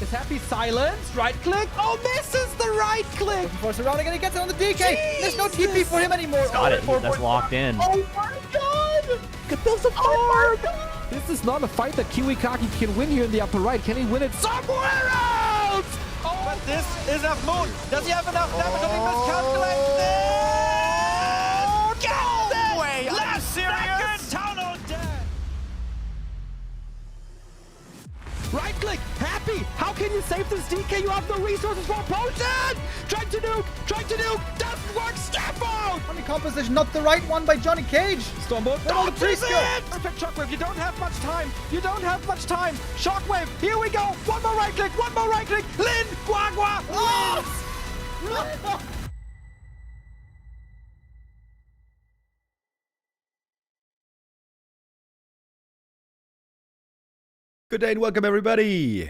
Is Happy silenced? Right click. Oh, misses the right click. Looking for surrounding and he gets it on the DK. There's no TP for him anymore. He's got it. That's locked in. Oh my god! Get those farm! This is not a fight that Kiwikaki can win here in the upper right. Can he win it somewhere else? Oh, but this is a moon. Does he have enough damage? I think miscalculated this. no way! Are you serious? Town on dead. Right click, Happy. How can you save this DK? You have no resources for a potion. Trying to nuke. Doesn't work. Step out. Funny composition, not the right one by Johnny Cage. Stormbolt. Where all the priests go? Perfect shockwave. You don't have much time. Shockwave. Here we go. One more right click. Lin. Guagua. Oh! Good day and welcome everybody!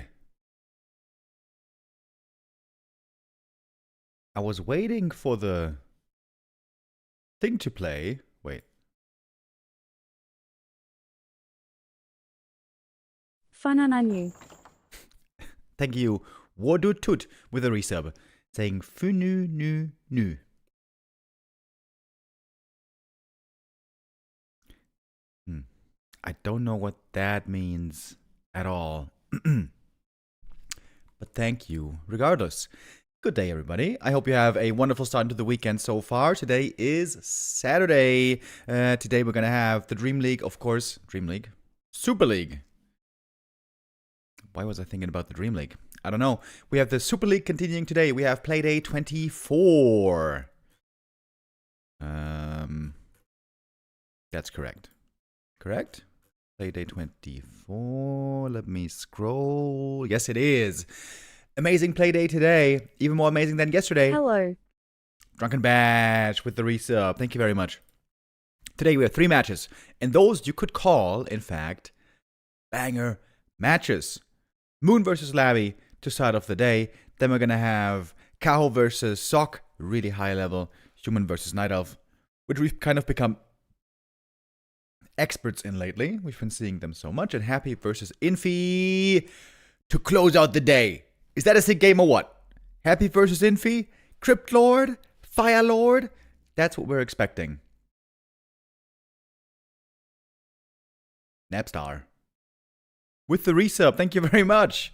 I was waiting for the thing to play. Wait. Fanananu. Thank you, Wodutut, with a resub, saying Funu Nu Nu. I don't know what that means at all. But thank you, regardless. Good day, everybody. I hope you have a wonderful start into the weekend so far. Today is Saturday. Today we're going to have the Dream League, of course. Dream League? Super League. Why was I thinking about the Dream League? I don't know. We have the Super League continuing today. We have Playday 24. That's correct. Correct? Playday 24. Let me scroll. Yes, it is. Amazing Playday today. Even more amazing than yesterday. Hello. Drunken Bash with the resub. Thank you very much. Today we have 3 matches. And those you could call, in fact, banger matches. Moon versus Laby to start off the day. Then we're going to have Cahoo versus Sock. Really high level. Human versus Night Elf. Which we've kind of become experts in lately. We've been seeing them so much. And Happy versus Infy to close out the day. Is that a sick game or what? Happy versus Infy? Crypt Lord? Fire Lord? That's what we're expecting. Napstar. With the resub, thank you very much.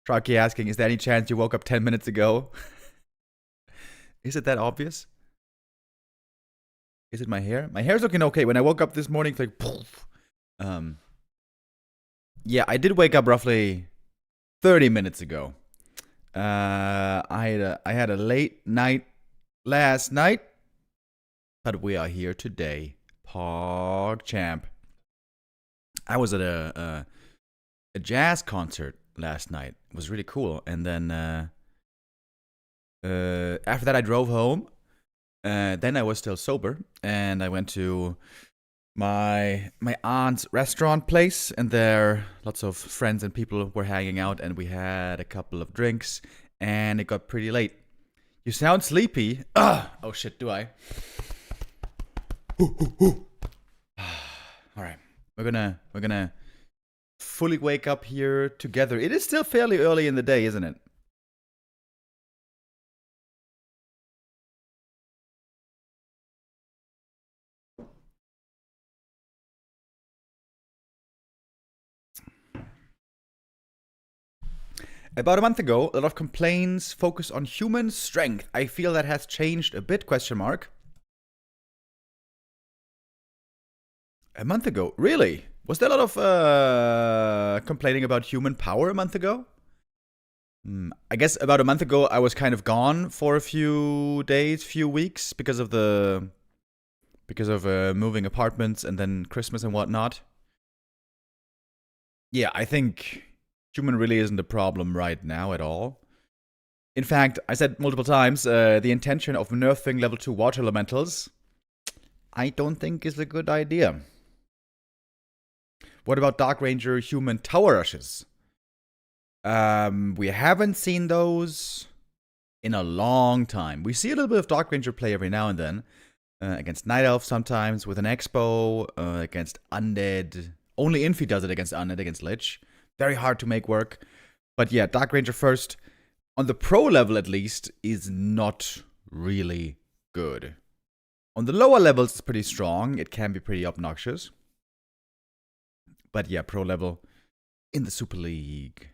Sharky asking, is there any chance you woke up 10 minutes ago? Is it that obvious? Is it my hair? My hair's looking okay. When I woke up this morning, it's like, poof. Yeah, I did wake up roughly 30 minutes ago. I had a late night last night, but we are here today. Pog champ. I was at a jazz concert last night. It was really cool. And then after that, I drove home. Then I was still sober, and I went to my aunt's restaurant place, and there lots of friends and people were hanging out, and we had a couple of drinks, and it got pretty late. You sound sleepy. Oh shit, do I? All right, we're gonna fully wake up here together. It is still fairly early in the day, isn't it? About a month ago, a lot of complaints focused on human strength. I feel that has changed a bit, question mark. A month ago? Really? Was there a lot of complaining about human power a month ago? I guess about a month ago I was kind of gone for a few days, few weeks because of moving apartments and then Christmas and whatnot. Yeah, I think human really isn't a problem right now at all. In fact, I said multiple times, the intention of nerfing level 2 water elementals, I don't think is a good idea. What about Dark Ranger human tower rushes? We haven't seen those in a long time. We see a little bit of Dark Ranger play every now and then. Against Night Elf sometimes, with an Expo, against Undead. Only Infy does it against Undead, against Lich. Very hard to make work. But yeah, Dark Ranger first, on the pro level at least, is not really good. On the lower levels, it's pretty strong. It can be pretty obnoxious. But yeah, pro level in the Super League,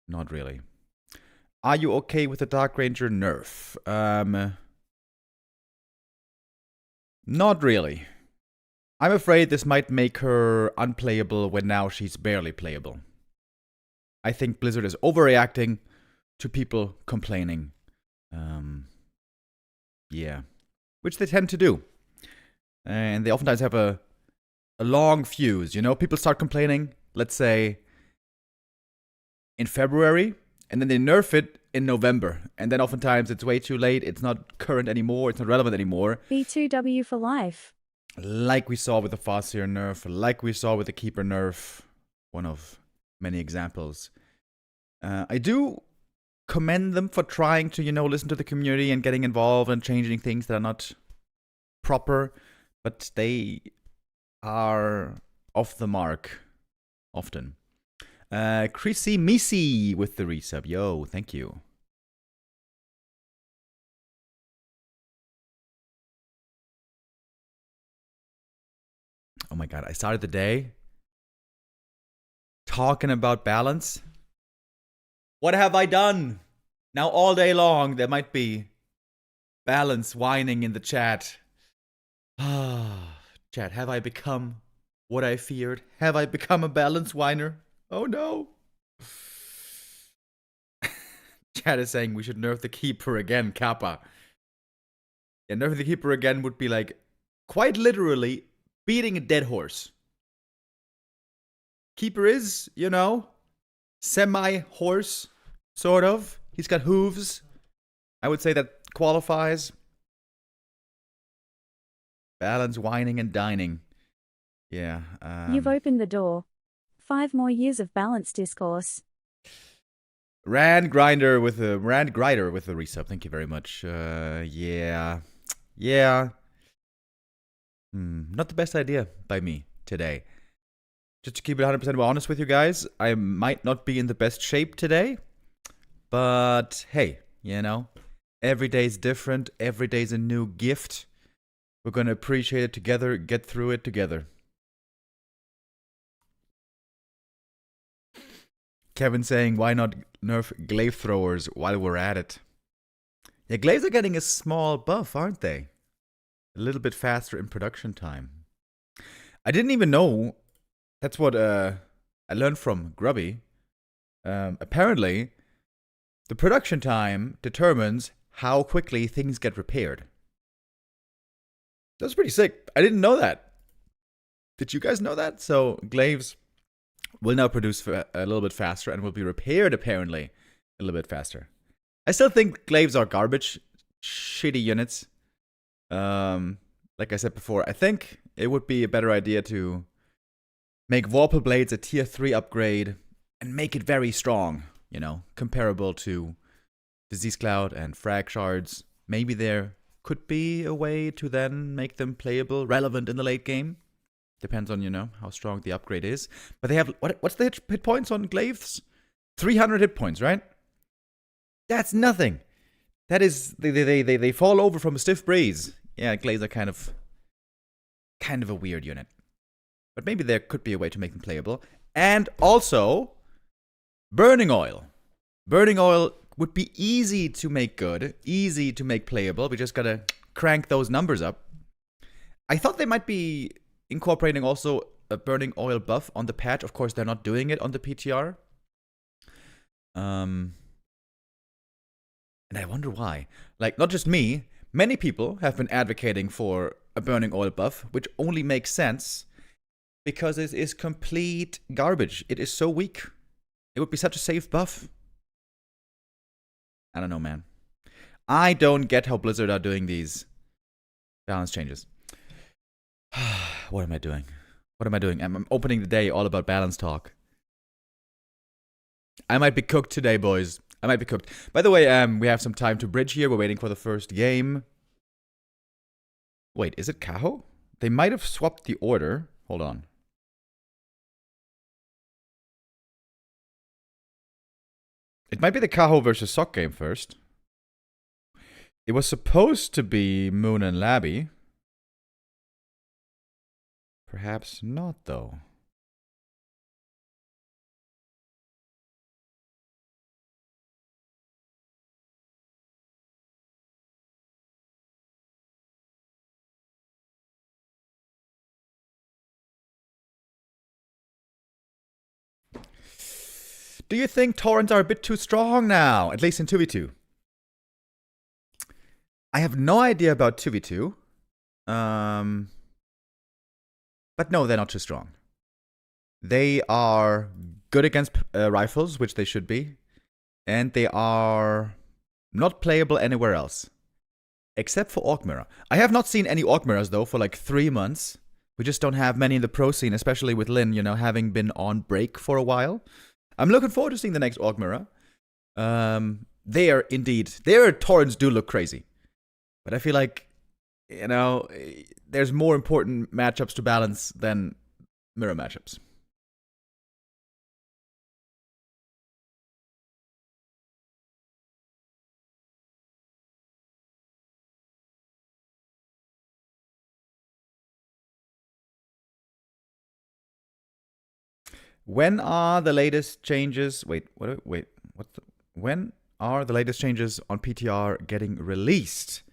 not really. Are you okay with the Dark Ranger nerf? Not really. I'm afraid this might make her unplayable when now she's barely playable. I think Blizzard is overreacting to people complaining. Yeah. Which they tend to do. And they oftentimes have a long fuse, you know? People start complaining, let's say, in February, and then they nerf it in November. And then oftentimes it's way too late, it's not current anymore, it's not relevant anymore. B2W for life. Like we saw with the Farseer nerf, like we saw with the Keeper nerf. One of many examples. I do commend them for trying to, you know, listen to the community and getting involved and changing things that are not proper, but they are off the mark often. Chrissy Missy with the resub. Yo, thank you. Oh my god, I started the day talking about balance. What have I done? Now all day long there might be balance whining in the chat. Chat, have I become what I feared? Have I become a balance whiner? Oh no. Chat is saying we should nerf the Keeper again, Kappa. Yeah, nerfing the Keeper again would be like, quite literally, beating a dead horse. Keeper is, you know, semi-horse, sort of. He's got hooves. I would say that qualifies. Balance, whining, and dining. Yeah. You've opened the door. 5 more years of balanced discourse. Rand Grider with the resub. Thank you very much. Yeah. Not the best idea by me today. Just to keep it 100% honest with you guys, I might not be in the best shape today. But hey, you know, every day's different. Every day's a new gift. We're going to appreciate it together, get through it together. Kevin saying, why not nerf glaive throwers while we're at it? Yeah, glaives are getting a small buff, aren't they? A little bit faster in production time. I didn't even know. That's what I learned from Grubby. Apparently, the production time determines how quickly things get repaired. That's pretty sick. I didn't know that. Did you guys know that? So, glaives will now produce a little bit faster and will be repaired, apparently, a little bit faster. I still think glaives are garbage. Shitty units. Like I said before, I think it would be a better idea to make Vorpal Blades a tier 3 upgrade and make it very strong, you know, comparable to Disease Cloud and Frag Shards. Maybe there could be a way to then make them playable, relevant in the late game. Depends on, you know, how strong the upgrade is. But they have, what's the hit points on glaives? 300 hit points, right? That's nothing. That is, they fall over from a stiff breeze. Yeah, glaives are kind of a weird unit. But maybe there could be a way to make them playable. And also, Burning Oil. Burning Oil would be easy to make good, easy to make playable. We just gotta crank those numbers up. I thought they might be incorporating also a Burning Oil buff on the patch. Of course, they're not doing it on the PTR. And I wonder why. Like, not just me. Many people have been advocating for a Burning Oil buff, which only makes sense because it is complete garbage. It is so weak. It would be such a safe buff. I don't know, man. I don't get how Blizzard are doing these balance changes. What am I doing? What am I doing? I'm opening the day all about balance talk. I might be cooked today, boys. I might be cooked. By the way, we have some time to bridge here. We're waiting for the first game. Wait, is it Cahoo? They might have swapped the order. Hold on. It might be the Cahoo versus Sock game first. It was supposed to be Moon and Laby. Perhaps not, though. Do you think torrents are a bit too strong now, at least in 2v2? I have no idea about 2v2. But no, they're not too strong. They are good against rifles, which they should be. And they are not playable anywhere else. Except for Orc Mirror. I have not seen any Orc Mirrors, though, for like 3 months. We just don't have many in the pro scene, especially with Lin, you know, having been on break for a while. I'm looking forward to seeing the next Orc Mirror. They are indeed... Their torrents do look crazy. But I feel like, you know, there's more important matchups to balance than mirror matchups. When are the latest changes? When are the latest changes on PTR getting released?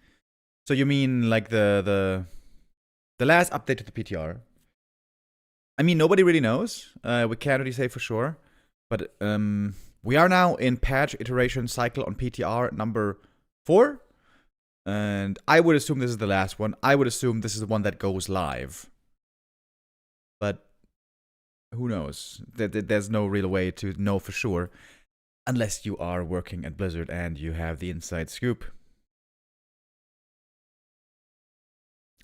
So you mean like the last update to the PTR? I mean, nobody really knows. We can't really say for sure. But we are now in patch iteration cycle on PTR number 4. And I would assume this is the last one. I would assume this is the one that goes live. But who knows? There's no real way to know for sure. Unless you are working at Blizzard and you have the inside scoop.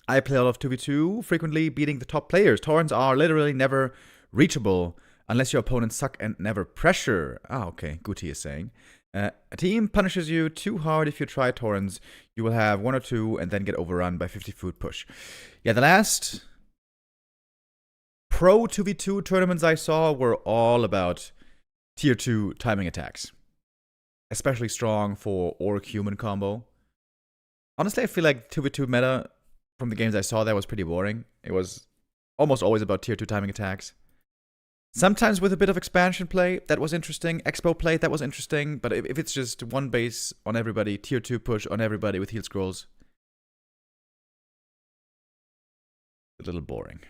I play a lot of 2v2, frequently beating the top players. Torrents are literally never reachable unless your opponents suck and never pressure. Ah, okay, Guti is saying. A team punishes you too hard if you try torrents. You will have 1 or 2 and then get overrun by 50 food push. Yeah, the last pro 2v2 tournaments I saw were all about tier 2 timing attacks. Especially strong for orc-human combo. Honestly, I feel like 2v2 meta from the games I saw there was pretty boring. It was almost always about tier 2 timing attacks. Sometimes with a bit of expansion play, that was interesting. Expo play, that was interesting. But if it's just one base on everybody, tier 2 push on everybody with heal scrolls, a little boring.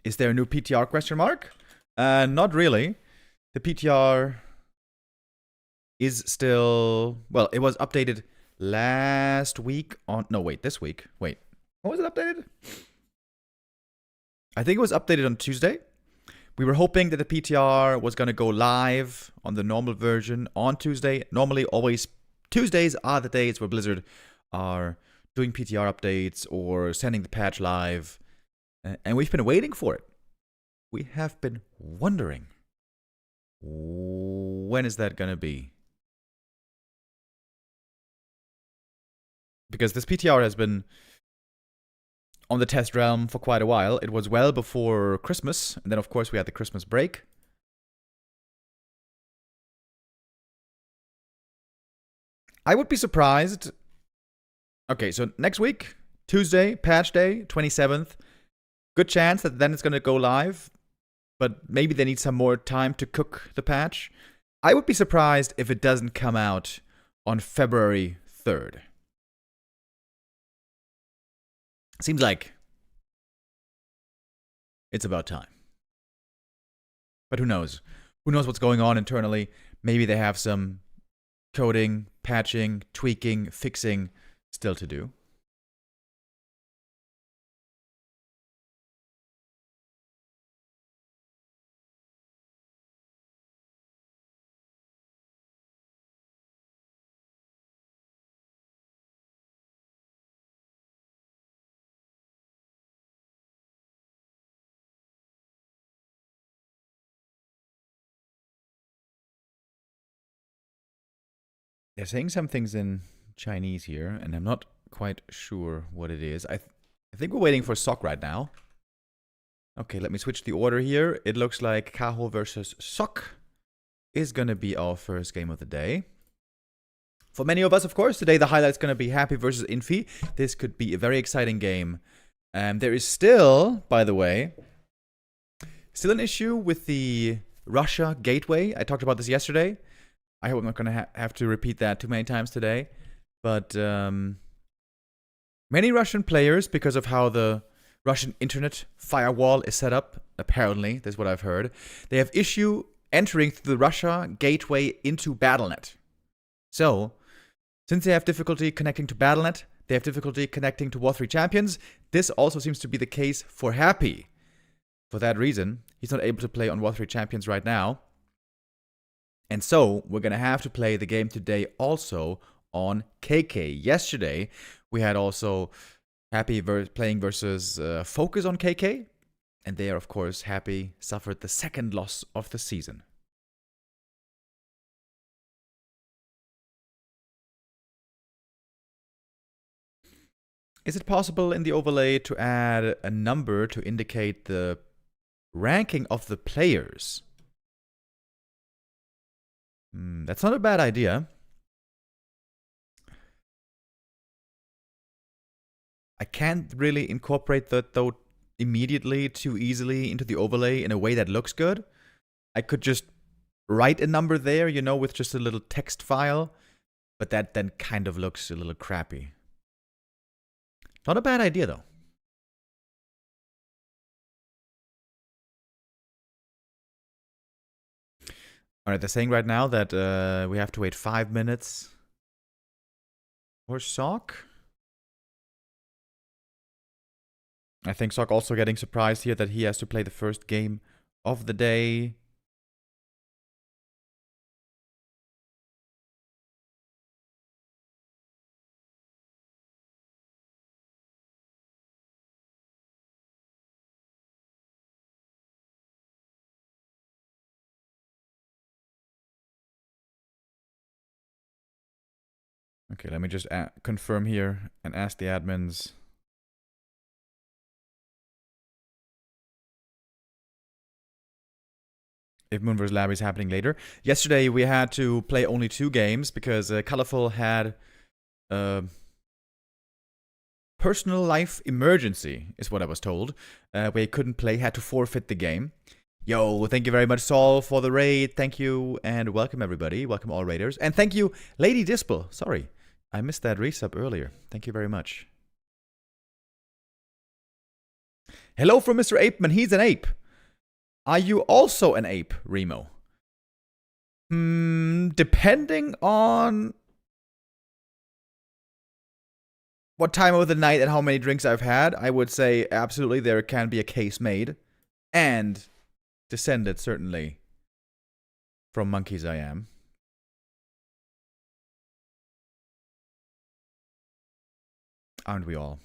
Is there a new PTR question mark? Not really. The PTR is still... Well, it was updated last week on... No, wait, this week. Wait, when was it updated? I think it was updated on Tuesday. We were hoping that the PTR was going to go live on the normal version on Tuesday. Normally, always, Tuesdays are the days where Blizzard are doing PTR updates or sending the patch live. And we've been waiting for it. We have been wondering, when is that going to be? Because this PTR has been on the test realm for quite a while. It was well before Christmas. And then, of course, we had the Christmas break. I would be surprised. Okay, so next week, Tuesday, patch day, 27th. Good chance that then it's going to go live. But maybe they need some more time to cook the patch. I would be surprised if it doesn't come out on February 3rd. Seems like it's about time. But who knows? Who knows what's going on internally? Maybe they have some coding, patching, tweaking, fixing still to do. They're saying some things in Chinese here, and I'm not quite sure what it is. I think we're waiting for Sock right now. Okay, let me switch the order here. It looks like Cahoo versus FoCuS is going to be our first game of the day. For many of us, of course, today the highlight's going to be Happy versus Infy. This could be a very exciting game. There is still, by the way, still an issue with the Russia gateway. I talked about this yesterday. I hope I'm not going to have to repeat that too many times today. But many Russian players, because of how the Russian internet firewall is set up, apparently, that's what I've heard, they have issue entering through the Russia gateway into Battle.net. So, since they have difficulty connecting to Battle.net, they have difficulty connecting to War 3 Champions. This also seems to be the case for Happy. For that reason, he's not able to play on War 3 Champions right now. And so, we're going to have to play the game today also on KK. Yesterday, we had also Happy playing versus FoCuS on KK. And there, of course, Happy suffered the second loss of the season. Is it possible in the overlay to add a number to indicate the ranking of the players? That's not a bad idea. I can't really incorporate that, though, immediately too easily into the overlay in a way that looks good. I could just write a number there, you know, with just a little text file, but that then kind of looks a little crappy. Not a bad idea, though. Alright, they're saying right now that we have to wait 5 minutes for Sock. I think Sock also getting surprised here that he has to play the first game of the day. Okay, let me just confirm here and ask the admins. If Moon vs. Laby is happening later. Yesterday we had to play only 2 games because Colorful had a personal life emergency, is what I was told. Where he couldn't play, had to forfeit the game. Yo, thank you very much, Saul, for the raid. Thank you, and welcome everybody. Welcome all raiders. And thank you, Lady Dispel. Sorry, I missed that resub earlier. Thank you very much. Hello from Mr. Apeman. He's an ape. Are you also an ape, Remo? Depending on what time of the night and how many drinks I've had, I would say absolutely there can be a case made. And descended, certainly, from monkeys I am. Aren't we all?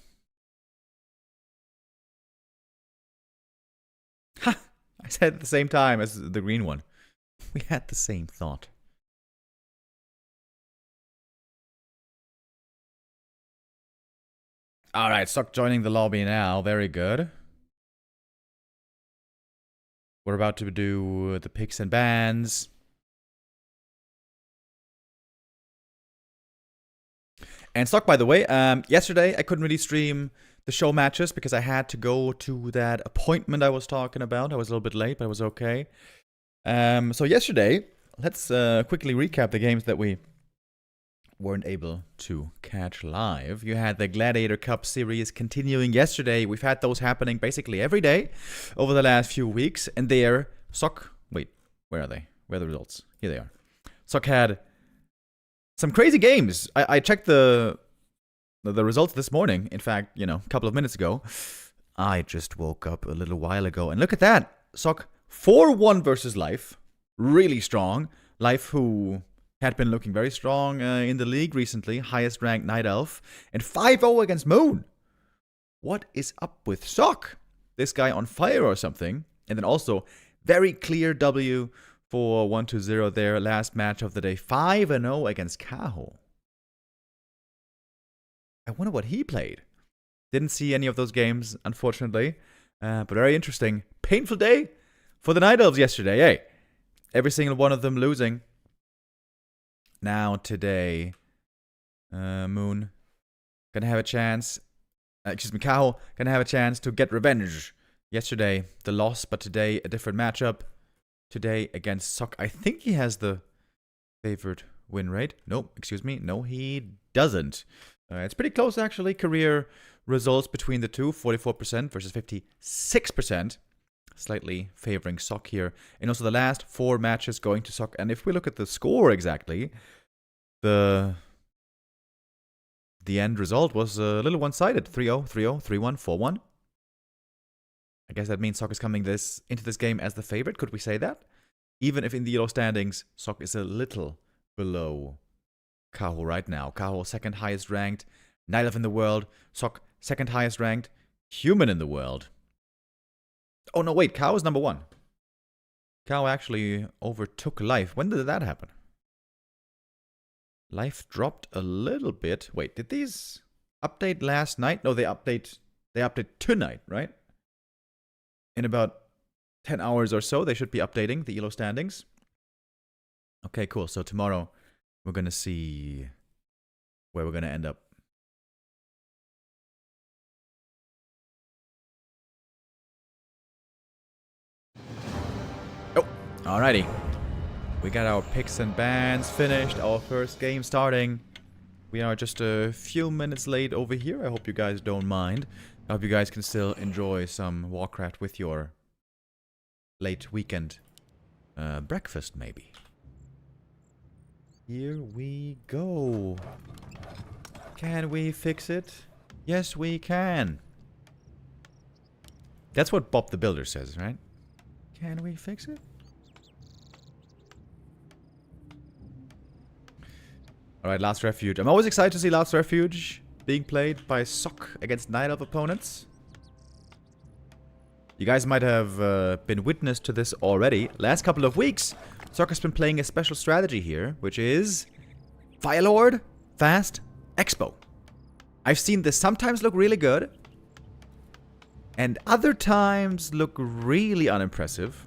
Ha! I said at the same time as the green one. We had the same thought. Alright, Stock joining the lobby now. Very good. We're about to do the picks and bans. And Stock, by the way, yesterday I couldn't really stream the show matches because I had to go to that appointment I was talking about. I was a little bit late, but it was okay. So yesterday, let's quickly recap the games that we weren't able to catch live. You had the Gladiator Cup series continuing yesterday. We've had those happening basically every day over the last few weeks. And there, Sock... Wait, where are they? Where are the results? Here they are. Sock had some crazy games. I checked the results this morning. In fact, you know, a couple of minutes ago. I just woke up a little while ago. And look at that. Sock 4-1 versus Life. Really strong. Life, who had been looking very strong in the league recently. Highest ranked Night Elf. And 5-0 against Moon. What is up with Sock? This guy on fire or something. And then also, very clear W for 1-0 there. Last match of the day. 5-0 against Cahoo. I wonder what he played. Didn't see any of those games, unfortunately. But very interesting. Painful day for the Night Elves yesterday, hey. Every single one of them losing. Now today, Moon gonna have a chance. Cahoo gonna have a chance to get revenge. Yesterday, the loss, but today a different matchup. Today against Sok. I think he has the favored win rate. Nope, excuse me. No, he doesn't. It's pretty close, actually. Career results between the two, 44% versus 56%. Slightly favoring Sok here. And also the last 4 matches going to Sok. And if we look at the score exactly, the end result was a little one-sided. 3-0, 3-0, 3-1, 4-1. I guess that means Sok is coming into this game as the favorite. Could we say that? Even if in the Elo standings, Sok is a little below Cahoo right now. Cahoo second highest ranked Night Elf in the world. Sok second highest ranked human in the world. Oh no, wait, Cahoo is number 1. Cahoo actually overtook Life. When did that happen? Life dropped a little bit. Wait, did these update last night? No, they update tonight, right? In about 10 hours or so, they should be updating the Elo standings. Okay, cool. So tomorrow, we're going to see where we're going to end up. Oh, alrighty. We got our picks and bans finished. Our first game starting. We are just a few minutes late over here. I hope you guys don't mind. I hope you guys can still enjoy some Warcraft with your late weekend breakfast, maybe. Here we go. Can we fix it? Yes, we can. That's what Bob the Builder says, right? Can we fix it? Alright, Last Refuge. I'm always excited to see Last Refuge being played by Sok against Night Elf opponents. You guys might have been witness to this already. Last couple of weeks, Sok has been playing a special strategy here, which is Firelord, Fast, Expo. I've seen this sometimes look really good, and other times look really unimpressive.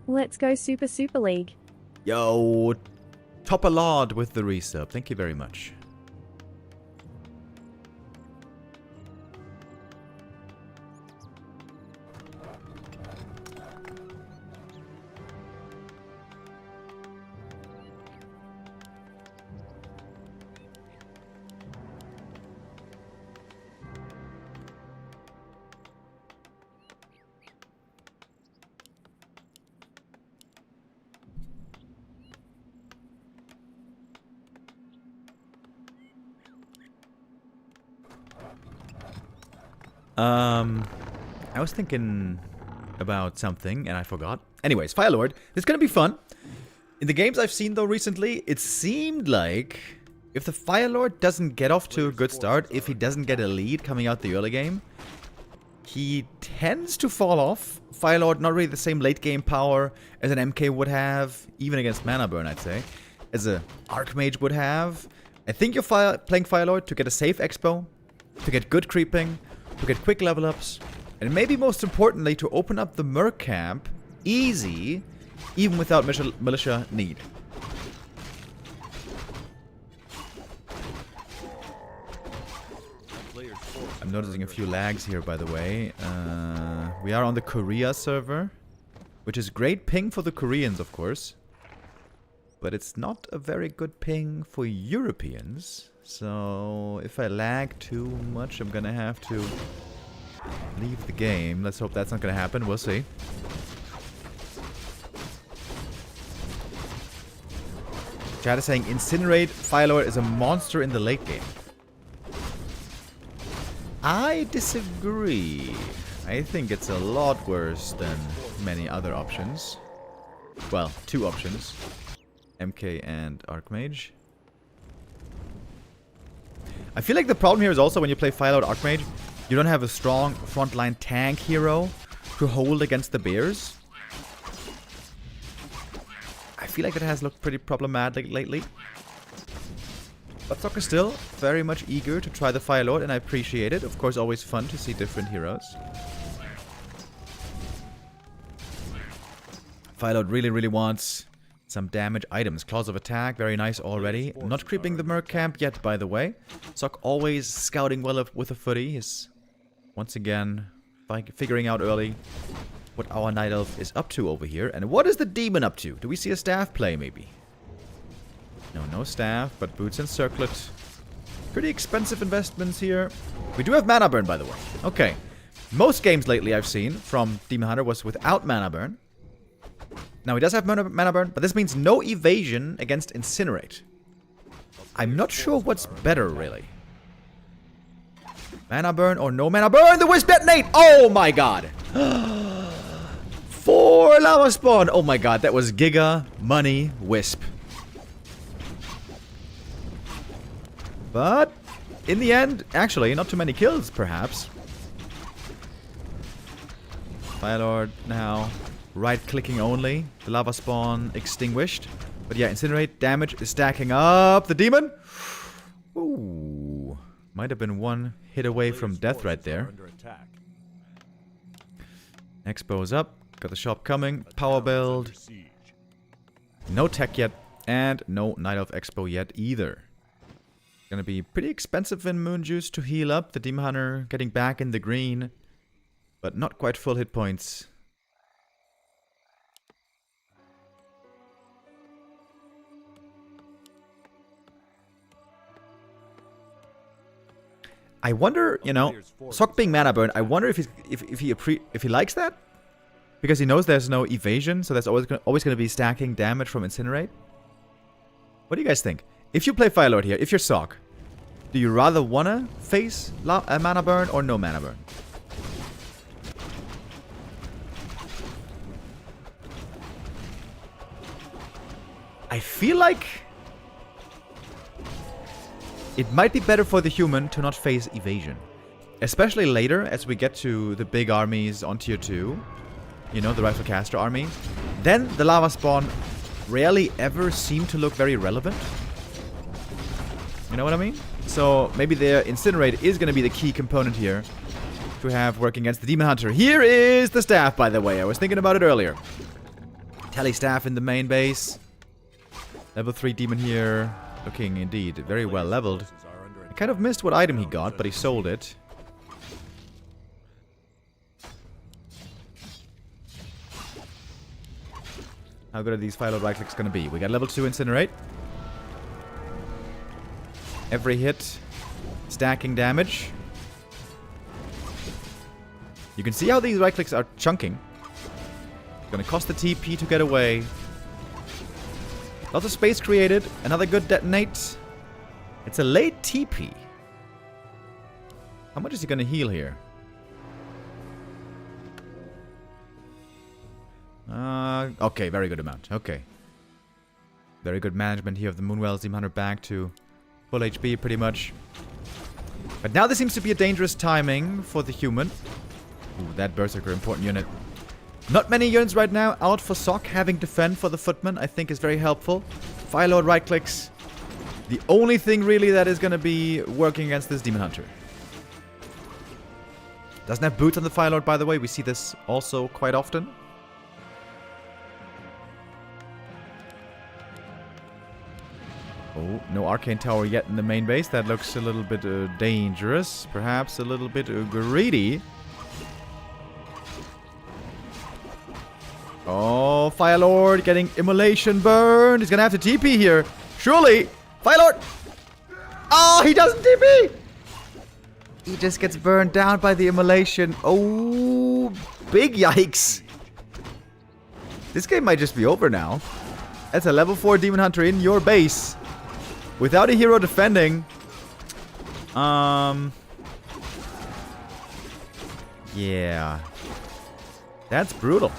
Let's go Super League. Yo, top a lot with the resub. Thank you very much. I was thinking about something and I forgot. Anyways, Firelord, it's gonna be fun. In the games I've seen though recently, it seemed like if the Firelord doesn't get off to a good start, if he doesn't get a lead coming out the early game, he tends to fall off. Firelord, not really the same late game power as an MK would have, even against Mana Burn, I'd say, as a Archmage would have. I think you're playing Firelord to get a safe expo, to get good creeping, to get quick level ups, and maybe most importantly to open up the Merc camp easy, even without militia need. I'm noticing a few lags here, by the way. We are on the Korea server, which is great ping for the Koreans, of course. But it's not a very good ping for Europeans. So if I lag too much, I'm gonna have to leave the game. Let's hope that's not gonna happen. We'll see. Chat is saying Incinerate Firelord is a monster in the late game. I disagree. I think it's a lot worse than many other options. Well, 2 options. MK and Archmage. I feel like the problem here is also when you play Firelord Archmage, you don't have a strong frontline tank hero to hold against the bears. I feel like it has looked pretty problematic lately. But Sok is still very much eager to try the Fire Lord, and I appreciate it. Of course, always fun to see different heroes. Fire Lord really wants some damage items. Claws of Attack, very nice already. Not creeping the Merc camp yet, by the way. Sok always scouting well up with a footy. He's once again figuring out early what our Night Elf is up to over here. And what is the Demon up to? Do we see a staff play, maybe? No staff, but Boots and Circlet. Pretty expensive investments here. We do have Mana Burn, by the way. Okay. Most games lately I've seen from Demon Hunter was without Mana Burn. Now, he does have Mana Burn, but this means no evasion against Incinerate. I'm not sure what's better, really. Mana Burn or no Mana Burn? The Wisp Detonate! Oh my god! 4 Lava Spawn! Oh my god, that was Giga Money Wisp. But, in the end, actually, not too many kills, perhaps. Fire Lord now right-clicking only. The Lava Spawn extinguished. But yeah, Incinerate damage is stacking up. The Demon! Ooh. Might have been one hit away from death right there. Expo's up. Got the shop coming. Power build. No tech yet. And no Night Elf Expo yet either. Gonna be pretty expensive in Moon Juice to heal up. The Demon Hunter getting back in the green. But not quite full hit points. I wonder, you know, Sok being Mana Burn, I wonder if he likes that? Because he knows there's no evasion, so there's always gonna be stacking damage from Incinerate. What do you guys think? If you play Fire Lord here, if you're Sok, do you rather wanna face a Mana Burn or no Mana Burn? I feel like it might be better for the human to not face evasion. Especially later, as we get to the big armies on tier 2. You know, the Rifle Caster army. Then the Lava Spawn rarely ever seem to look very relevant. You know what I mean? So maybe the Incinerate is going to be the key component here to have working against the Demon Hunter. Here is the staff, by the way. I was thinking about it earlier. Tele staff in the main base. Level 3 Demon here. Looking indeed very well leveled. I kind of missed what item he got, but he sold it. How good are these Fire Lord right clicks going to be? We got level 2 Incinerate. Every hit stacking damage. You can see how these right clicks are chunking. Gonna cost the TP to get away. Lots of space created. Another good detonate. It's a late TP. How much is he gonna heal here? Okay, very good amount. Okay. Very good management here of the Moonwell Demon Hunter back to full HP pretty much. But now there seems to be a dangerous timing for the human. Ooh, that Berserker, important unit. Not many units right now out for Sok. Having defend for the Footman I think is very helpful. Fire Lord right clicks. The only thing really that is going to be working against this Demon Hunter. Doesn't have boots on the Fire Lord, by the way. We see this also quite often. Oh, no Arcane Tower yet in the main base. That looks a little bit dangerous. Perhaps a little bit greedy. Oh, Fire Lord getting Immolation burned. He's going to have to TP here. Surely. Fire Lord. Oh, he doesn't TP. He just gets burned down by the Immolation. Oh, big yikes. This game might just be over now. That's a level 4 Demon Hunter in your base. Without a hero defending. Yeah. That's brutal.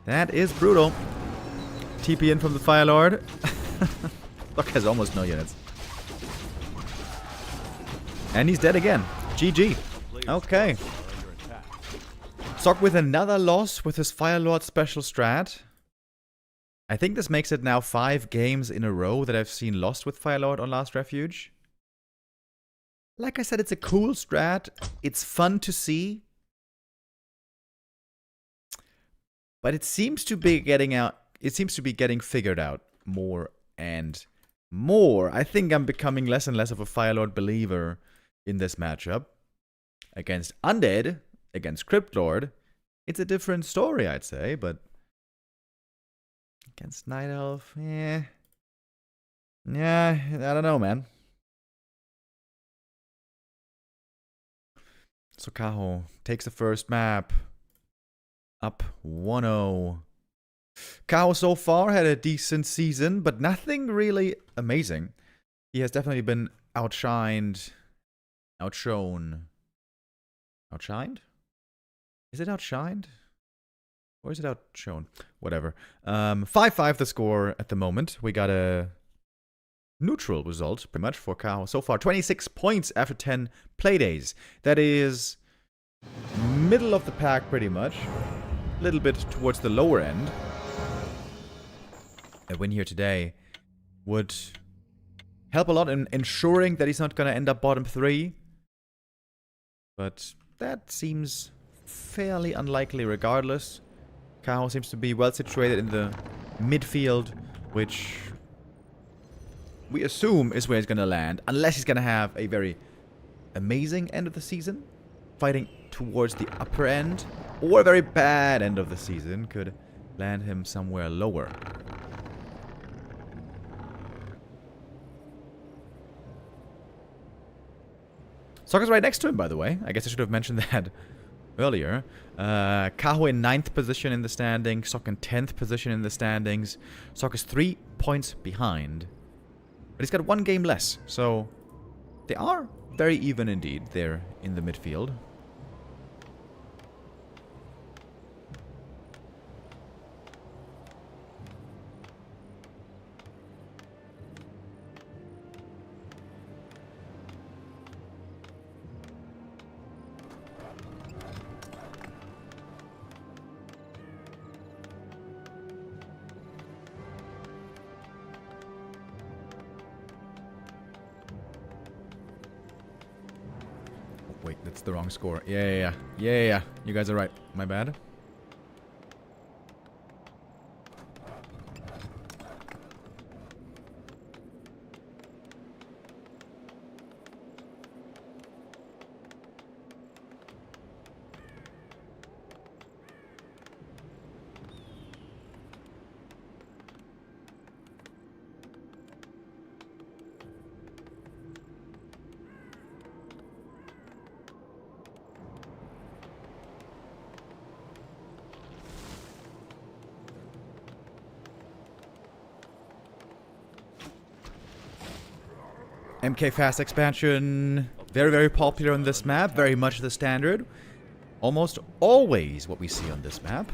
That is brutal. TP in from the Fire Lord. Look, has almost no units. And he's dead again. GG. Okay. Sok with another loss with his Fire Lord special strat. I think this makes it now 5 games in a row that I've seen lost with Firelord on Last Refuge. Like I said, it's a cool strat. It's fun to see. But it seems to be getting figured out more and more. I think I'm becoming less and less of a Firelord believer in this matchup. Against Undead, against Cryptlord, it's a different story, I'd say, but against Night Elf, yeah, I don't know, man. So Cahoo takes the first map. Up 1-0. Cahoo so far had a decent season, but nothing really amazing. He has definitely been outshined. Outshone. Outshined? Is it outshined? Or is it outshone? Whatever. 5-5 the score at the moment. We got a neutral result, pretty much, for Cahoo. So far, 26 points after 10 playdays. That is middle of the pack, pretty much. A little bit towards the lower end. A win here today would help a lot in ensuring that he's not going to end up bottom 3. But that seems fairly unlikely regardless. Cahoo seems to be well situated in the midfield, which we assume is where he's going to land, unless he's going to have a very amazing end of the season, fighting towards the upper end, or a very bad end of the season could land him somewhere lower. Sokka's right next to him, by the way. I guess I should have mentioned that earlier. Cahoo in 9th position in the standings. Sokka in 10th position in the standings. Sokka's 3 points behind. But he's got 1 game less. So they are very even indeed there in the midfield. Wait, that's the wrong score. Yeah. You guys are right. My bad. MK Fast expansion, very, very popular on this map, very much the standard. Almost always what we see on this map.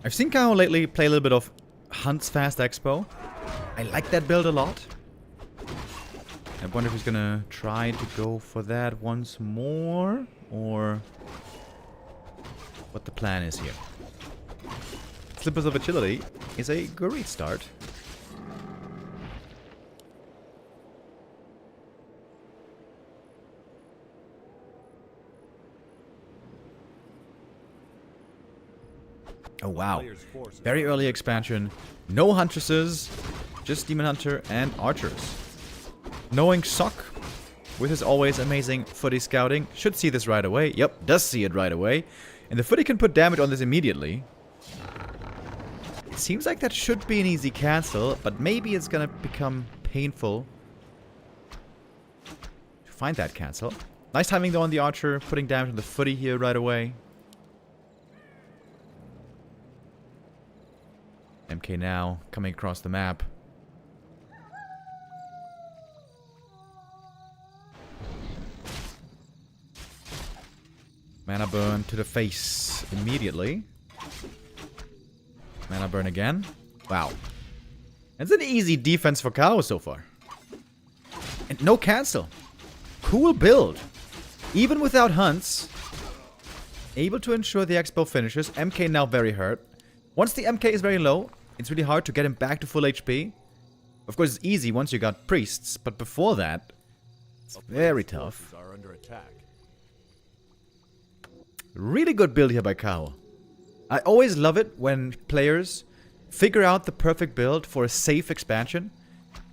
I've seen Cahoo lately play a little bit of Hunt's Fast Expo. I like that build a lot. I wonder if he's gonna try to go for that once more, or what the plan is here. Slippers of Agility is a great start. Oh wow, very early expansion. No Huntresses, just Demon Hunter and Archers. Knowing Sok, with his always amazing footy scouting, should see this right away. Yep, does see it right away. And the footy can put damage on this immediately. It seems like that should be an easy cancel, but maybe it's gonna become painful to find that cancel. Nice timing though on the Archer, putting damage on the footy here right away. MK now coming across the map. Mana burn to the face immediately. Mana burn again. Wow. That's an easy defense for Cahoo so far. And no cancel. Cool build. Even without hunts, able to ensure the Expo finishes. MK now very hurt. Once the MK is very low, it's really hard to get him back to full HP. Of course, it's easy once you got priests, but before that, it's very tough. Really good build here by Cahoo. I always love it when players figure out the perfect build for a safe expansion.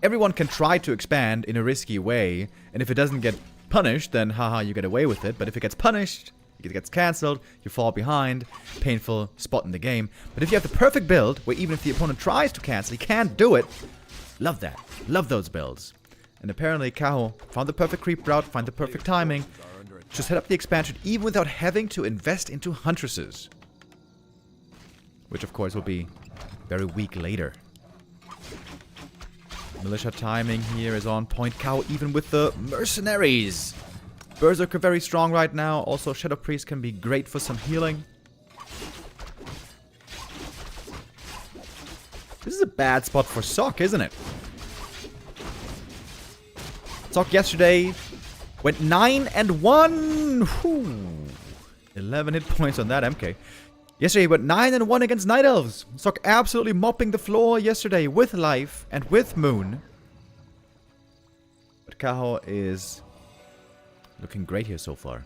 Everyone can try to expand in a risky way, and if it doesn't get punished, then haha, you get away with it. But if it gets punished, it gets cancelled, you fall behind, painful spot in the game. But if you have the perfect build, where even if the opponent tries to cancel, he can't do it, love that. Love those builds. And apparently Cahoo found the perfect creep route, find the perfect timing, to set up the expansion even without having to invest into Huntresses. Which of course will be very weak later. Militia timing here is on point. Cahoo even with the mercenaries. Berserker very strong right now. Also Shadow Priest can be great for some healing. This is a bad spot for Sok, isn't it? Sok yesterday went 9-1. Whew. 11 hit points on that MK. Yesterday he went 9-1 against Night Elves. Sok absolutely mopping the floor yesterday with Life and with Moon. But Cahoo is looking great here so far.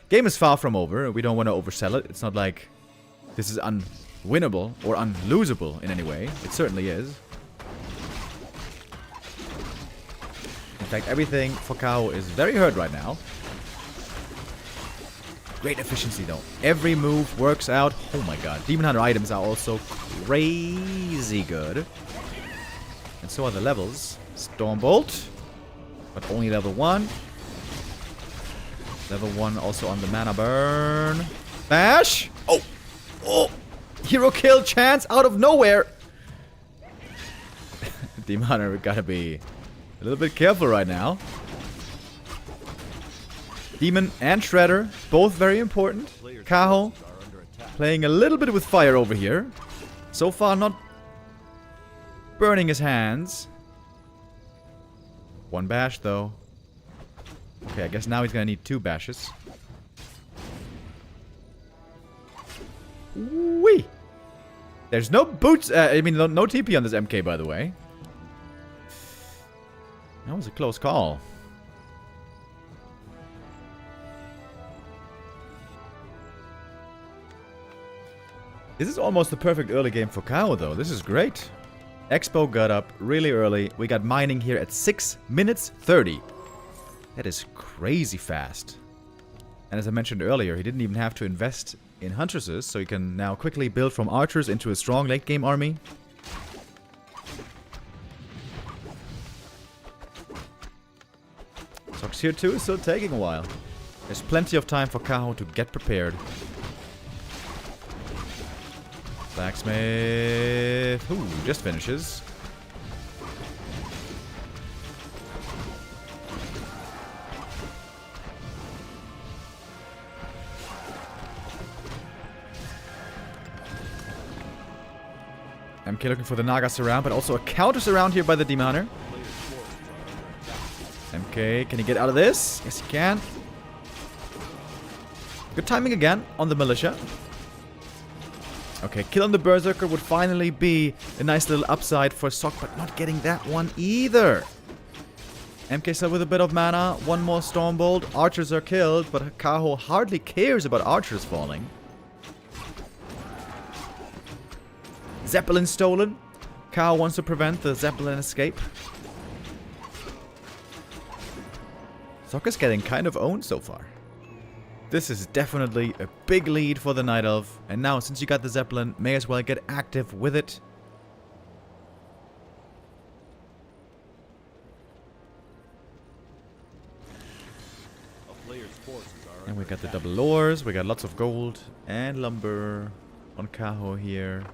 Game is far from over. We don't want to oversell it. It's not like this is unwinnable or unlosable in any way. It certainly is. In fact, everything for Cahoo is very hurt right now. Great efficiency though. Every move works out. Oh my god. Demon Hunter items are also crazy good. And so are the levels. Stormbolt. But only level 1. Level 1 also on the mana burn. Bash! Oh! Oh! Hero kill chance out of nowhere! Demon Hunter, we gotta be a little bit careful right now. Demon and Shredder, both very important. Cahoo playing a little bit with fire over here. So far not burning his hands. One bash though. Okay, I guess now he's gonna need 2 bashes. Whee! There's no boots, no TP on this MK, by the way. That was a close call. This is almost the perfect early game for Cahoo, though. This is great. Expo got up really early. We got mining here at 6 minutes 30. That is crazy fast. And as I mentioned earlier, he didn't even have to invest in Huntresses, so he can now quickly build from archers into a strong late game army. Sox here too is still taking a while. There's plenty of time for Cahoo to get prepared. Blacksmith. Ooh, just finishes. MK looking for the Naga surround, but also a counter surround here by the Demon Hunter. MK, can he get out of this? Yes, he can. Good timing again on the Militia. Okay, kill on the Berserker would finally be a nice little upside for Sok, but not getting that one either. MK still with a bit of mana. One more Stormbolt. Archers are killed, but Cahoo hardly cares about archers falling. Zeppelin stolen. Cahoo wants to prevent the Zeppelin escape. Sok is getting kind of owned so far. This is definitely a big lead for the Night Elf. And now, since you got the Zeppelin, may as well get active with it. And we got the double lures. We got lots of gold and lumber on Cahoo here.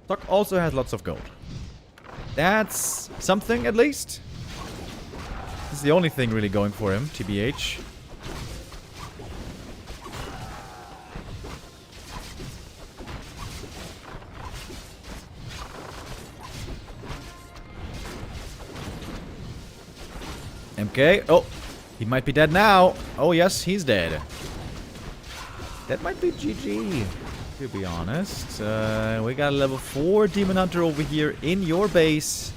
Sok also has lots of gold. That's something, at least. This is the only thing really going for him, TBH. MK. Oh, he might be dead now. Oh, yes, he's dead. That might be GG, to be honest. We got a level 4 Demon Hunter over here in your base.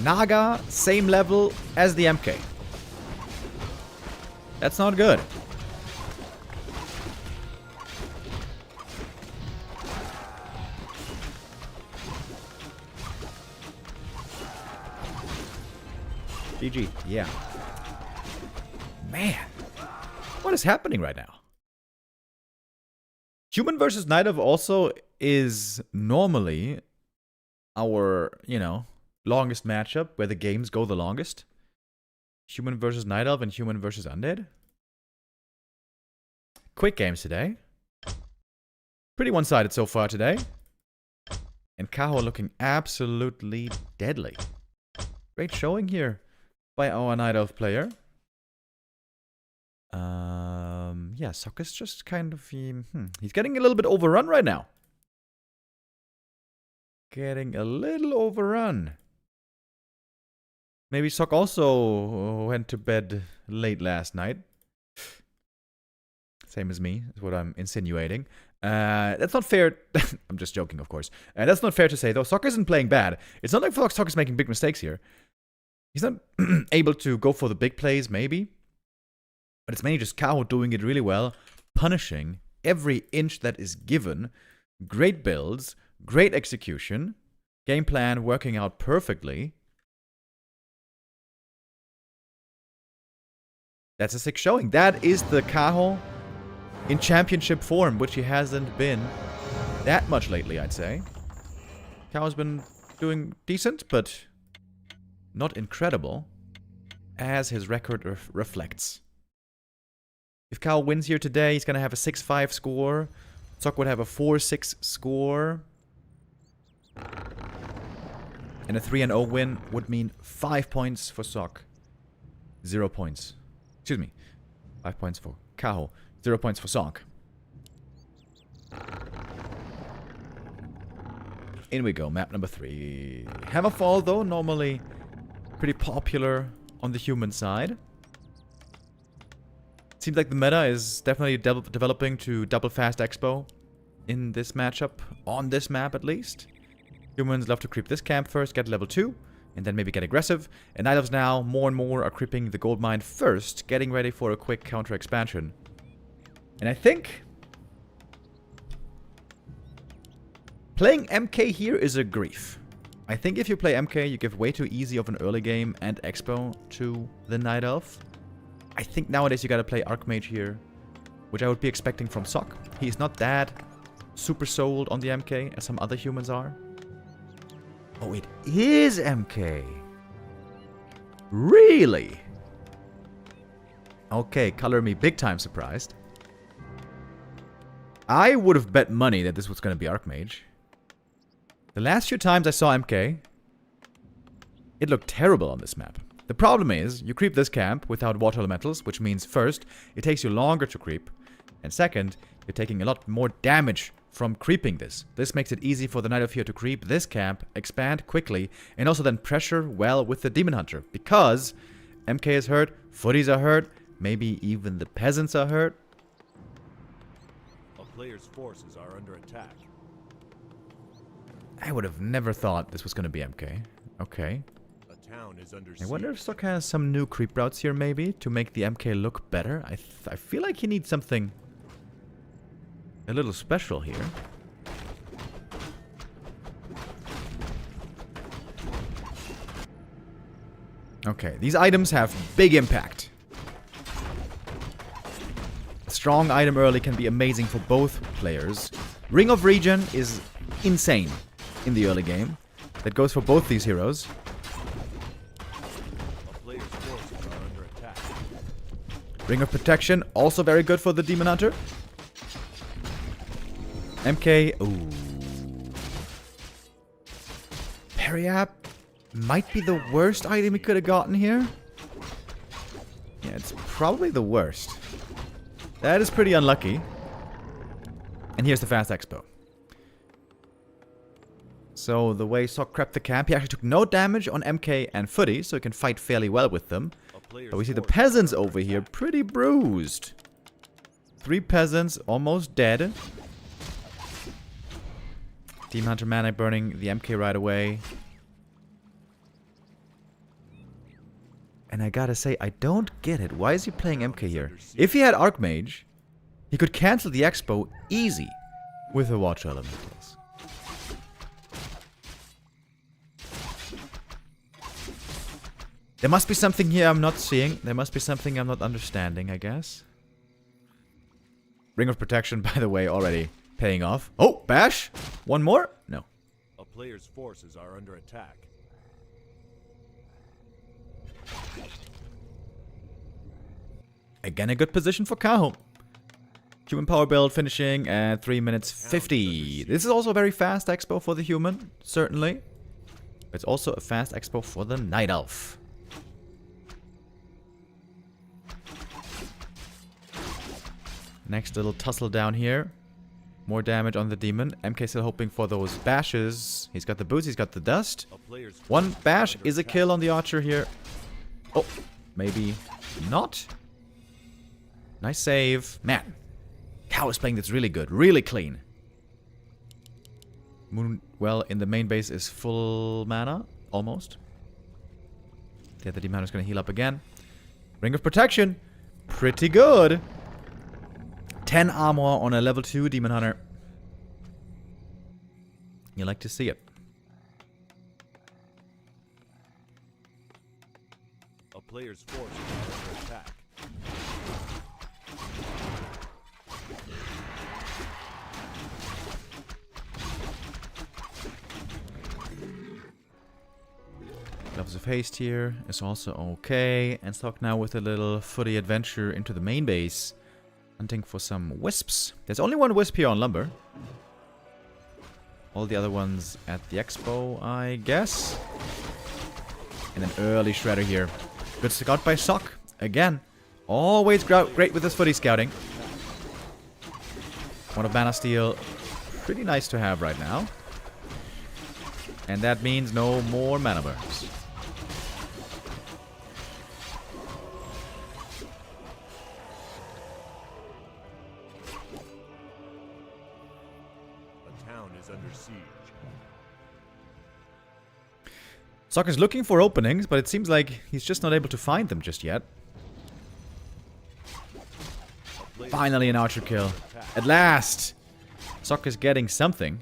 Naga, same level as the MK. That's not good. GG, yeah. Man, what is happening right now? Human versus Night Elf also is normally our, you know, longest matchup, where the games go the longest. Human versus Night Elf and Human versus Undead. Quick games today. Pretty one-sided so far today. And Cahoo looking absolutely deadly. Great showing here by our Night Elf player. Yeah, FoCuS just kind of... he's getting a little bit overrun right now. Getting a little overrun. Maybe FoCuS also went to bed late last night. Same as me, is what I'm insinuating. That's not fair. I'm just joking, of course. That's not fair to say, though. FoCuS isn't playing bad. It's not like FoCuS is making big mistakes here. He's not able to go for the big plays, maybe. But it's mainly just Cahoo doing it really well. Punishing every inch that is given. Great builds. Great execution. Game plan working out perfectly. That's a sick showing. That is the Cahoo in championship form, which he hasn't been that much lately, I'd say. Cahoo's been doing decent, but not incredible, as his record reflects. If Cahoo wins here today, he's going to have a 6-5 score. FoCuS would have a 4-6 score. And a 3-0 win would mean 5 points for FoCuS. 0 points. Excuse me. 5 points for Cahoo. 0 points for FoCuS. In we go. Map number 3. Hammerfall, though, normally pretty popular on the human side. Seems like the meta is definitely developing to double fast expo in this matchup, on this map at least. Humans love to creep this camp first, get level 2, and then maybe get aggressive. And Night Elves now, more and more, are creeping the gold mine first, getting ready for a quick counter expansion. And I think playing MK here is a grief. I think if you play MK, you give way too easy of an early game and expo to the Night Elf. I think nowadays you gotta play Archmage here, which I would be expecting from FoCuS. He's not that super sold on the MK as some other humans are. Oh, it is MK. Really? Okay, color me big time surprised. I would have bet money that this was gonna be Archmage. The last few times I saw MK, it looked terrible on this map. The problem is, you creep this camp without water elementals, which means first, it takes you longer to creep, and second, you're taking a lot more damage from creeping this. This makes it easy for the Night Elf here to creep this camp, expand quickly, and also then pressure well with the Demon Hunter. Because MK is hurt, footies are hurt, maybe even the peasants are hurt. A player's forces are under attack. I would have never thought this was going to be MK. Okay. Town is under I wonder if FoCuS has some new creep routes here, maybe, to make the MK look better. I feel like he needs something a little special here. Okay, these items have big impact. A strong item early can be amazing for both players. Ring of Regen is insane in the early game. That goes for both these heroes. Ring of Protection, also very good for the Demon Hunter. MK, ooh. Periap might be the worst item he could have gotten here. Yeah, it's probably the worst. That is pretty unlucky. And here's the fast expo. So the way FoCuS crept the camp, he actually took no damage on MK and Footy, so he can fight fairly well with them. But we see the peasants over here pretty bruised. 3 peasants almost dead. Demon Hunter Manic burning the MK right away. And I gotta say, I don't get it. Why is he playing MK here? If he had Archmage, he could cancel the Expo easy with the Water Elementals. There must be something here I'm not seeing. There must be something I'm not understanding, I guess. Ring of Protection, by the way, already paying off. Oh, Bash! One more? No. A player's forces are under attack. Again, a good position for Cahoo. Human power build finishing at 3 minutes 50. This is also a very fast expo for the human, certainly. It's also a fast expo for the Night Elf. Next little tussle down here. More damage on the demon. MK still hoping for those bashes. He's got the boots, he's got the dust. One bash is a kill on the archer here. Oh, maybe not. Nice save. Man, Cow is playing this really good, really clean. Moonwell in the main base is full mana, almost. The other demon is going to heal up again. Ring of Protection, pretty good. 10 armor on a level 2 Demon Hunter. You like to see it. A player's force is under attack. Gloves of Haste here is also okay. And stock now with a little footy adventure into the main base. Hunting for some wisps. There's only one wisp here on lumber. All the other ones at the expo, I guess. And an early shredder here. Good scout by Sock. Again, always great with his footy scouting. One of Mana Steel. Pretty nice to have right now. And that means no more mana burns. Sock is looking for openings, but it seems like he's just not able to find them just yet. Finally an archer kill. At last! Sock is getting something.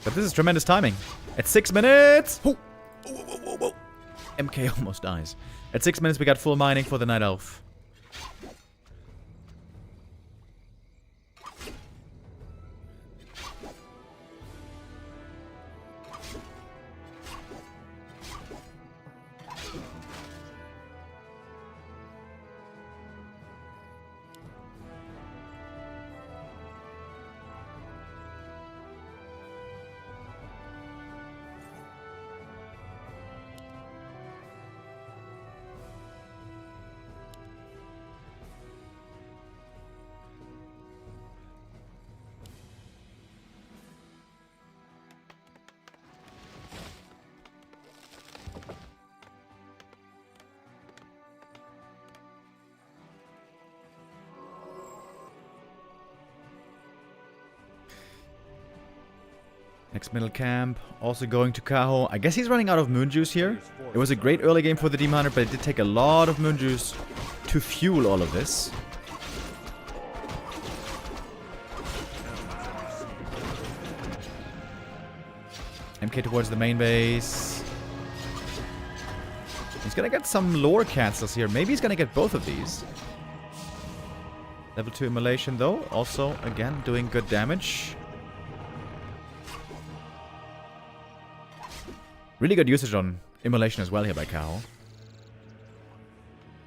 But this is tremendous timing. At 6 minutes... Oh. Whoa. MK almost dies. At 6 minutes we got full mining for the Night Elf. Next middle camp, also going to Cahoo. I guess he's running out of moon juice here. It was a great early game for the Demon Hunter, but it did take a lot of moon juice to fuel all of this. MK towards the main base. He's gonna get some lore cancels here. Maybe he's gonna get both of these. Level 2 immolation though, also again doing good damage. Really good usage on immolation as well here by Cahoo.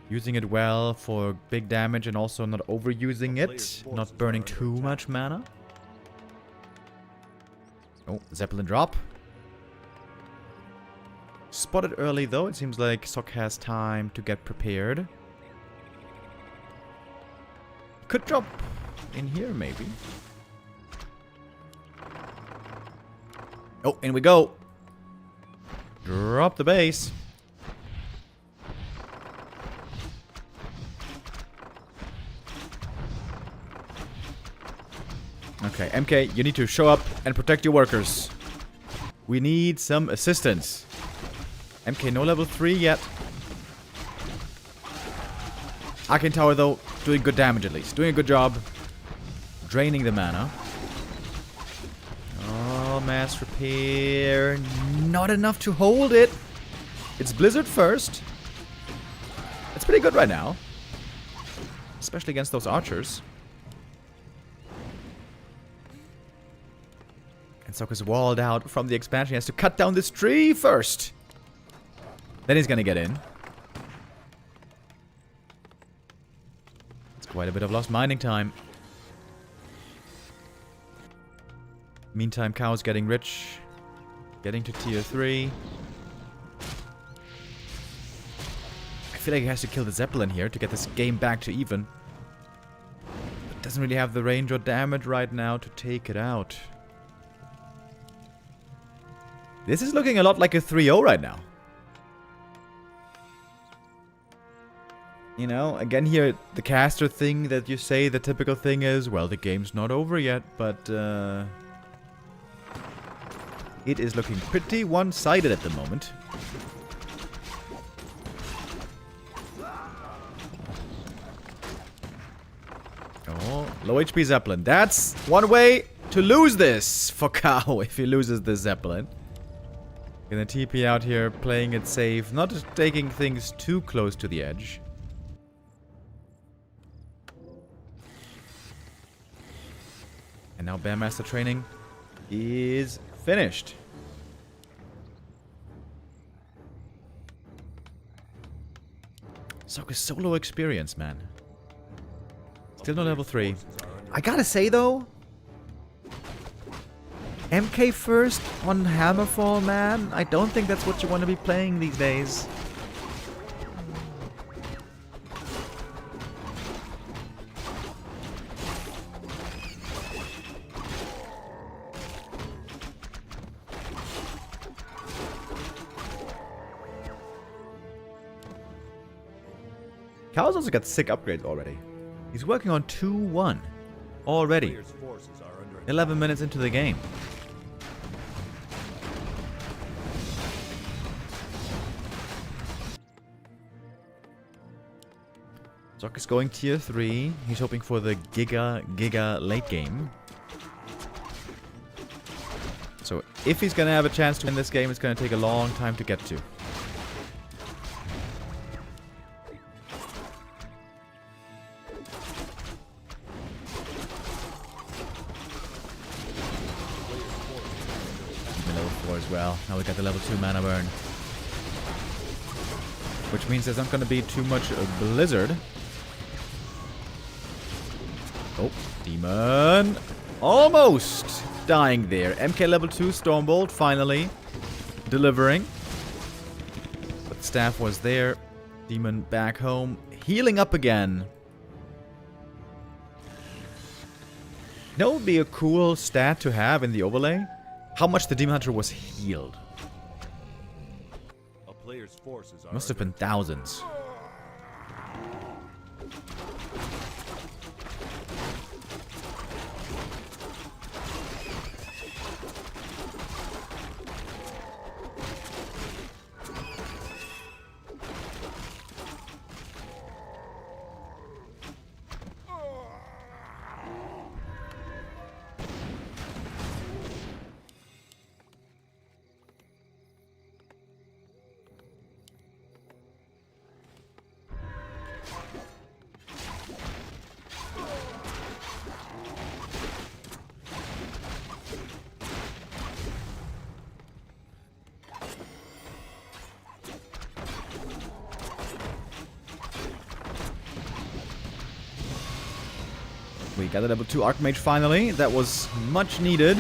Using it well for big damage and also not overusing it. Not burning too much mana. Oh, Zeppelin drop. Spotted early though. It seems like Sock has time to get prepared. Could drop in here maybe. Oh, in we go. Drop the base. Okay, MK, you need to show up and protect your workers. We need some assistance. MK, no level 3 yet. Arcane Tower, though, doing good damage at least. Doing a good job. Draining the mana. Oh, mass repair. Not enough to hold it. It's Blizzard first. It's pretty good right now. Especially against those archers. And FoCuS walled out from the expansion. He has to cut down this tree first. Then he's gonna get in. It's quite a bit of lost mining time. Meantime, Cahoo's getting rich. Getting to tier 3. I feel like he has to kill the Zeppelin here to get this game back to even. But doesn't really have the range or damage right now to take it out. This is looking a lot like a 3-0 right now. You know, again here, the caster thing that you say, the typical thing is, well, the game's not over yet, but it is looking pretty one-sided at the moment. Oh, low HP Zeppelin. That's one way to lose this for Cahoo if he loses this Zeppelin. Gonna TP out here, playing it safe, not taking things too close to the edge. And now Bandmaster training is finished. FoCuS solo experience, man. Still not level 3. I gotta say though, MK first on Hammerfall, man. I don't think that's what you want to be playing these days. Cahoo's also got sick upgrades already. He's working on 2-1 already. Players' forces are under attack. 11 minutes into the game. FoCuS going tier 3. He's hoping for the Giga late game. So if he's gonna have a chance to win this game, it's gonna take a long time to get to. Level 4 as well. Now we got the level 2 mana burn. Which means there's not gonna be too much Blizzard. Oh, Demon. Almost dying there. MK level 2 Stormbolt finally delivering. But Staff was there. Demon back home. Healing up again. That would be a cool stat to have in the overlay. How much the Demon Hunter was healed. A player's forces are Must have under been thousands. We got a level 2 Archmage finally. That was much needed.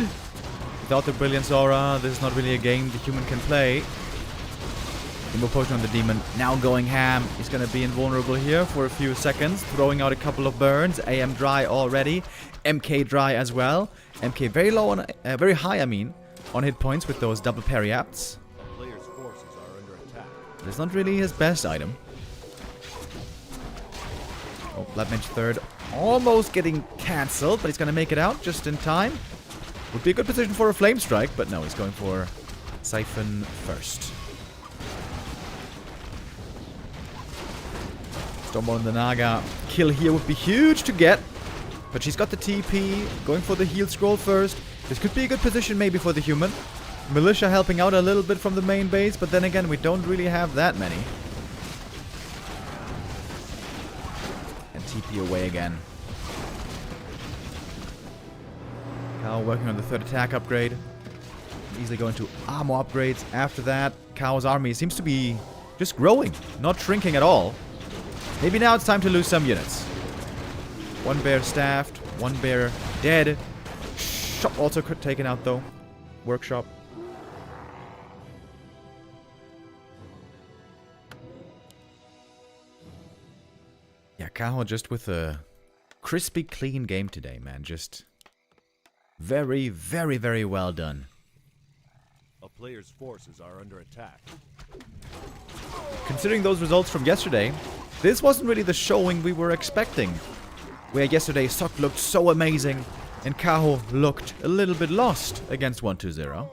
Without the Brilliance Aura, this is not really a game the human can play. Immo Potion on the Demon. Now going ham. He's going to be invulnerable here for a few seconds. Throwing out a couple of burns. AM dry already. MK dry as well. MK very low on... very high, I mean, on hit points with those double parry apts. a player's forces It's not really his best item. Oh, Lab Mage third. Almost getting cancelled, but he's going to make it out just in time. Would be a good position for a Flame Strike, but no, he's going for Siphon first. Stormborn and the Naga kill here would be huge to get. But she's got the TP, going for the heal scroll first. This could be a good position maybe for the human. Militia helping out a little bit from the main base, but then again, we don't really have that many. And TP away again. Cahoo working on the third attack upgrade. Easily going to armor upgrades after that. Cahoo's army seems to be just growing, not shrinking at all. Maybe now it's time to lose some units. One bear staffed, one bear dead. Shop also taken out though. Workshop. Yeah, Cahoo just with a crispy clean game today, man. Just very, very, very well done. A player's forces are under attack. Considering those results from yesterday, this wasn't really the showing we were expecting. Where yesterday Sok looked so amazing and Cahoo looked a little bit lost against 1-2-0.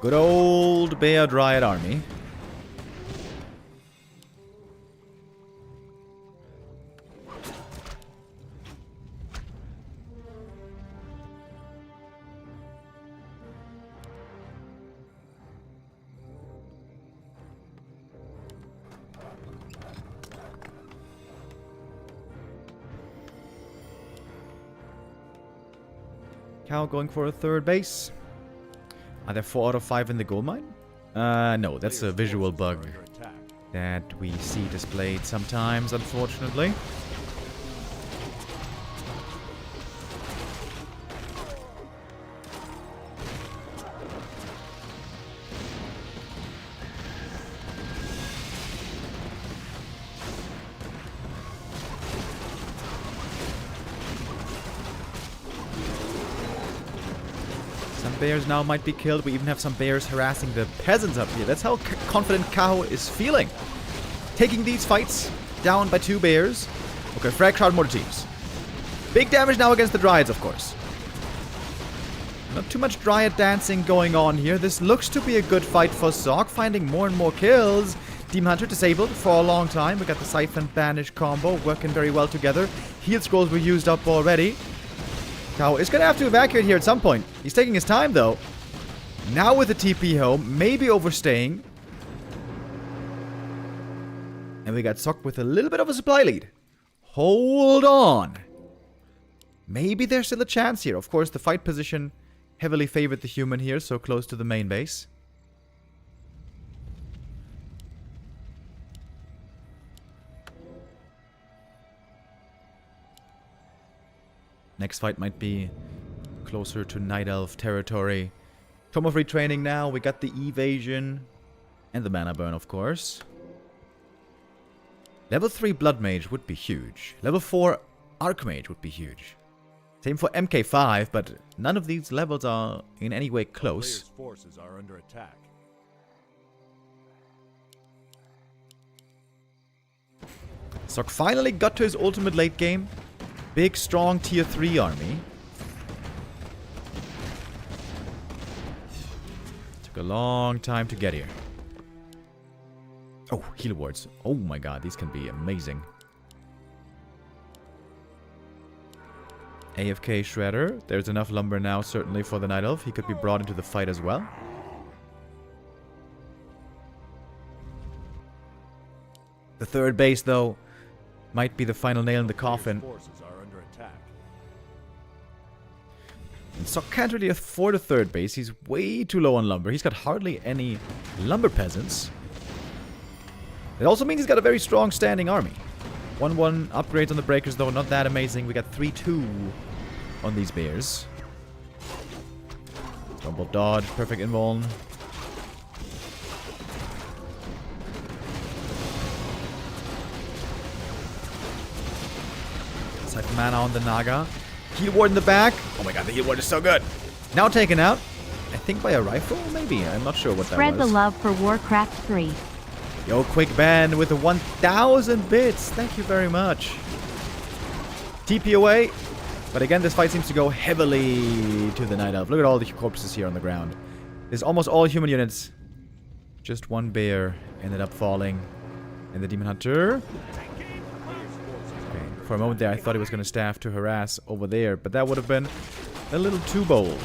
Good old Bear Dryad army. Cahoo going for a third base. Are there 4 out of 5 in the gold mine? No, that's a visual bug that we see displayed sometimes, unfortunately. Bears now might be killed. We even have some bears harassing the peasants up here. That's how confident Cahoo is feeling. Taking these fights down by 2 bears. Okay, frag shroud mortar teams. Big damage now against the Dryads, of course. Not too much Dryad dancing going on here. This looks to be a good fight for Sok, finding more and more kills. Demon Hunter disabled for a long time. We got the Siphon Banish combo working very well together. Heal scrolls were used up already. Cahoo is going to have to evacuate here at some point. He's taking his time, though. Now with the TP home, maybe overstaying. And we got Sok with a little bit of a supply lead. Hold on. Maybe there's still a chance here. Of course, the fight position heavily favored the human here, so close to the main base. Next fight might be closer to Night Elf territory. Tome of Retraining now. We got the Evasion and the Mana Burn, of course. Level 3 Blood Mage would be huge. Level 4 Archmage would be huge. Same for MK5, but none of these levels are in any way close. Player's forces are under attack. Sok finally got to his ultimate late game. Big, strong tier 3 army. Took a long time to get here. Oh, heal wards. Oh my god, these can be amazing. AFK Shredder. There's enough lumber now, certainly, for the Night Elf. He could be brought into the fight as well. The third base, though, might be the final nail in the coffin. And Sok can't really afford a third base. He's way too low on lumber. He's got hardly any lumber peasants. It also means he's got a very strong standing army. 1-1 upgrades on the breakers, though, not that amazing. We got 3-2 on these bears. Stormbolt dodge, perfect invuln. Siphon mana on the Naga. Heal ward in the back. Oh my god, the heal ward is so good. Now taken out. I think by a rifle, maybe. I'm not sure what that was. Spread the love for Warcraft 3. Yo, quick ban with the 1,000 bits. Thank you very much. TP away. But again, this fight seems to go heavily to the Night Elf. Look at all the corpses here on the ground. There's almost all human units. Just one bear ended up falling. And the Demon Hunter. Okay, for a moment there, I thought he was going to staff to harass over there. But that would have been a little too bold.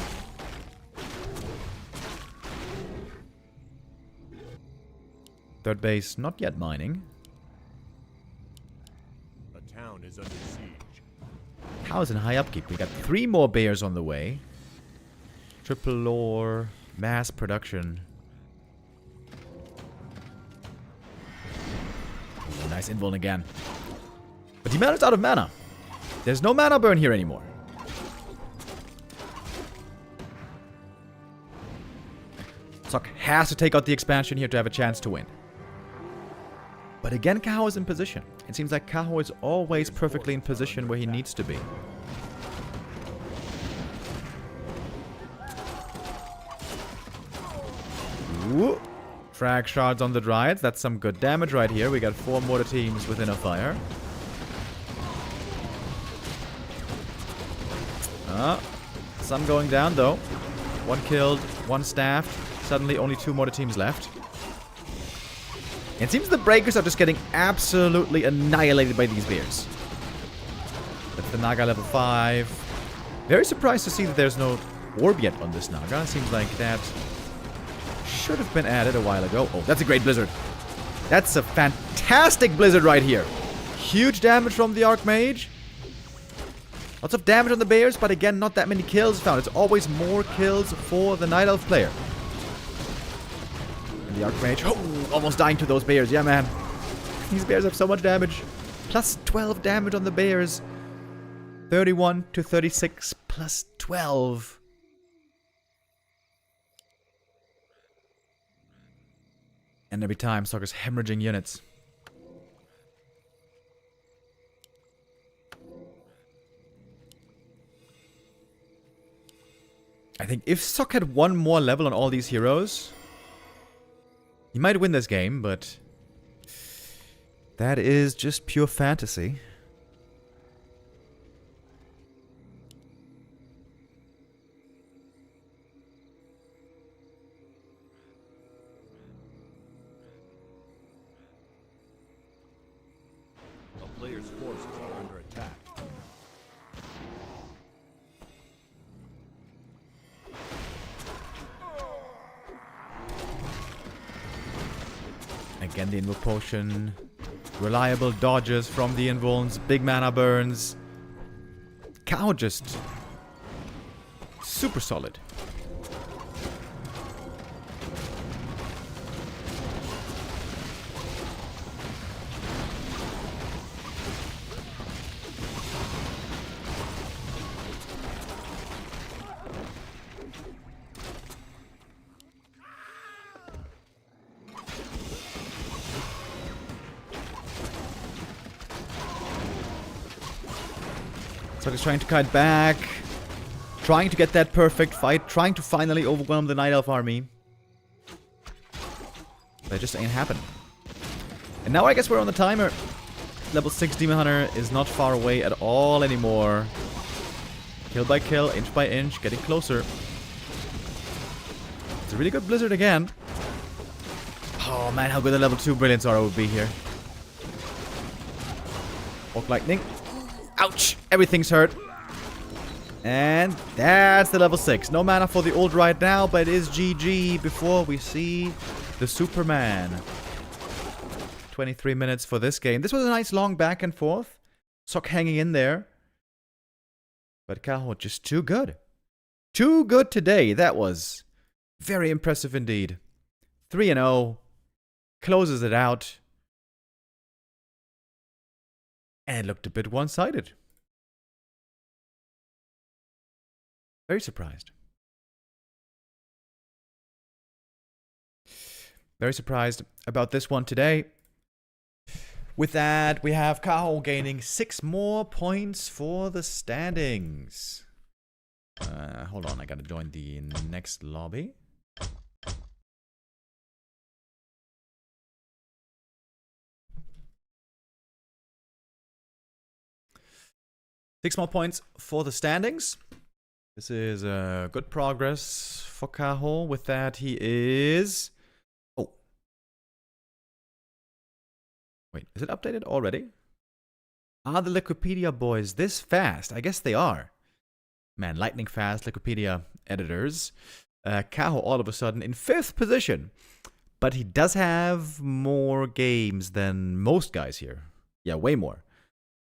Third base, not yet mining. A town is under siege. Cows in high upkeep. We got 3 more bears on the way. Triple lore, mass production. Oh, nice invuln again. But the mana's out of mana. There's no mana burn here anymore. Sok has to take out the expansion here to have a chance to win. But again, Cahoo is in position. It seems like Cahoo is always perfectly in position where he needs to be. Ooh. Frag shards on the Dryads. That's some good damage right here. We got 4 mortar teams within a fire. Sun going down though. 1 killed, 1 staffed. Suddenly only 2 mortar teams left. It seems the breakers are just getting absolutely annihilated by these bears. That's the Naga level 5. Very surprised to see that there's no orb yet on this Naga. Seems like that should have been added a while ago. Oh, that's a great blizzard. That's a fantastic blizzard right here. Huge damage from the Archmage. Lots of damage on the bears, but again, not that many kills found. It's always more kills for the Night Elf player. And the Archmage, oh, almost dying to those bears. Yeah, man. These bears have so much damage. Plus 12 damage on the bears. 31 to 36 plus 12. And every time, Soccer's hemorrhaging units. I think if Sok had 1 more level on all these heroes, he might win this game, but that is just pure fantasy. A player's forces are under attack. Again, the Invoke Potion. Reliable dodges from the Invulns. Big mana burns. Cow just super solid. So he's trying to kite back. Trying to get that perfect fight. Trying to finally overwhelm the Night Elf army. But it just ain't happening. And now I guess we're on the timer. Level 6 Demon Hunter is not far away at all anymore. Kill by kill, inch by inch, getting closer. It's a really good blizzard again. Oh man, how good the level 2 Brilliance Aura would be here. Orc Lightning. Ouch! Everything's hurt. And that's the level 6. No mana for the old right now, but it is GG before we see the Superman. 23 minutes for this game. This was a nice long back and forth. Sok hanging in there. But Cahoo just too good. Too good today. That was very impressive indeed. 3-0. Closes it out. And it looked a bit one-sided. Very surprised. Very surprised about this one today. With that, we have Cahoo gaining 6 more points for the standings. Hold on, I gotta join the next lobby. Six more points for the standings. This is good progress for Cahoo. With that, he is... Oh. Wait, is it updated already? Are the Wikipedia boys this fast? I guess they are. Man, lightning fast Wikipedia editors. Cahoo all of a sudden in 5th position. But he does have more games than most guys here. Yeah, way more.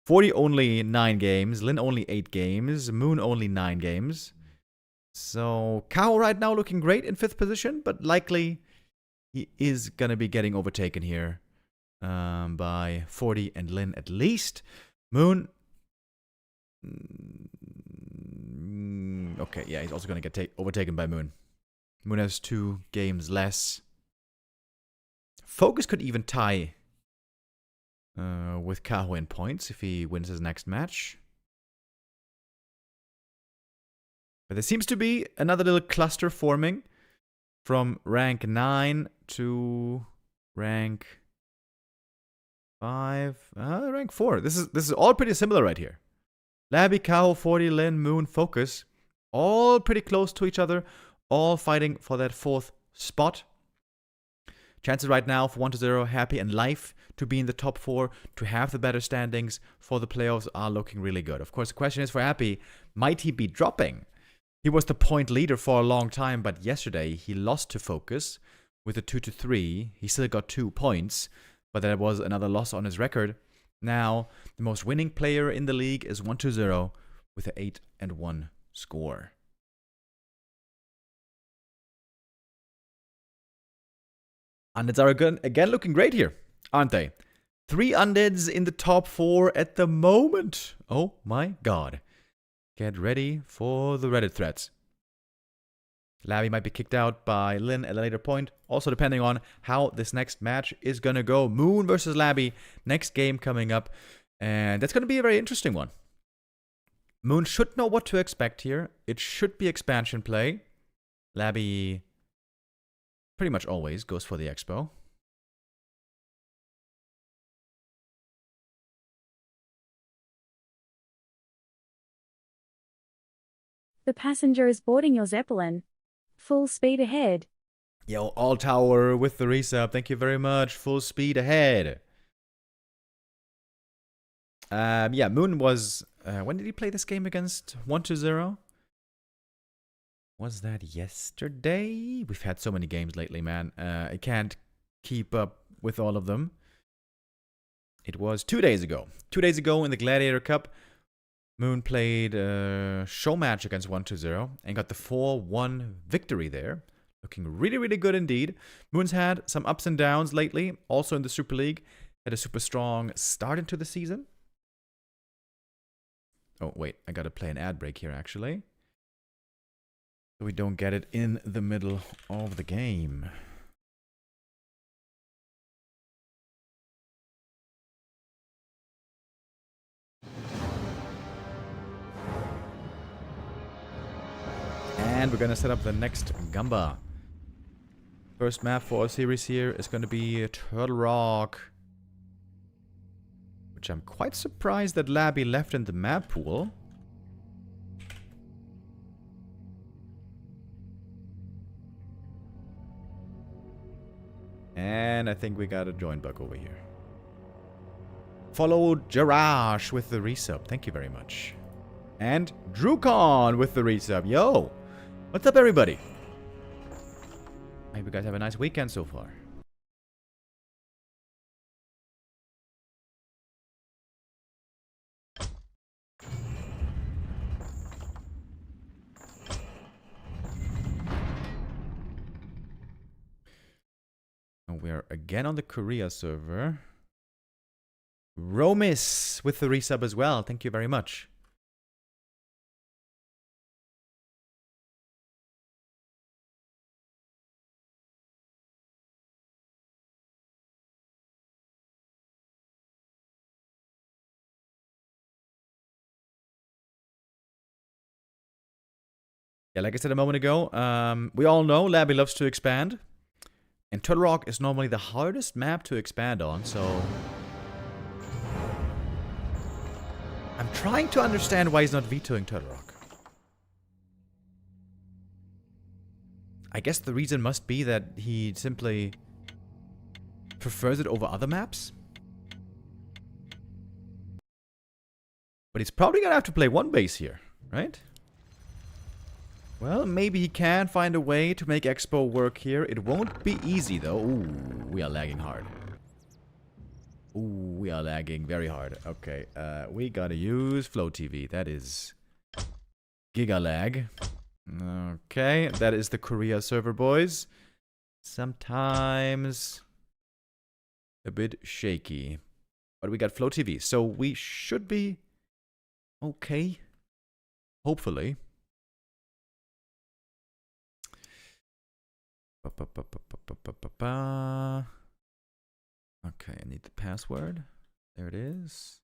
40 only 9 games, Lin only 8 games, Moon only 9 games. So Cahoo right now looking great in 5th position, but likely he is going to be getting overtaken here by 40 and Lin at least. Moon... Okay, yeah, he's also going to get overtaken by Moon. Moon has 2 games less. FoCuS could even tie with Cahoo in points if he wins his next match. But there seems to be another little cluster forming from rank 9 to rank 5, rank 4. This is all pretty similar right here. Laby, Cahoo, 40, Lin, Moon, FoCuS, all pretty close to each other, all fighting for that 4th spot. Chances right now for 1-0, Happy and Life to be in the top 4, to have the better standings for the playoffs are looking really good. Of course, the question is for Happy, might he be dropping? He was the point leader for a long time, but yesterday he lost to FoCuS with a 2-3. He still got 2 points, but there was another loss on his record. Now, the most winning player in the league is 1-0 with an 8-1 score. Undeads are again looking great here, aren't they? 3 Undeads in the top 4 at the moment. Oh my god. Get ready for the Reddit threads. Laby might be kicked out by Lin at a later point. Also depending on how this next match is going to go. Moon versus Laby. Next game coming up. And that's going to be a very interesting one. Moon should know what to expect here. It should be expansion play. Laby pretty much always goes for the expo. The passenger is boarding your Zeppelin. Full speed ahead. Yo, All Tower with the resub. Thank you very much. Full speed ahead. Yeah, Moon was... when did he play this game against 1-0? Was that yesterday? We've had so many games lately, man. I can't keep up with all of them. It was 2 days ago. 2 days ago in the Gladiator Cup, Moon played a show match against 1-0 and got the 4-1 victory there. Looking really, really good indeed. Moon's had some ups and downs lately. Also in the Super League. Had a super strong start into the season. Oh, wait. I gotta play an ad break here, actually. So we don't get it in the middle of the game. And we're gonna set up the next Gamba. First map for our series here is gonna be Turtle Rock. Which I'm quite surprised that Laby left in the map pool. And I think we got a join bug over here. Follow Jarash with the resub. Thank you very much. And DrewCon with the resub. Yo! What's up, everybody? I hope you guys have a nice weekend so far. We are again on the Korea server. Romis with the resub as well. Thank you very much. Yeah, like I said a moment ago, we all know Laby loves to expand. And Turtle Rock is normally the hardest map to expand on, so... I'm trying to understand why he's not vetoing Turtle Rock. I guess the reason must be that he simply prefers it over other maps. But he's probably gonna have to play one base here, right? Well, maybe he can find a way to make Expo work here. It won't be easy, though. Ooh, we are lagging hard. Ooh, we are lagging very hard. Okay, we gotta use Flow TV. That is giga lag. Okay, that is the Korea server, boys. Sometimes a bit shaky. But we got Flow TV, so we should be okay. Hopefully. Okay, I need the password. There it is.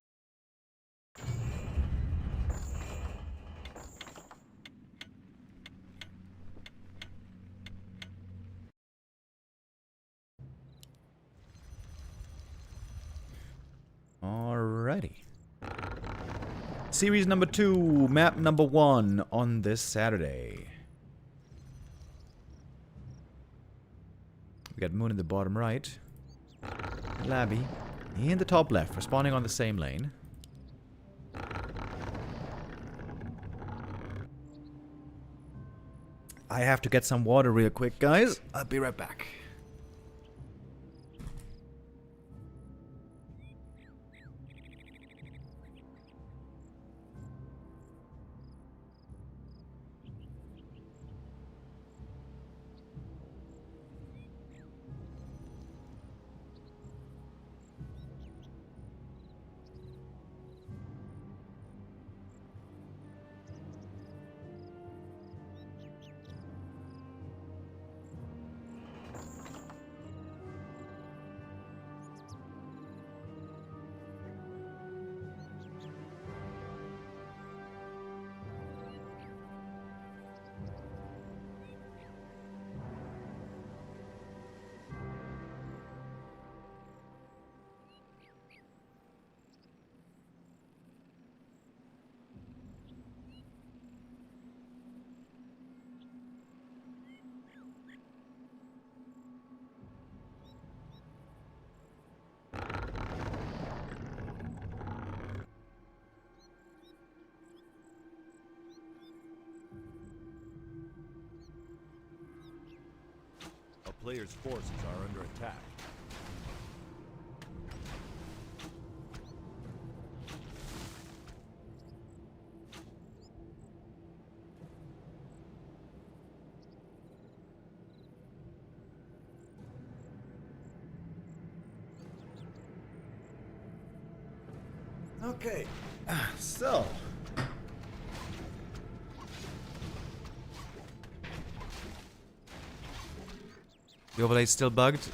Alrighty. Series number 2, map number 1 on this Saturday. We got Moon in the bottom right. Laby in the top left, respawning on the same lane. I have to get some water real quick, guys. I'll be right back. A player's forces are under attack. Okay, so the overlay's still bugged.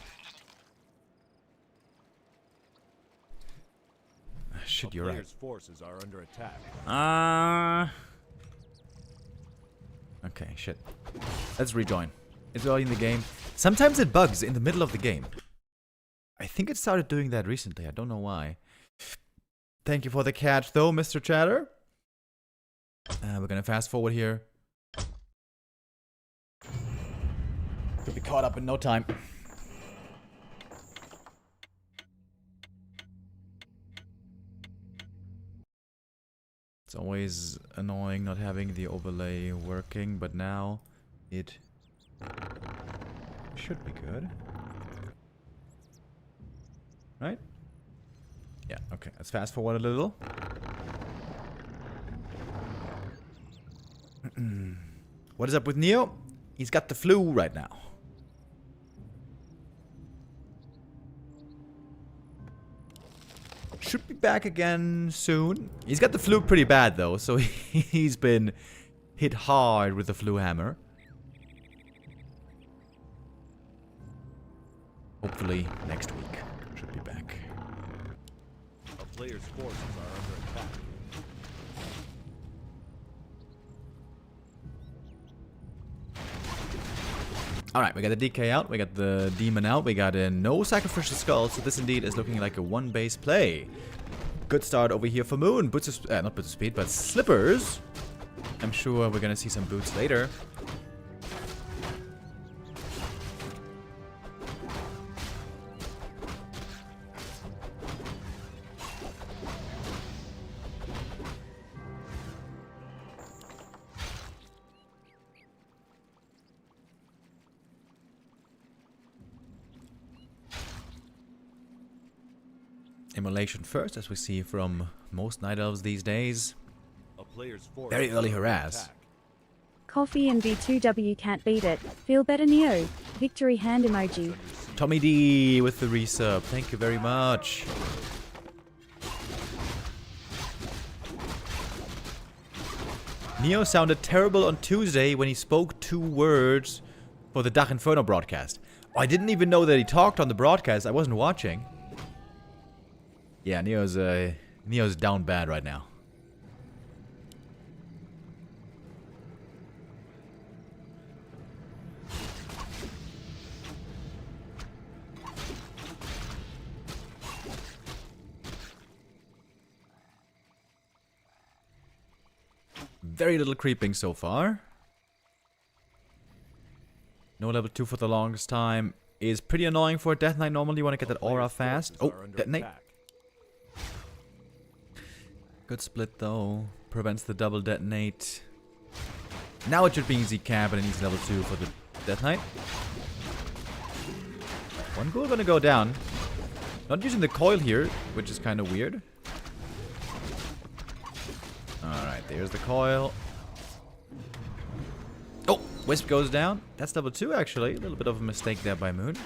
Shit, you're right. Player's forces are under attack. Okay, shit. Let's rejoin. It's early in the game. Sometimes it bugs in the middle of the game. I think it started doing that recently. I don't know why. Thank you for the catch, though, Mr. Chatter. We're gonna fast forward here. Could be caught up in no time. It's always annoying not having the overlay working, but now it should be good. Right? Yeah, okay. Let's fast forward a little. What is up with Neo? He's got the flu right now. Should be back again soon. He's got the flu pretty bad though, so he's been hit hard with the flu hammer. Hopefully next week should be back. A player's forces are under attack. Alright, we got the DK out, we got the Demon out, we got a no sacrificial skull, so this indeed is looking like a one-base play. Good start over here for Moon. Boots of, not boots of speed, but slippers. I'm sure we're gonna see some boots later. Immolation first, as we see from most Night Elves these days. A player's force Very is early under harass. attack. Coffee and V2W can't beat it. Feel better, Neo. Victory hand emoji. Tommy D with the resub. Thank you very much. Neo sounded terrible on Tuesday when he spoke 2 words for the Dach Inferno broadcast. Oh, I didn't even know that he talked on the broadcast. I wasn't watching. Yeah, Neo's down bad right now. Very little creeping so far. No level 2 for the longest time. Is pretty annoying for a Death Knight normally. You want to get that aura fast. Oh, detonate. Attack. Good split though. Prevents the double detonate. Now it should be easy cap, and it needs level 2 for the Death Knight. One ghoul gonna go down. Not using the coil here, which is kind of weird. Alright, there's the coil. Oh, Wisp goes down. That's level 2 actually. A little bit of a mistake there by Moon.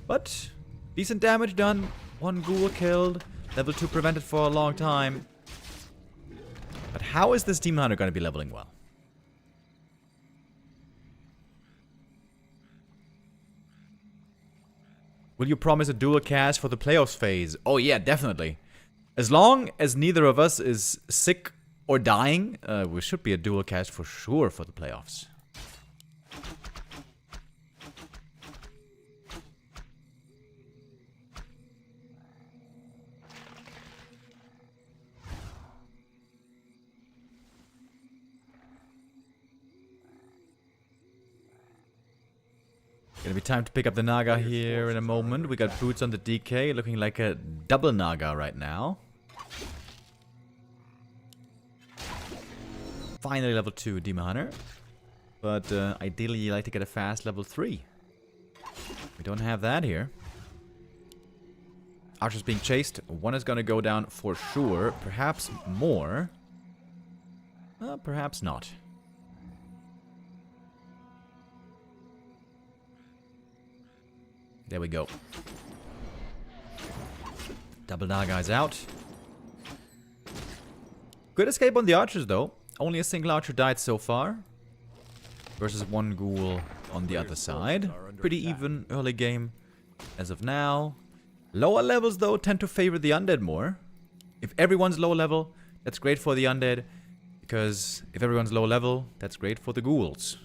But decent damage done. 1 ghoul killed. Level 2 prevented for a long time. But how is this Demon Hunter going to be leveling well? Will you promise a dual cast for the playoffs phase? Oh yeah, definitely. As long as neither of us is sick or dying, we should be a dual cast for sure for the playoffs. Gonna be time to pick up the Naga here in a moment. We got boots on the DK, looking like a double Naga right now. Finally level 2 Demon Hunter. But ideally you like to get a fast level 3. We don't have that here. Archer's being chased. 1 is gonna go down for sure. Perhaps more. Perhaps not. There we go. Double Naga is out. Good escape on the archers though. Only a single archer died so far. Versus 1 ghoul on the other side. Pretty even early game as of now. Lower levels though tend to favor the undead more. If everyone's low level, that's great for the undead. Because if everyone's low level, that's great for the ghouls.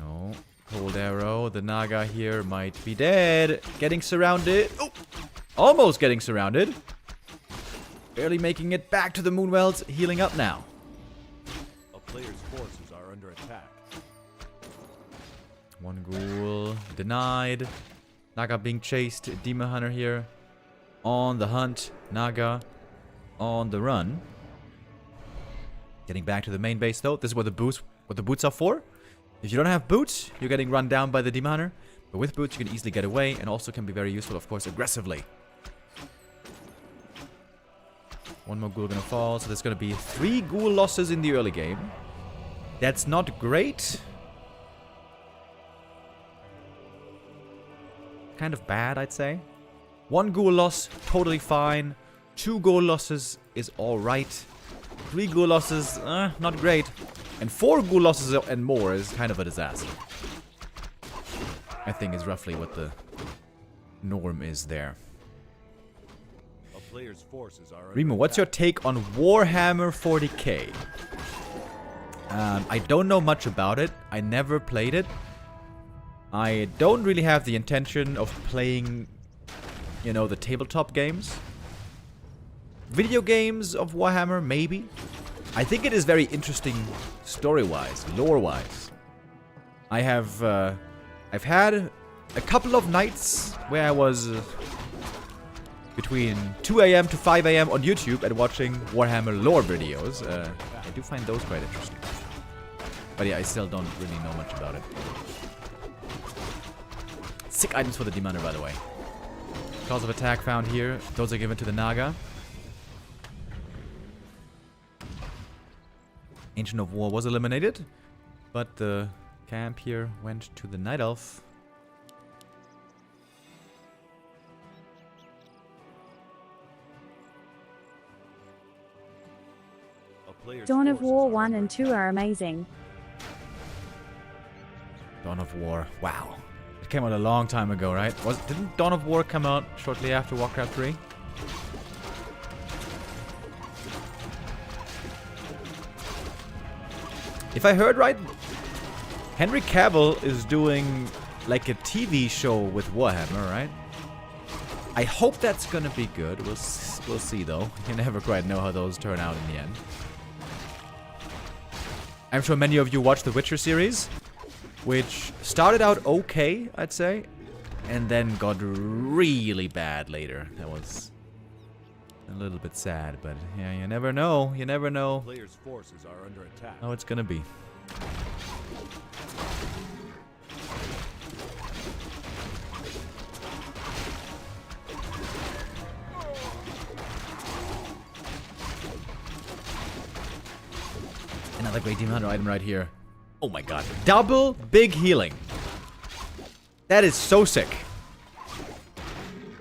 Oh, cold arrow. The Naga here might be dead. Getting surrounded. Oh, almost getting surrounded. Barely making it back to the Moonwells. Healing up now. A player's forces are under attack. 1 ghoul denied. Naga being chased. Demon Hunter here on the hunt. Naga on the run. Getting back to the main base though. This is what the boots are for. If you don't have boots, you're getting run down by the Demon Hunter. But with boots, you can easily get away, and also can be very useful, of course, aggressively. 1 more ghoul gonna fall, so there's gonna be 3 ghoul losses in the early game. That's not great. Kind of bad, I'd say. 1 ghoul loss, totally fine. 2 ghoul losses is alright. 3 ghoul losses, not great. And 4 ghoul losses and more is kind of a disaster. I think is roughly what the norm is there. A player's forces are under Remo, what's your attack. take on Warhammer 40k? I don't know much about it. I never played it. I don't really have the intention of playing, you know, the tabletop games. Video games of Warhammer, maybe. I think it is very interesting story-wise, lore-wise. I've had a couple of nights where I was between 2 a.m. to 5 a.m. on YouTube and watching Warhammer lore videos. I do find those quite interesting. But yeah, I still don't really know much about it. Sick items for the Demander, by the way. Cause of attack found here. Those are given to the Naga. Ancient of War was eliminated, but the camp here went to the Night Elf. A player's Dawn of forces War are 1 under and 2 are amazing. Dawn of War. Wow. It came out a long time ago, right? Didn't Dawn of War come out shortly after Warcraft 3? If I heard right, Henry Cavill is doing like a TV show with Warhammer, right? I hope that's gonna be good. We'll see though. You never quite know how those turn out in the end. I'm sure many of you watched the Witcher series, which started out okay, I'd say, and then got really bad later. That was a little bit sad, but yeah, you never know. You never know player's forces are under attack. how it's gonna be. Another great Demon Hunter item right here. Oh my god. Double big healing. That is so sick.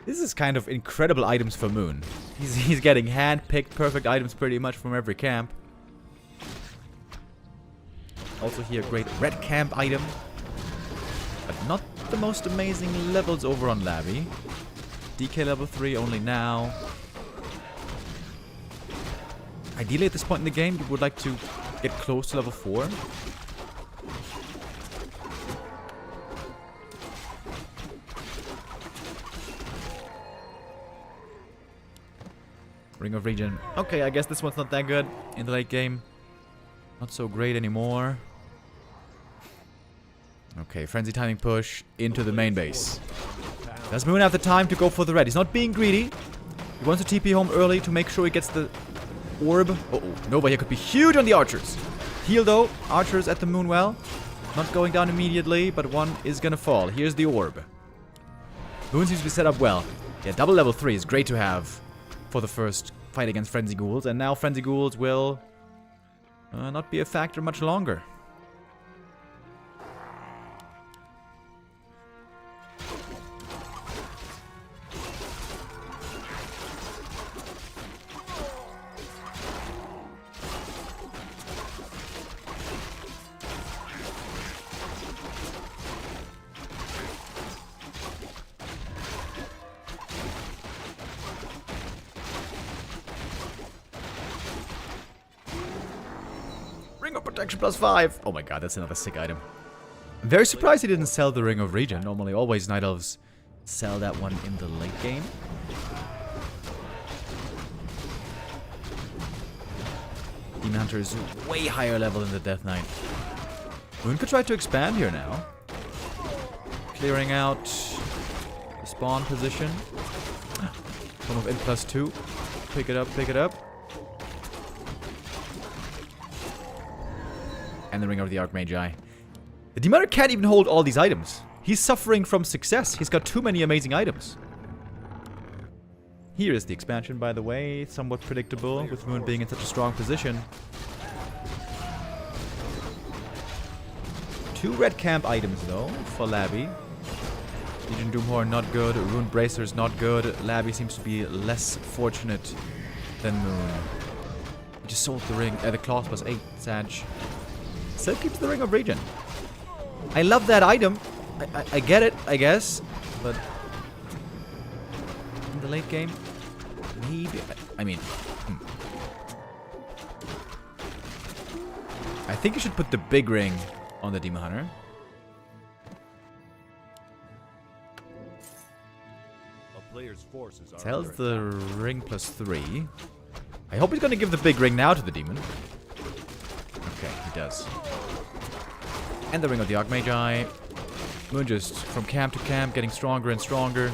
This is kind of incredible items for Moon. He's getting hand-picked perfect items pretty much from every camp. Also here, great red camp item. But not the most amazing levels over on Laby. DK level 3 only now. Ideally at this point in the game, you would like to get close to level 4. Ring of Regen. Okay, I guess this one's not that good in the late game. Not so great anymore. Okay, Frenzy Timing Push into the main base. Does Moon have the time to go for the red? He's not being greedy. He wants to TP home early to make sure he gets the orb. Uh-oh, Nova here could be huge on the archers. Heal though, archers at the Moon well. Not going down immediately, but one is gonna fall. Here's the orb. Moon seems to be set up well. Yeah, double level 3 is great to have for the first fight against Frenzy Ghouls, and now Frenzy Ghouls will not be a factor much longer. Ring of Protection +5. Oh my god, that's another sick item. I'm very surprised he didn't sell the Ring of Regen. Normally, always Night Elves sell that one in the late game. Demon Hunter is way higher level than the Death Knight. Moon could try to expand here now. Clearing out the spawn position. One of N +2. Pick it up, pick it up. And the Ring of the Archmagi. The Demon Hunter can't even hold all these items. He's suffering from success. He's got too many amazing items. Here is the expansion, by the way. Somewhat predictable, with Moon being in such a strong position. 2 red camp items, though, for Laby. Legion Doomhorn, not good. Rune Bracers, not good. Laby seems to be less fortunate than Moon. He just sold the ring. The claws +8, Sag. Still keeps the Ring of Regen. I love that item. I get it, I guess. But in the late game, Maybe. I mean. I think you should put the big ring on the Demon Hunter. A player's forces are Tells under the attack. ring +3. I hope he's gonna give the big ring now to the demon. Okay, he does. And the ring of the Archmagi. Moon just from camp to camp, getting stronger and stronger.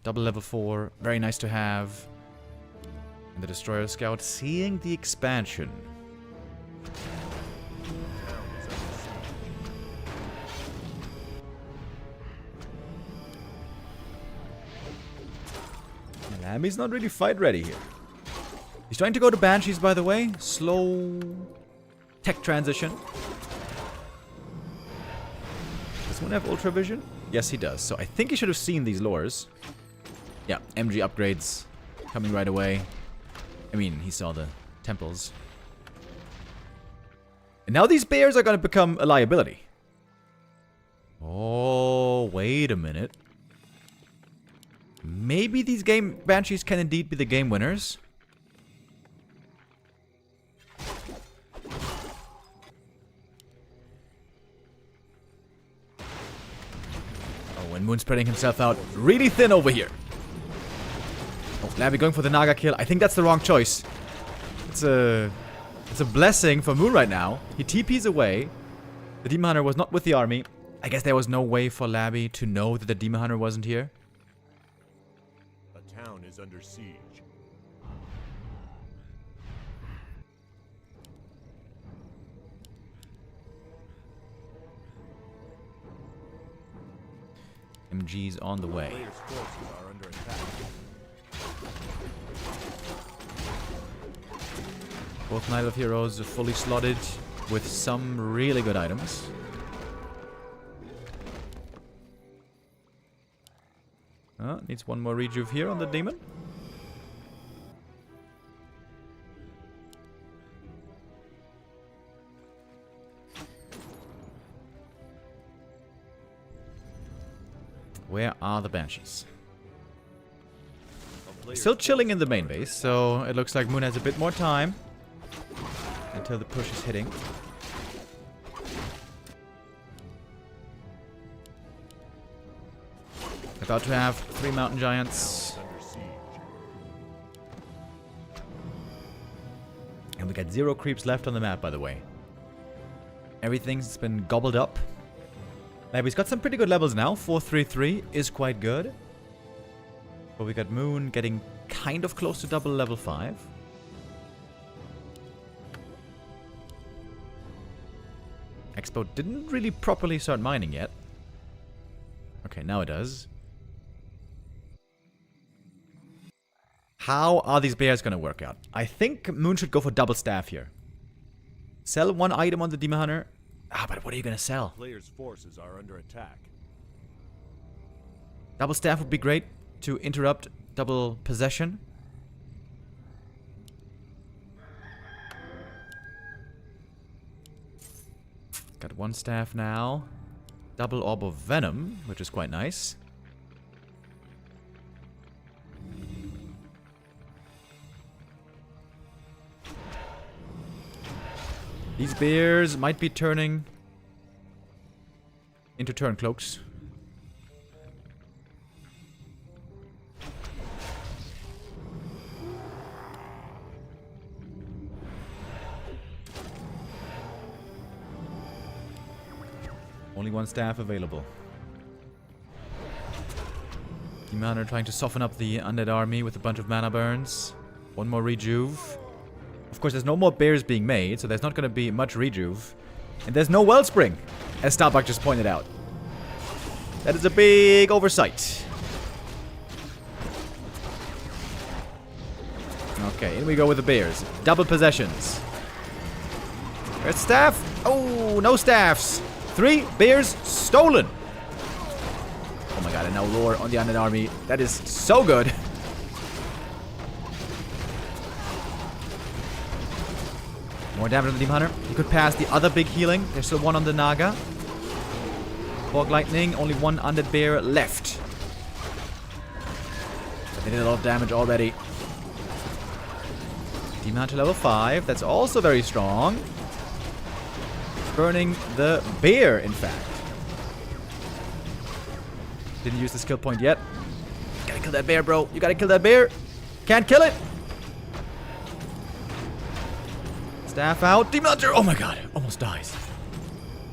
Double level 4, very nice to have. And the Destroyer Scout seeing the expansion. Laby's not really fight ready here. He's trying to go to Banshees, by the way. Slow tech transition. Does one have Ultra Vision? Yes, he does. So I think he should have seen these lures. Yeah, MG upgrades coming right away. I mean, he saw the temples. And now these bears are going to become a liability. Oh, wait a minute. Maybe these game Banshees can indeed be the game winners. Oh, and Moon spreading himself out really thin over here. Oh, Laby going for the Naga kill. I think that's the wrong choice. It's a blessing for Moon right now. He TPs away. The Demon Hunter was not with the army. I guess there was no way for Laby to know that the Demon Hunter wasn't here. A town is under siege. MG's on the way. Players' forces are under attack. Both Knight of Heroes are fully slotted with some really good items. Needs one more rejuve here on the demon. Where are the Banshees? Still chilling in the main base, so it looks like Moon has a bit more time until the push is hitting. About to have 3 mountain giants. Under siege. And we got 0 creeps left on the map, by the way. Everything's been gobbled up. Laby's got some pretty good levels now. 433 is quite good. But we got Moon getting kind of close to double level 5. Expo didn't really properly start mining yet. Okay, now it does. How are these bears going to work out? I think Moon should go for double staff here. Sell 1 item on the Demon Hunter. But what are you going to sell? Players' forces are under attack. Double staff would be great to interrupt double possession. Got 1 staff now. Double orb of venom, which is quite nice. These bears might be turning into turn cloaks. Only 1 staff available. Demon Hunter trying to soften up the undead army with a bunch of mana burns. 1 more rejuve. Of course, there's no more bears being made, so there's not going to be much rejuve. And there's no wellspring, as Starbuck just pointed out. That is a big oversight. Okay, in we go with the bears. Double possessions. There's staff. Oh, no staffs. 3 bears stolen. Oh my god, and now lore on the undead army. That is so good. More damage on the Demon Hunter. He could pass the other big healing. There's still 1 on the Naga. Fog Lightning. Only 1 undead bear left. They did a lot of damage already. Demon Hunter level 5. That's also very strong. Burning the bear, in fact. Didn't use the skill point yet. Gotta kill that bear, bro. You gotta kill that bear. Can't kill it. Staff out. Demon Hunter. Oh my god. Almost dies.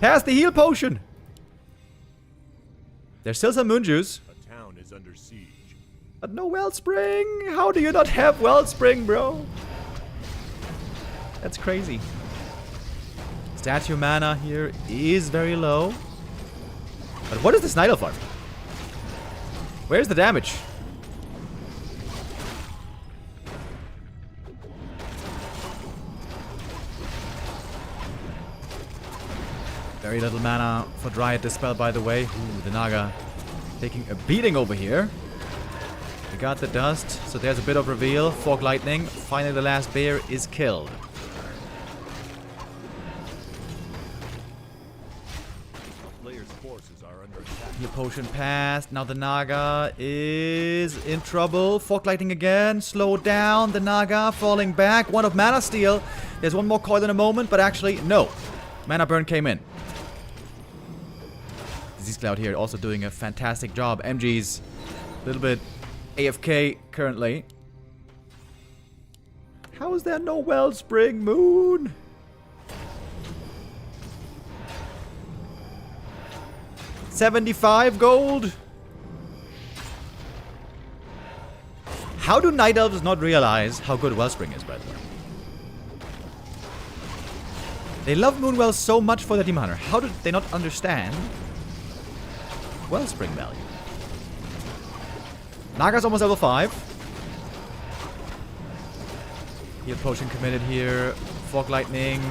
Has the heal potion. There's still some moon juice. A town is under siege. But no Wellspring. How do you not have Wellspring, bro? That's crazy. Statue mana here is very low. But what is this Nidal farm? Where's the damage? Very little mana for Dryad Dispel, by the way. Ooh, the Naga taking a beating over here. We got the dust, so there's a bit of reveal. Fog Lightning. Finally, the last bear is killed. A player's forces are under attack. Heal potion passed. Now the Naga is in trouble. Fog Lightning again. Slow down. The Naga falling back. One of Mana Steal. There's one more coil in a moment, but actually, no. Mana Burn came in. Disease Cloud here also doing a fantastic job. MG's a little bit AFK currently. How is there no Wellspring Moon? $75 gold. How do Night Elves not realize how good Wellspring is, by the way? They love Moonwell so much for the Demon Hunter. How did they not understand Wellspring value? Naga's almost level 5. Heal potion committed here. Fog Lightning.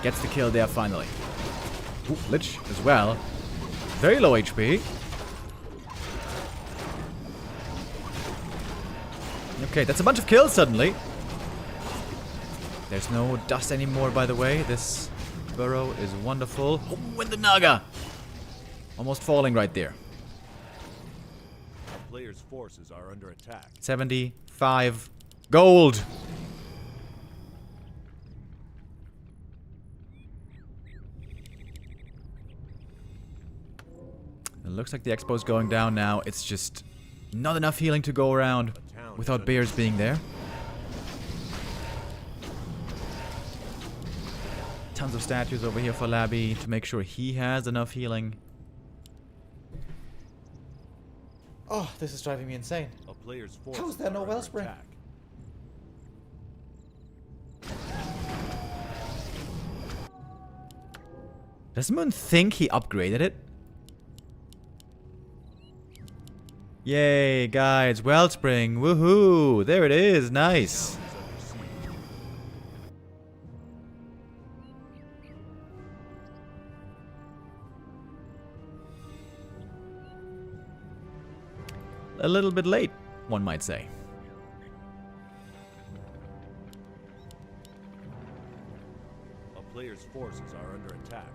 Gets the kill there finally. Ooh, Lich as well. Very low HP. Okay, that's a bunch of kills suddenly. There's no dust anymore, by the way. This burrow is wonderful. Oh, and the Naga! Almost falling right there. A player's forces are under attack. 75 gold! It looks like the expo's going down now. It's just not enough healing to go around without bears being there. Tons of statues over here for Laby to make sure he has enough healing. Oh, this is driving me insane. A player's forces How is there no are under Wellspring? attack. Does Moon think he upgraded it? Yay, guys. Wellspring. Woohoo. There it is. Nice. Town is under siege. A little bit late, one might say. A player's forces are under attack.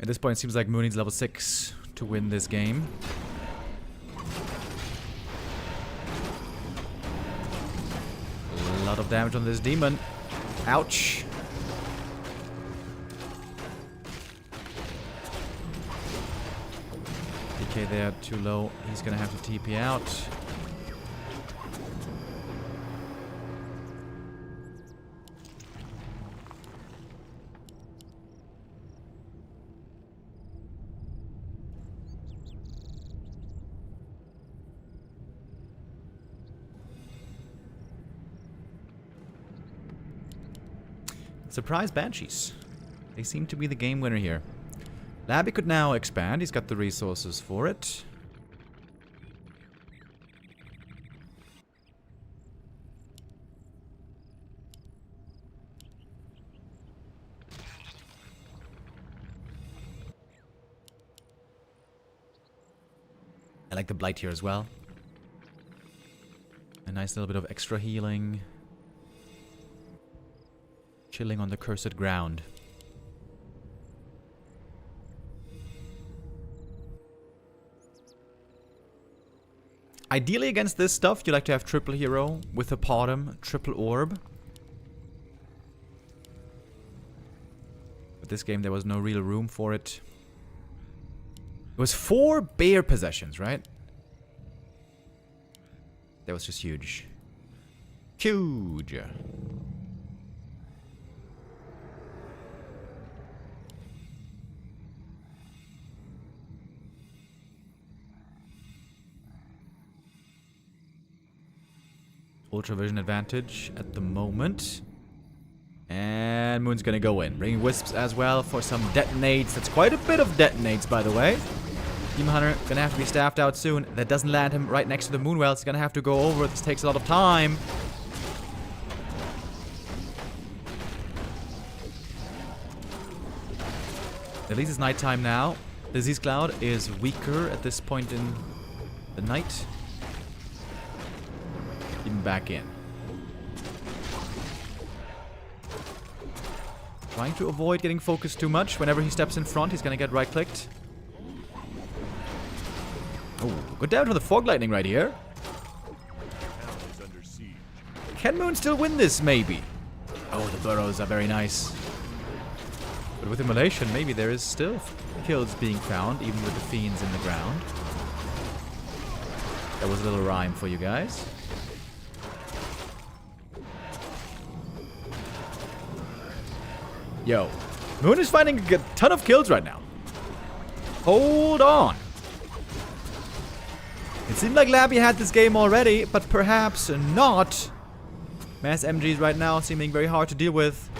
At this point, it seems like Moon needs level 6 to win this game. A lot of damage on this demon. Ouch. DK there, too low. He's gonna have to TP out. Surprise Banshees. They seem to be the game winner here. Laby could now expand. He's got the resources for it. I like the Blight here as well. A nice little bit of extra healing. Chilling on the cursed ground. Ideally against this stuff, you like to have triple hero with a bottom, triple orb. But this game, there was no real room for it. It was 4 bear possessions, right? That was just huge. Huge. Ultravision advantage at the moment. And Moon's gonna go in. Bringing Wisps as well for some detonates. That's quite a bit of detonates, by the way. Demon Hunter gonna have to be staffed out soon. That doesn't land him right next to the Moonwell. He's gonna have to go over. This takes a lot of time. At least it's nighttime now. Disease Cloud is weaker at this point in the night. Even back in. Trying to avoid getting focused too much. Whenever he steps in front, he's gonna get right-clicked. Oh, good damage on the Fog Lightning right here. Town is under siege. Can Moon still win this, maybe? Oh, the burrows are very nice. But with Immolation, maybe there is still kills being found, even with the Fiends in the ground. That was a little rhyme for you guys. Yo, Moon is finding a ton of kills right now. Hold on. It seemed like Laby had this game already, but perhaps not. Mass MGs right now seeming very hard to deal with.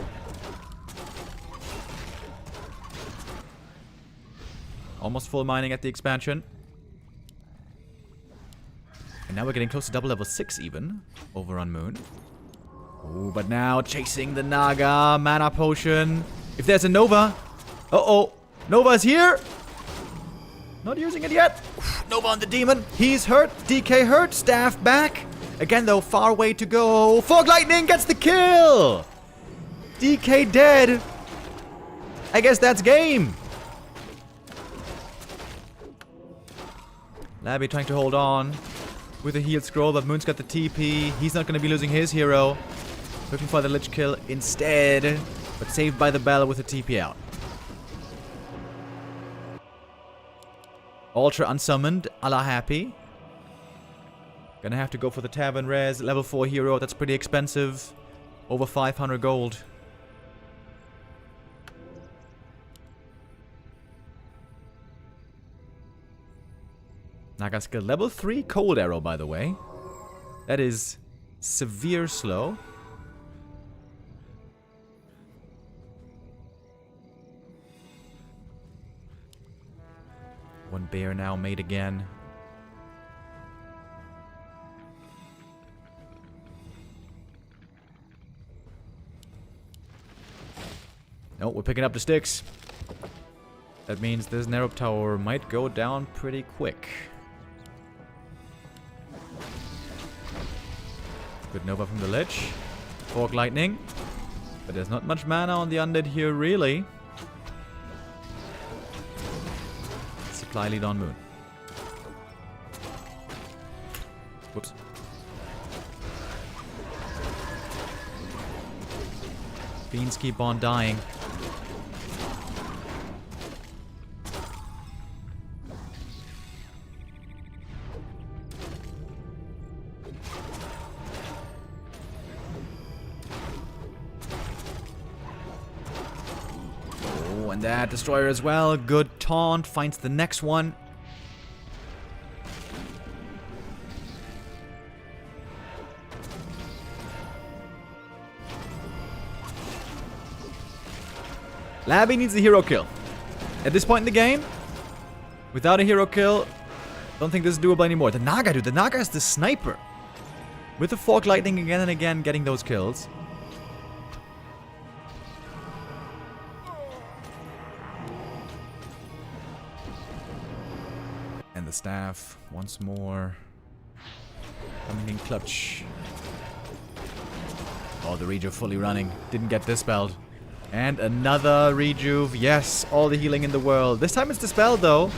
Almost full mining at the expansion. And now we're getting close to double level 6 even, over on Moon. Ooh, but now chasing the Naga, mana potion. If there's a Nova. Uh-oh, Nova's here. Not using it yet. Oof, Nova on the demon. He's hurt. DK hurt. Staff back. Again, though, far way to go. Fog Lightning gets the kill. DK dead. I guess that's game. Laby trying to hold on with a healed scroll, but Moon's got the TP. He's not going to be losing his hero. Looking for the Lich kill instead, but saved by the Bell with a TP out. Ultra unsummoned, a la happy. Gonna have to go for the Tavern Res, level 4 hero, that's pretty expensive. Over 500 gold. Naga skill level 3 cold arrow, by the way. That is severe slow. One bear now made again. No, we're picking up the sticks. That means this narrow tower might go down pretty quick. Good Nova from the Lich. Fog Lightning. But there's not much mana on the undead here, really. Supply lead on Moon. Whoops. Fiends keep on dying. And that destroyer as well. Good taunt. Finds the next one. Laby needs a hero kill. At this point in the game, without a hero kill, don't think this is doable anymore. The Naga, dude. The Naga is the sniper. With the Fog Lightning again and again, getting those kills. And the staff once more coming in clutch. Oh, the rejuve fully running. Didn't get dispelled. And another rejuve. Yes, all the healing in the world. This time it's dispelled though.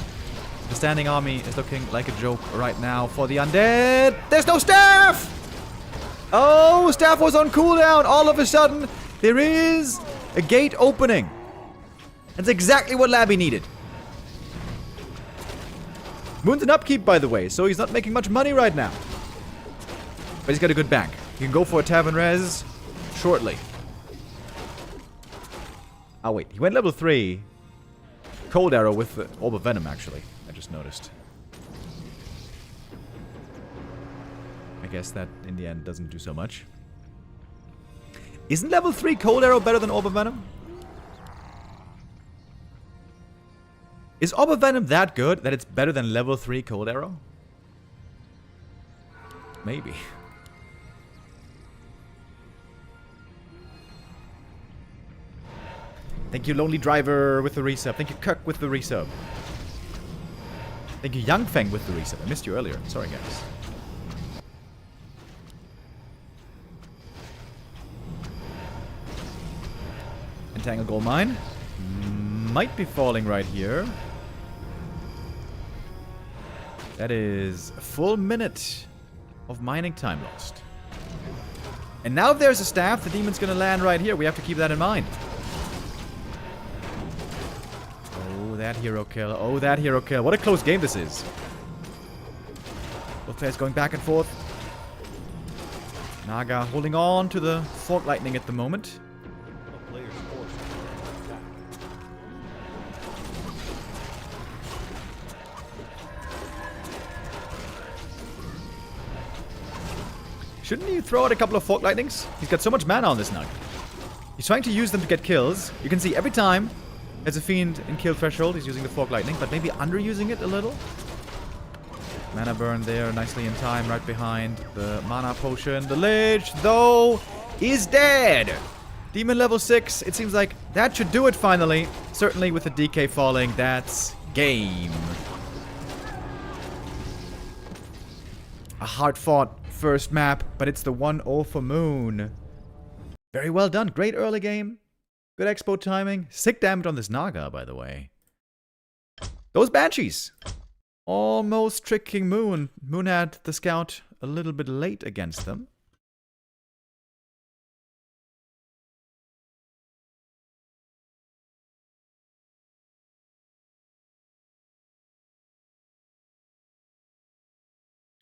The standing army is looking like a joke right now for the undead. There's no staff! Oh, staff was on cooldown. All of a sudden, there is a gate opening. That's exactly what Laby needed. Moon's an upkeep, by the way, so he's not making much money right now. But he's got a good bank. He can go for a tavern res shortly. Oh, wait. He went level 3. Cold arrow with the Orb of Venom, actually. I just noticed. I guess that, in the end, doesn't do so much. Isn't level 3 Cold Arrow better than Orb of Venom? Is Orb of Venom that good that it's better than level 3 Cold Arrow? Maybe. Thank you, Lonely Driver, with the resub. Thank you, Kirk, with the resub. Thank you, Young Feng, with the resub. I missed you earlier. Sorry, guys. Entangle Gold Mine. Might be falling right here. That is a full minute of mining time lost. And now if there's a staff, the demon's gonna land right here. We have to keep that in mind. Oh, that hero kill. Oh, that hero kill. What a close game this is. Both players going back and forth. Naga holding on to the Fork Lightning at the moment. A player's forces are under attack. Shouldn't he throw out a couple of Fork Lightnings? He's got so much mana on this Naga. He's trying to use them to get kills. You can see every time there's a Fiend in kill threshold, he's using the Fork Lightning, but maybe underusing it a little. Mana burn there, nicely in time, right behind the Mana Potion. The Lich, though, is dead! Demon level 6, it seems like that should do it finally. Certainly with the DK falling, that's game. A hard-fought first map, but it's the 1-0 for Moon. Very well done, great early game. Good expo timing. Sick damage on this Naga, by the way. Those Banshees! Almost tricking Moon. Moon had the scout a little bit late against them.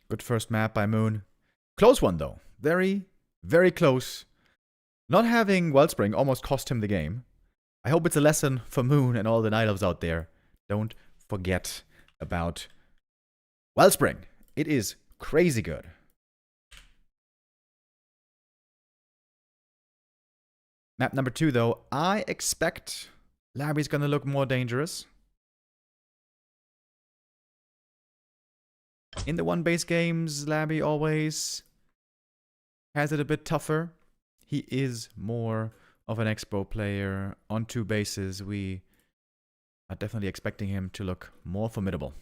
Good first map by Moon. Close one, though. Very, very close. Not having Wellspring almost cost him the game. I hope it's a lesson for Moon and all the Night Elves out there. Don't forget about Wellspring. It is crazy good. Map number 2, though. I expect Laby's gonna look more dangerous. In the one-base games, Laby always has it a bit tougher. He is more of an expo player. On 2 bases, we are definitely expecting him to look more formidable.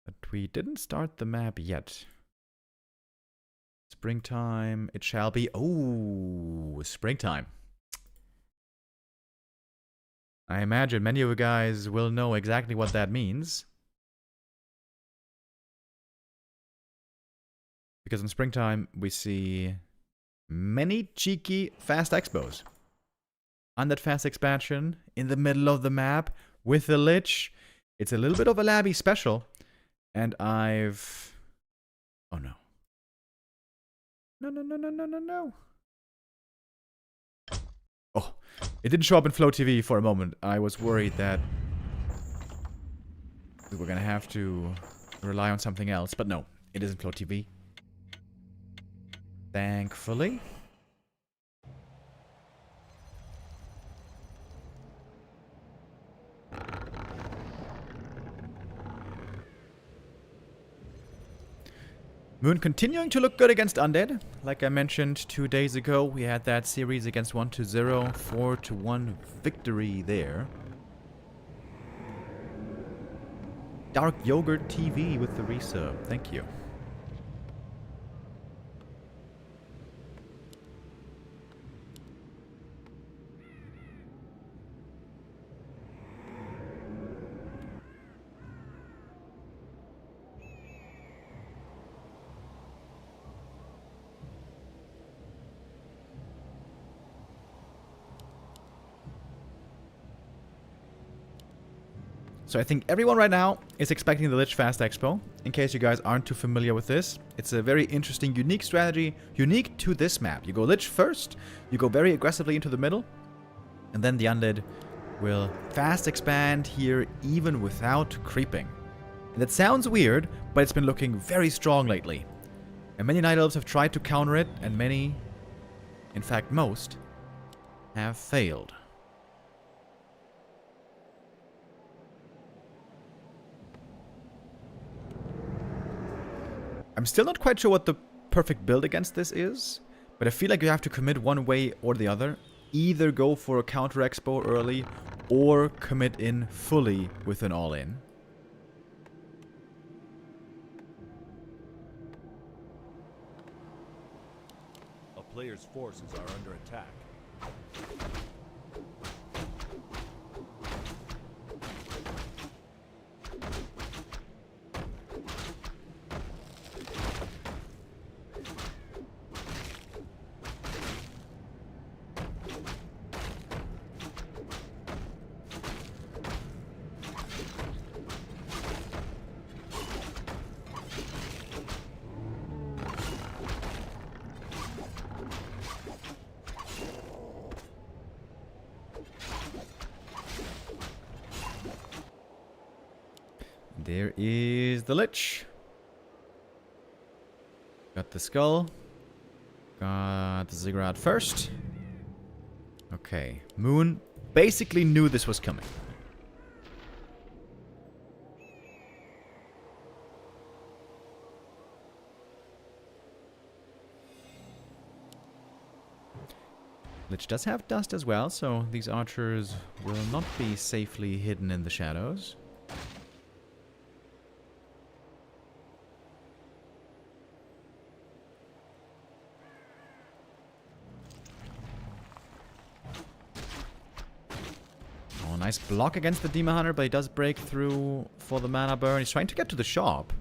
But we didn't start the map yet. Springtime, it shall be. Oh, springtime. I imagine many of you guys will know exactly what that means. Because in springtime, we see many cheeky fast expos. On that fast expansion, in the middle of the map, with the Lich. It's a little bit of a Laby special. And I've... Oh no. No. Oh, it didn't show up in Flow TV for a moment. I was worried that we were gonna have to rely on something else. But no, it isn't Flow TV. Thankfully. Moon continuing to look good against Undead. Like I mentioned 2 days ago, we had that series against 1-0, 4-1 victory there. Dark Yogurt TV with the resub. Thank you. So I think everyone right now is expecting the Lich Fast Expo. In case you guys aren't too familiar with this, it's a very interesting, unique strategy, unique to this map. You go Lich first, you go very aggressively into the middle, and then the Undead will fast expand here even without creeping. And that sounds weird, but it's been looking very strong lately. And many Night Elves have tried to counter it, and many, in fact most, have failed. I'm still not quite sure what the perfect build against this is, but I feel like you have to commit one way or the other. Either go for a counter expo early, or commit in fully with an all-in. A player's forces are under attack. There is the Lich. Got the skull. Got the Ziggurat first. Okay. Moon basically knew this was coming. Lich does have dust as well, so these archers will not be safely hidden in the shadows. Nice block against the Demon Hunter, but he does break through for the mana burn. He's trying to get to the shop.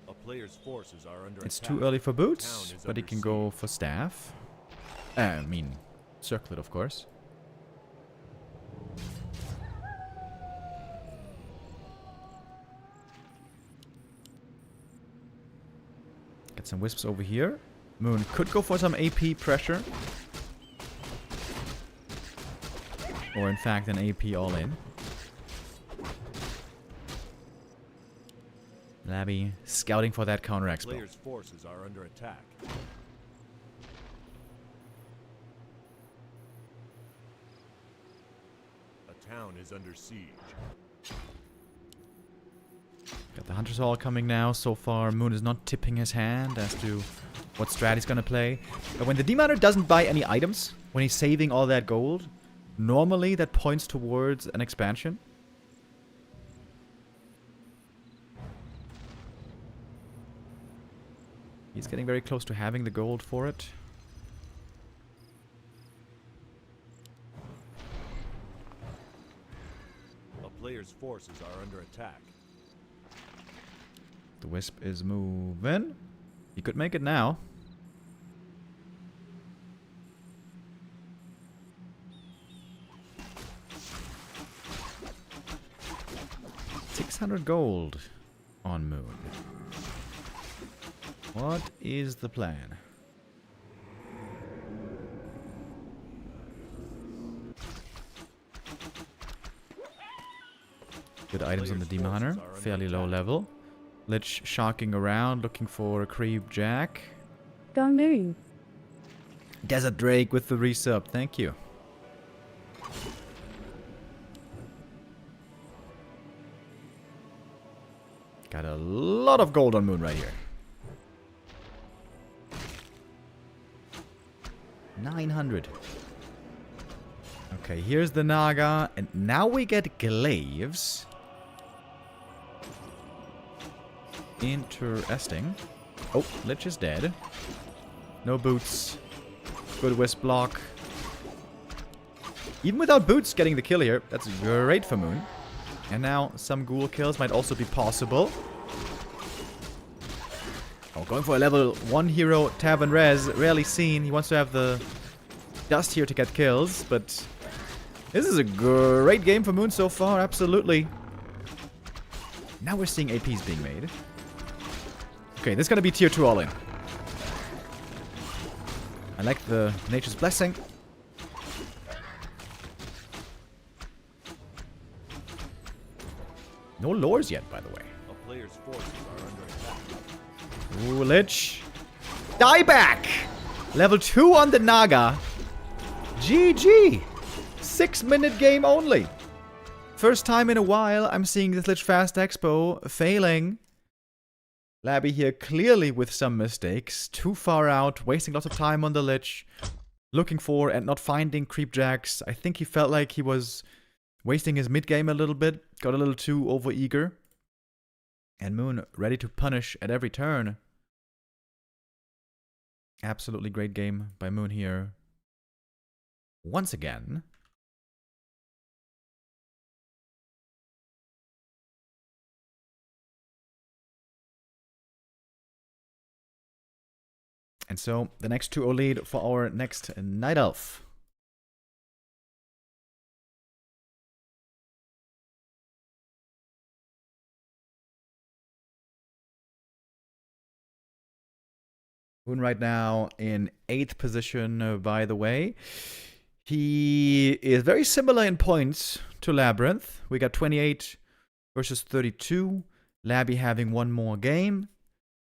A player's forces are under It's attack. too early for The boots, town is but he under can go for staff. I mean, circlet, of course. Get some wisps over here. Moon could go for some AP pressure. Or in fact an AP all-in. Laby scouting for that counter expo. Player's forces are under attack. A town is under siege. Got the Hunter's Hall coming now. So far, Moon is not tipping his hand as to what strat he's gonna play. But when the Demon Hunter doesn't buy any items, when he's saving all that gold, normally that points towards an expansion. He's getting very close to having the gold for it. A player's forces are under attack. The Wisp is moving. He could make it now. $600 gold on Moon. What is the plan? Good items on the Demon Hunter. Fairly low level. Lich sharking around, looking for a creep jack. Go Moon. Desert Drake with the resub. Thank you. Got a lot of gold on Moon right here. 900. Okay, here's the Naga. And now we get glaives. Interesting. Oh, Lich is dead. No boots. Good wisp block. Even without boots getting the kill here, that's great for Moon. And now some ghoul kills might also be possible. Oh, going for a level 1 hero, Tavern Res, rarely seen. He wants to have the dust here to get kills, but This is a great game for Moon so far, absolutely. Now we're seeing APs being made. Okay, this is gonna be tier 2 all-in. I like the Nature's Blessing. No lures yet, by the way. A player's forces are under attack. Ooh, Lich. Die back! Level 2 on the Naga. GG! 6-minute game only. First time in a while I'm seeing this Lich Fast Expo failing. Laby here clearly with some mistakes. Too far out, wasting lots of time on the Lich. Looking for and not finding creepjacks. I think he felt like he was wasting his mid-game a little bit. Got a little too over-eager. And Moon ready to punish at every turn. Absolutely great game by Moon here. Once again. And so, the next 2-0 lead for our next Night Elf. Moon right now in 8th position, by the way. He is very similar in points to Labyrinth. We got 28 versus 32. Laby having one more game.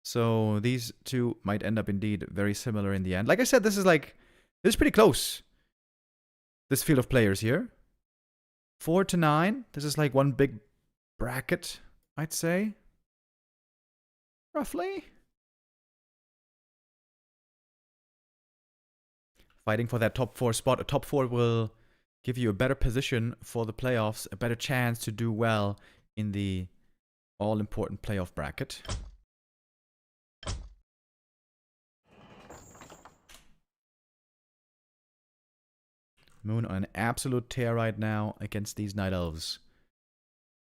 So these two might end up indeed very similar in the end. Like I said, this is pretty close. This field of players here. 4 to 9. This is like one big bracket, I'd say. Roughly. Fighting for that top 4 spot. A top 4 will give you a better position for the playoffs, a better chance to do well in the all-important playoff bracket. Moon on an absolute tear right now against these Night Elves.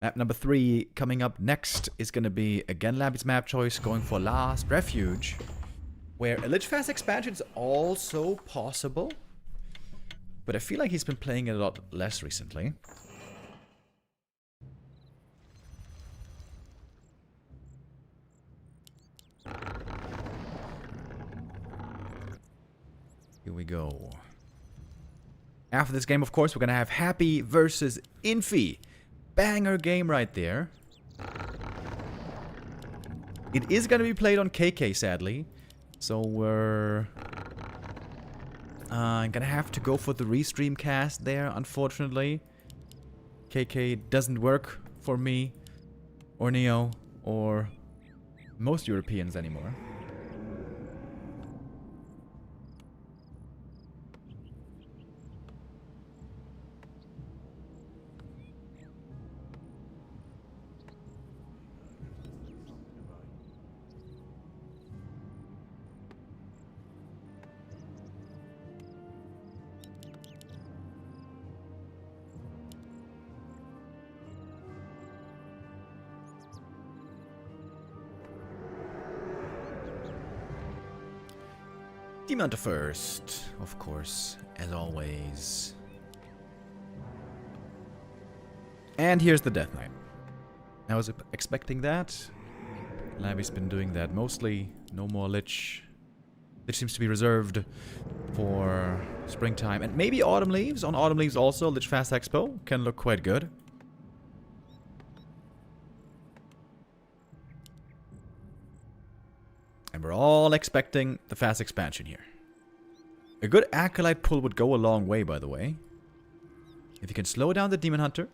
Map number 3 coming up next is going to be again Laby's map choice, going for Last Refuge, where a Lich Fast expansion is also possible, but I feel like he's been playing it a lot less recently. Here we go. After this game, of course, we're going to have Happy versus Infy. Banger game right there. It is going to be played on KK, sadly. So we're going to have to go for the restream cast there, unfortunately. KK doesn't work for me, or Neo, or most Europeans anymore. Demon first, of course, as always. And here's the Death Knight. I was expecting that. Laby's been doing that mostly. No more Lich. Lich seems to be reserved for springtime. And maybe Autumn Leaves. On Autumn Leaves also, Lich Fast Expo can look quite good. And we're all expecting the fast expansion here. A good Acolyte pull would go a long way, by the way. If you can slow down the Demon Hunter,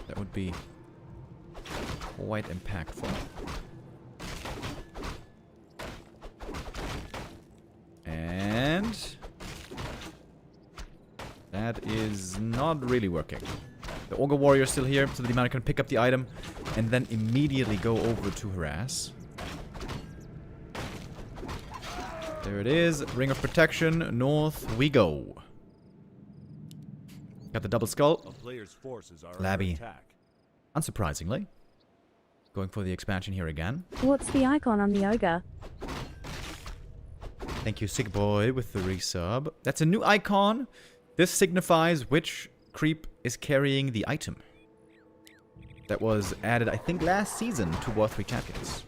that would be quite impactful. And that is not really working. The Ogre Warrior is still here, so the Demon Hunter can pick up the item and then immediately go over to harass. There it is. Ring of Protection. North we go. Got the double skull. A player's forces are Laby, under attack. unsurprisingly, going for the expansion here again. What's the icon on the ogre? Thank you, Sick Boy, with the resub. That's a new icon. This signifies which creep is carrying the item. That was added, I think, last season to War 3 champions.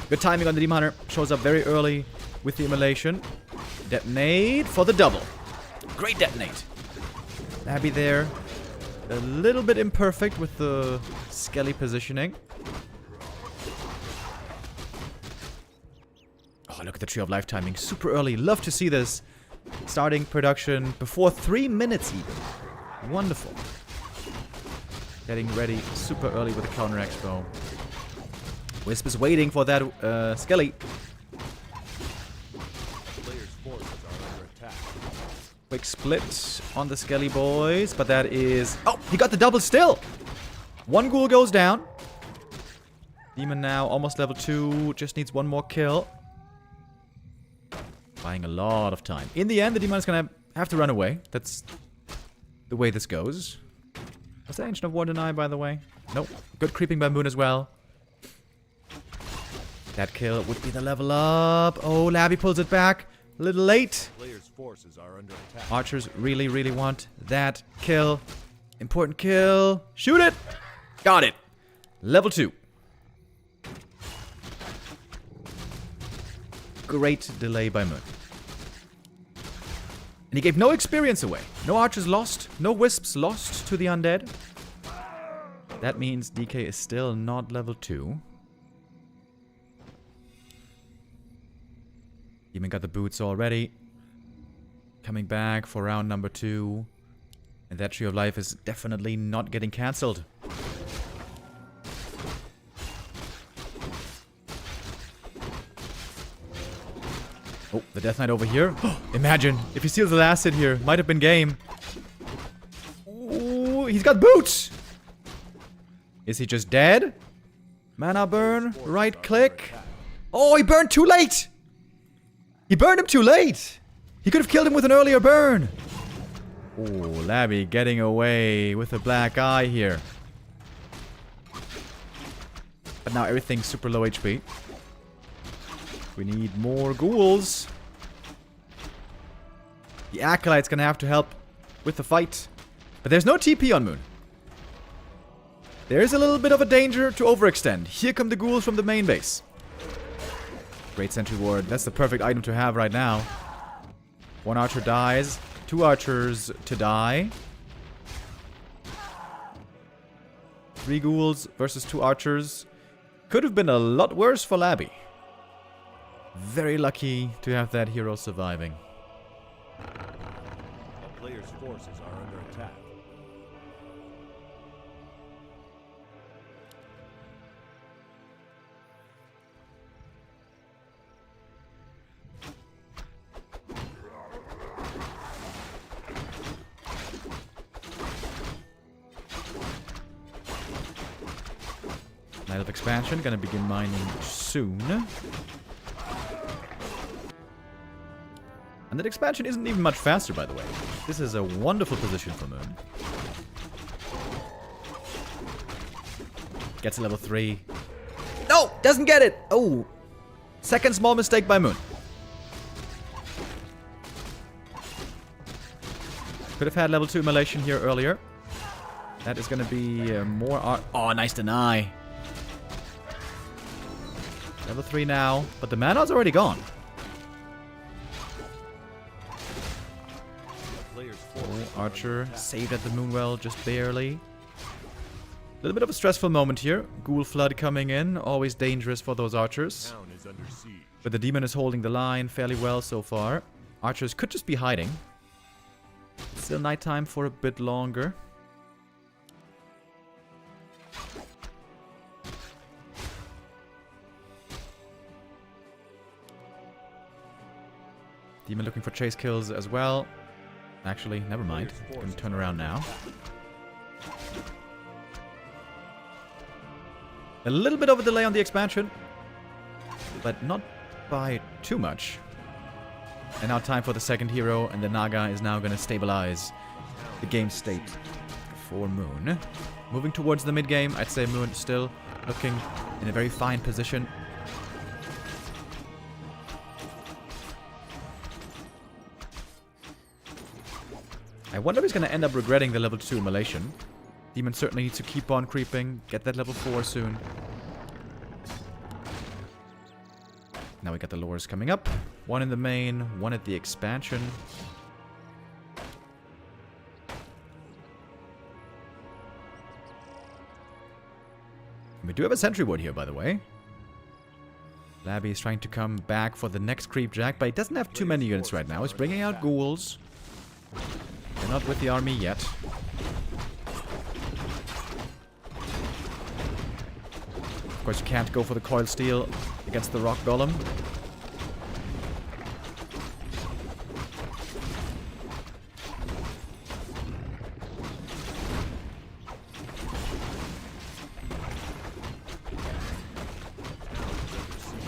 Good timing on the Demon Hunter. Shows up very early with the immolation. Detonate for the double. Great detonate. Laby there. A little bit imperfect with the Skelly positioning. Oh, look at the Tree of Life timing. Super early. Love to see this. Starting production before 3 minutes even. Wonderful. Getting ready super early with the counter expo. Wisp is waiting for that Skelly. Players' forces are under attack. Quick split on the Skelly boys, but that is... Oh, he got the double still! One ghoul goes down. Demon now almost level 2, just needs one more kill. Buying a lot of time. In the end, the Demon is gonna have to run away. That's the way this goes. Was that Ancient of War deny, by the way? Nope. Good creeping by Moon as well. That kill would be the level up. Oh, Laby pulls it back. A little late. Players' forces are under attack. Archers really, really want that kill. Important kill. Shoot it. Got it. Level 2. Great delay by Moon. And he gave no experience away. No archers lost. No wisps lost to the undead. That means DK is still not level 2. Demon got the boots already. Coming back for round number 2. And that Tree of Life is definitely not getting cancelled. Oh, the Death Knight over here. Imagine if he steals the last hit here. Might have been game. Ooh, he's got boots. Is he just dead? Mana burn. Right click. Oh, he burned too late. He burned him too late. He could have killed him with an earlier burn. Oh, Laby getting away with a black eye here. But now everything's super low HP. We need more ghouls. The Acolyte's gonna have to help with the fight. But there's no TP on Moon. There's a little bit of a danger to overextend. Here come the ghouls from the main base. Great Sentry Ward. That's the perfect item to have right now. One archer dies. 2 archers to die. 3 ghouls versus 2 archers. Could have been a lot worse for Laby. Very lucky to have that hero surviving. A player's forces are under attack. Night of Expansion, gonna begin mining soon. And that expansion isn't even much faster, by the way. This is a wonderful position for Moon. Gets a level 3. No! Doesn't get it! Oh! Second small mistake by Moon. Could have had level 2 immolation here earlier. That is going to be more art. Oh, nice deny. Level 3 now. But the mana's already gone. Oh, Archer saved at the Moonwell just barely. A little bit of a stressful moment here. Ghoul Flood coming in. Always dangerous for those archers. Town is under siege. But the Demon is holding the line fairly well so far. Archers could just be hiding. Still nighttime for a bit longer. Demon looking for chase kills as well. Actually, never mind. Gonna turn around now. A little bit of a delay on the expansion, but not by too much. And now time for the second hero, and the Naga is now going to stabilize the game state for Moon. Moving towards the mid game, I'd say Moon still looking in a very fine position. I wonder if he's going to end up regretting the level 2 immolation. Demon certainly needs to keep on creeping. Get that level 4 soon. Now we got the lures coming up. One in the main, one at the expansion. We do have a sentry ward here, by the way. Laby is trying to come back for the next creep jack, but he doesn't have too many units right now. He's bringing out ghouls. They're not with the army yet. Of course, you can't go for the coil steel against the rock golem.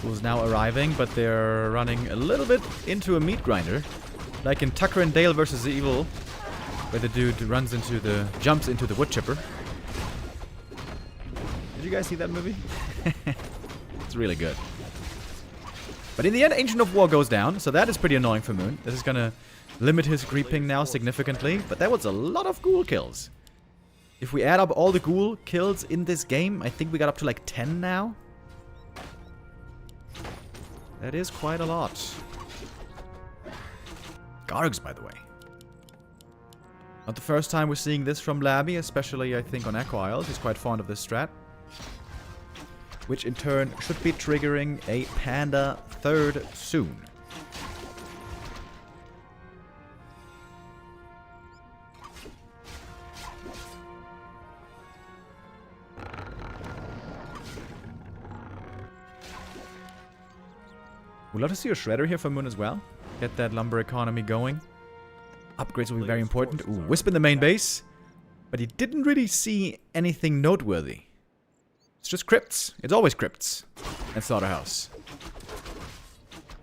Who's now arriving, but they're running a little bit into a meat grinder. Like in Tucker and Dale versus Evil, where the dude jumps into the wood chipper. Did you guys see that movie? It's really good. But in the end, Ancient of War goes down, so that is pretty annoying for Moon. This is gonna limit his creeping now significantly, but that was a lot of ghoul kills. If we add up all the ghoul kills in this game, I think we got up to like 10 now. That is quite a lot. Gargs, by the way. Not the first time we're seeing this from Laby, especially I think on Echo Isles. He's quite fond of this strat. Which in turn should be triggering a Panda 3rd soon. We'd love to see a Shredder here for Moon as well. Get that lumber economy going. Upgrades will be very important. Ooh, Wisp in the main base. But he didn't really see anything noteworthy. It's just crypts. It's always crypts. And Slaughterhouse.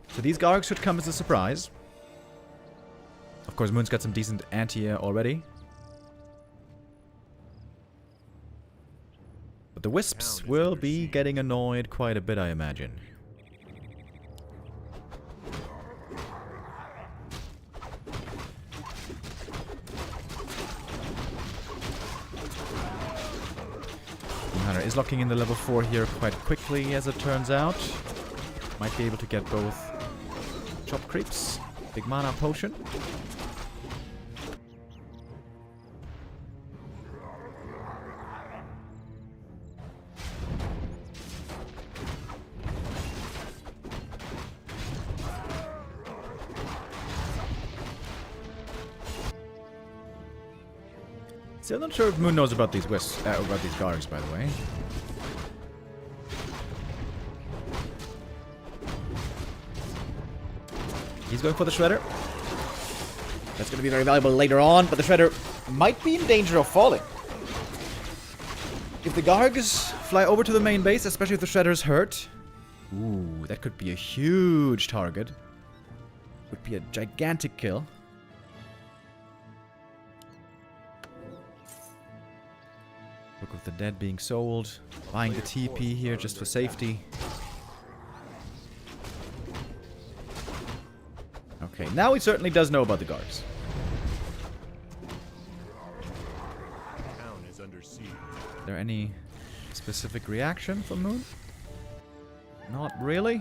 So these Gargs should come as a surprise. Of course, Moon's got some decent anti-air already. But the Wisps will be getting annoyed quite a bit, I imagine. Hunter is locking in the level 4 here quite quickly, as it turns out. Might be able to get both chop creeps, big mana potion. Still not sure if Moon knows about these about these guards, by the way. He's going for the Shredder. That's going to be very valuable later on, but the Shredder might be in danger of falling. If the Gargs fly over to the main base, especially if the Shredder's hurt, ooh, that could be a huge target. Would be a gigantic kill. Book of the Dead being sold. Buying the TP here just for safety. Okay, now he certainly does know about the guards. Town is under siege. Is there any specific reaction from Moon? Not really.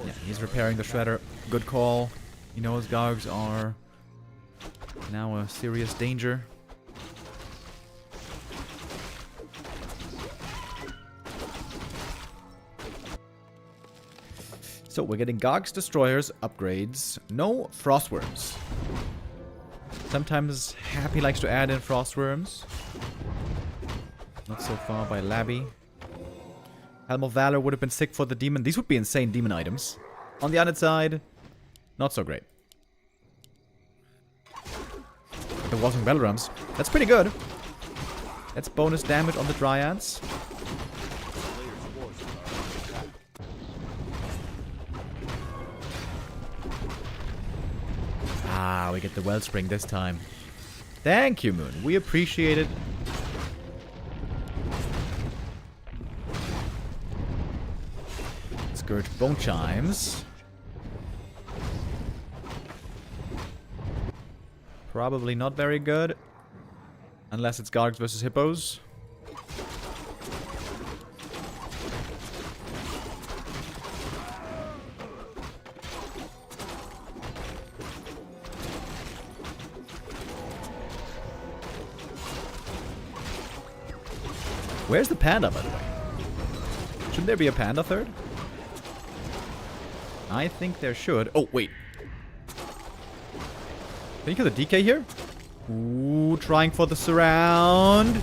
Yeah, he's repairing the Shredder. Good call. He knows Gargs are now a serious danger. So we're getting Gargs Destroyers upgrades. No Frostworms. Sometimes Happy likes to add in Frostworms. Not so far by Laby. Helm of Valor would have been sick for the demon. These would be insane demon items. On the other side, not so great. The Waltzing Battle Drums. That's pretty good. That's bonus damage on the Dryads. Ah, we get the Wellspring this time. Thank you, Moon. We appreciate it. skirt bone chimes. Probably not very good. Unless it's Gargs versus Hippos. Where's the panda, by the way? Shouldn't there be a panda third? I think there should. Oh, wait. Can you kill the DK here? Ooh, trying for the surround.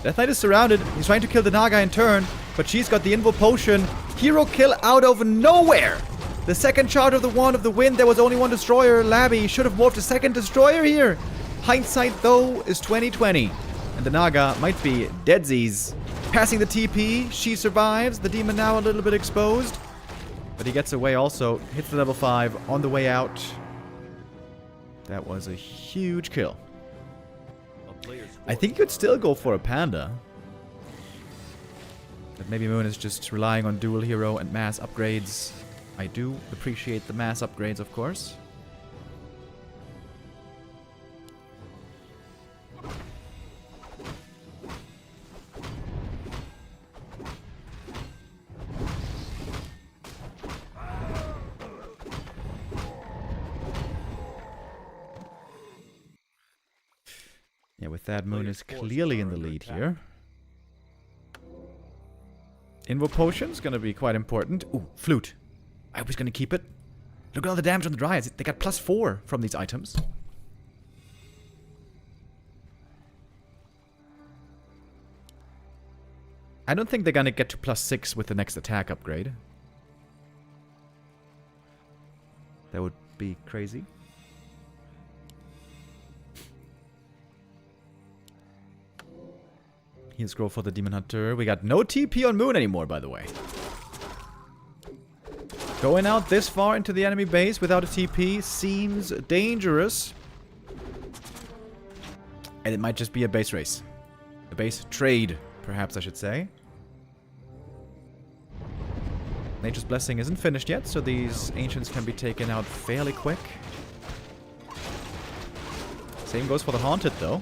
Death Knight is surrounded. He's trying to kill the Naga in turn, but she's got the Invo Potion. Hero kill out of nowhere. The second charge of the Wand of the Wind. There was only one destroyer. Laby should have morphed a second destroyer here. Hindsight, though, is 20/20. And the Naga might be deadsies. Passing the TP. She survives. The demon now a little bit exposed. But he gets away also. Hits the level 5 on the way out. That was a huge kill. I think you could still go for a panda. But maybe Moon is just relying on dual hero and mass upgrades. I do appreciate the mass upgrades, of course. Yeah, with that, Moon is clearly in the lead here. Invo Potion's gonna be quite important. Ooh, Flute. I was gonna keep it. Look at all the damage on the Dryads. They got +4 from these items. I don't think they're gonna get to +6 with the next attack upgrade. That would be crazy. He'll scroll for the Demon Hunter. We got no TP on Moon anymore, by the way. Going out this far into the enemy base without a TP seems dangerous. And it might just be a base race. A base trade, perhaps I should say. Nature's Blessing isn't finished yet, so these Ancients can be taken out fairly quick. Same goes for the Haunted, though.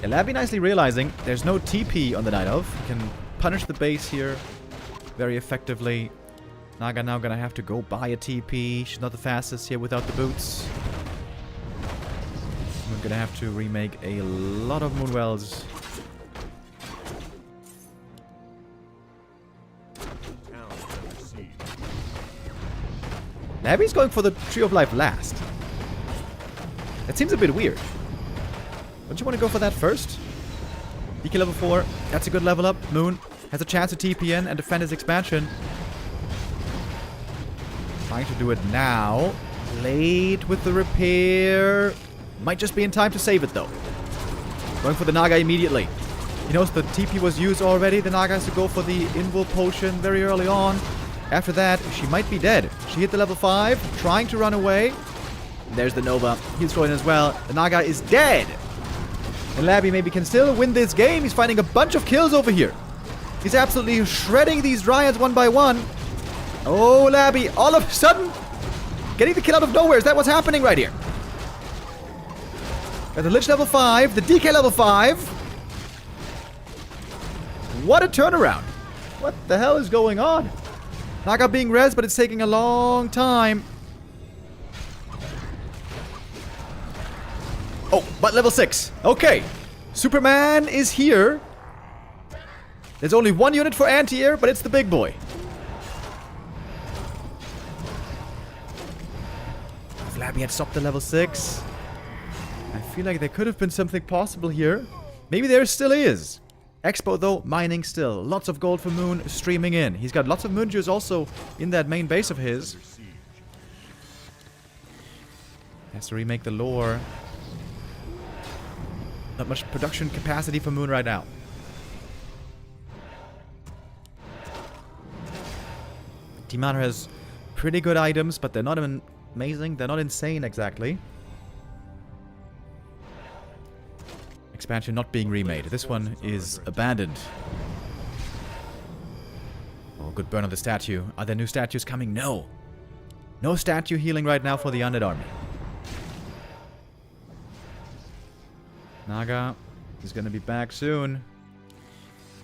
Laby nicely realizing there's no TP on the Night Elf. He can punish the base here very effectively. Naga now gonna have to go buy a TP. She's not the fastest here without the boots. We're gonna have to remake a lot of Moonwells. Laby's going for the Tree of Life last. That seems a bit weird. Don't you want to go for that first? DK level 4. That's a good level up. Moon has a chance to TP in and defend his expansion. Trying to do it now. Late with the repair. Might just be in time to save it, though. Going for the Naga immediately. He knows the TP was used already. The Naga has to go for the Invul Potion very early on. After that, she might be dead. She hit the level 5, trying to run away. There's the Nova. He's going as well. The Naga is dead. And Laby maybe can still win this game. He's finding a bunch of kills over here. He's absolutely shredding these Dryads one by one. Oh, Laby, all of a sudden, getting the kill out of nowhere. Is that what's happening right here? Got the Lich level 5, the DK level 5. What a turnaround. What the hell is going on? Naga being res, but it's taking a long time. Oh, but level 6. Okay. Superman is here. There's only one unit for anti-air, but it's the big boy. If Laby had stopped the level 6, I feel like there could have been something possible here. Maybe there still is. Expo, though, mining still. Lots of gold for Moon streaming in. He's got lots of Moon Juice also in that main base of his. Has to remake the lore. Not much production capacity for Moon right now. Team Honor has pretty good items, but they're not amazing. They're not insane exactly. expansion not being remade. This one is abandoned. Oh, good burn on the statue. Are there new statues coming? No. No statue healing right now for the undead army. Naga is going to be back soon.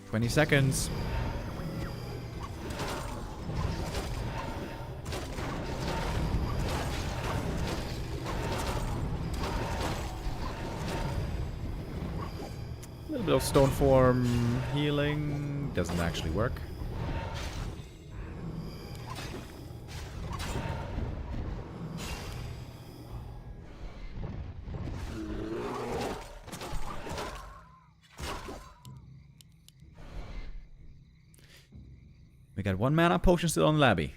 20 seconds. A little bit of stone form healing. Doesn't actually work. We got 1 mana potion still on Laby.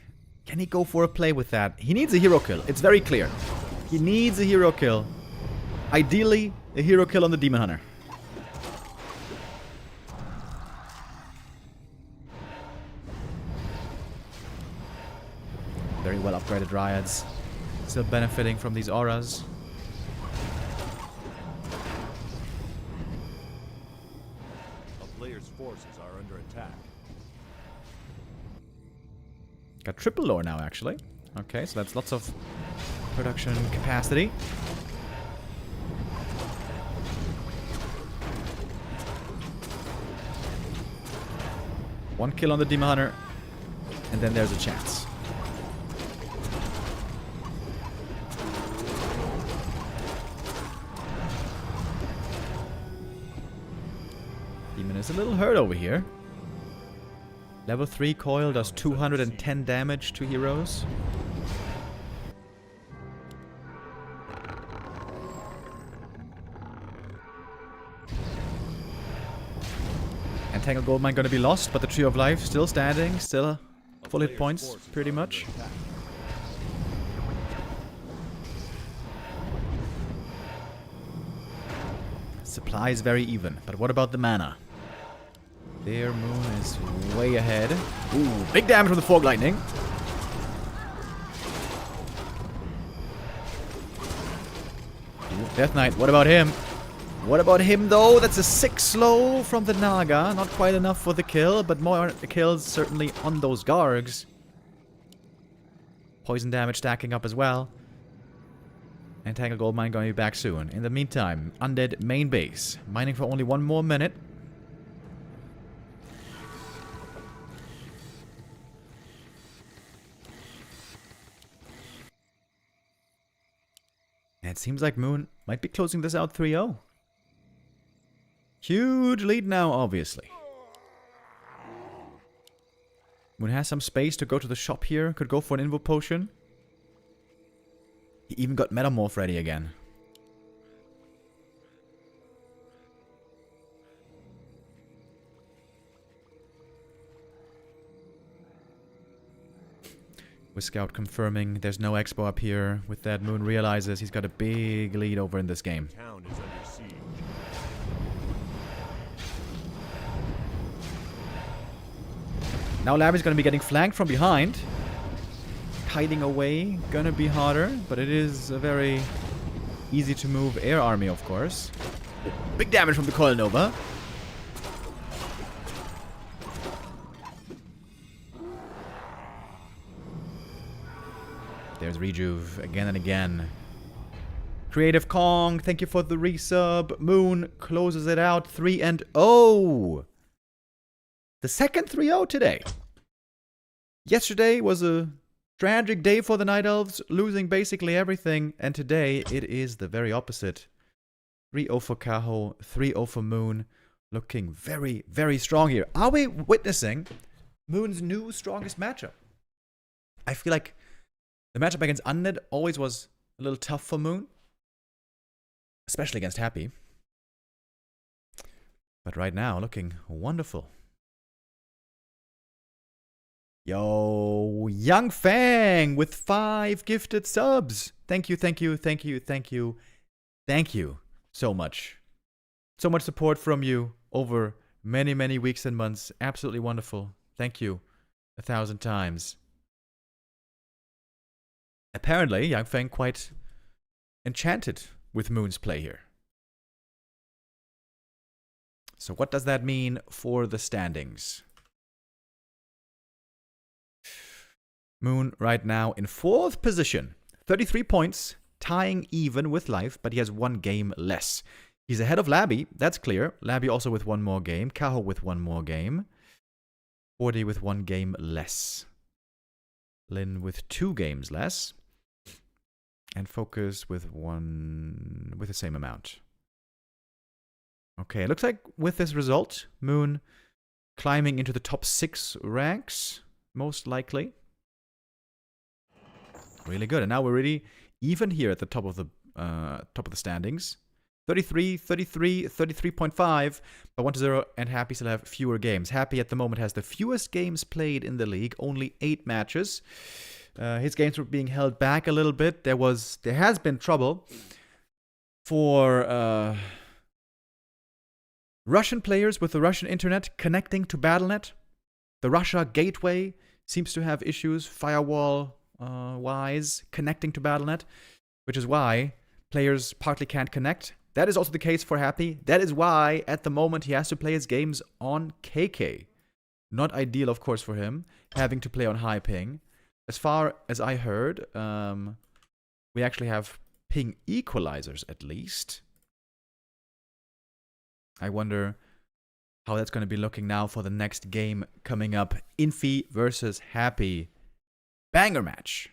Can he go for a play with that? He needs a hero kill. It's very clear. He needs a hero kill. Ideally, a hero kill on the Demon Hunter. Very well upgraded Dryads. Still benefiting from these auras. A player's forces are under attack. Got triple lore now, actually. Okay, so that's lots of production capacity. One kill on the Demon Hunter, and then there's a chance. Demon is a little hurt over here. Level 3 coil does 210 damage to heroes. Entangled Goldmine gonna be lost, but the Tree of Life still standing, still full hit points, pretty much. Supply is very even, but what about the mana? Their moon is way ahead. Ooh, big damage from the Fog Lightning. Ooh, Death Knight, what about him? What about him though? That's a 6 slow from the Naga. Not quite enough for the kill, but more kills certainly on those Gargs. Poison damage stacking up as well. Entangled Goldmine going to be back soon. In the meantime, Undead main base. Mining for only 1 more minute. And it seems like Moon might be closing this out 3-0. Huge lead now, obviously. Moon has some space to go to the shop here. Could go for an Invo Potion. He even got Metamorph ready again. With Scout confirming there's no Expo up here. With that, Moon realizes he's got a big lead over in this game. Town is under siege. Now Laby's gonna be getting flanked from behind. Hiding away, gonna be harder, but it is a very easy to move air army, of course. Big damage from the Coil Nova. There's Rejuve again and again. Creative Kong, thank you for the resub. Moon closes it out 3-0. The second 3-0 today. Yesterday was a tragic day for the Night Elves, losing basically everything. And today it is the very opposite. 3-0 for Cahoo, 3-0 for Moon. Looking very, very strong here. Are we witnessing Moon's new strongest matchup? I feel like the matchup against Undead always was a little tough for Moon. Especially against Happy. But right now, looking wonderful. Yo, Young Fang with 5 gifted subs. Thank you, thank you, thank you, thank you. Thank you so much. So much support from you over many, many weeks and months. Absolutely wonderful. Thank you 1,000 times. Apparently, Young Fang quite enchanted with Moon's play here. So what does that mean for the standings? Moon right now in 4th position. 33 points, tying even with Life, but he has 1 game less. He's ahead of Laby, that's clear. Laby also with 1 more game. Cahoo with 1 more game. 40 with 1 game less. Lin with 2 games less. And FoCuS with the same amount. Okay, looks like with this result, Moon climbing into the top 6 ranks, most likely. Really good. And now we're really even here at the top of the standings. 33, 33, 33.5. But 1-0 and Happy still have fewer games. Happy at the moment has the fewest games played in the league, only 8 matches. His games were being held back a little bit. There has been trouble for Russian players with the Russian internet connecting to Battle.net. The Russia gateway seems to have issues firewall wise connecting to Battle.net, which is why players partly can't connect. That is also the case for Happy. That is why at the moment he has to play his games on KK. Not ideal, of course, for him, having to play on high ping. As far as I heard, we actually have ping equalizers at least. I wonder how that's going to be looking now for the next game coming up. Infy versus Happy. Banger match.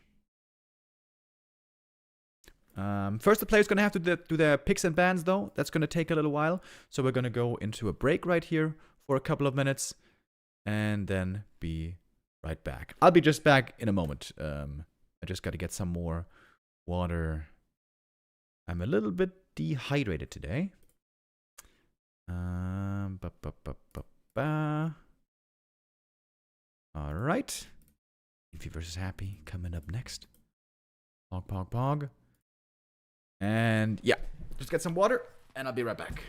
First, the player's going to have to do their picks and bans, though. That's going to take a little while. So we're going to go into a break right here for a couple of minutes. And then be right back. I'll be just back in a moment. I just got to get some more water. I'm a little bit dehydrated today. Alright. Infy versus Happy coming up next. Pog, pog, pog. And yeah, just get some water and I'll be right back.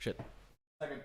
Shit. Second.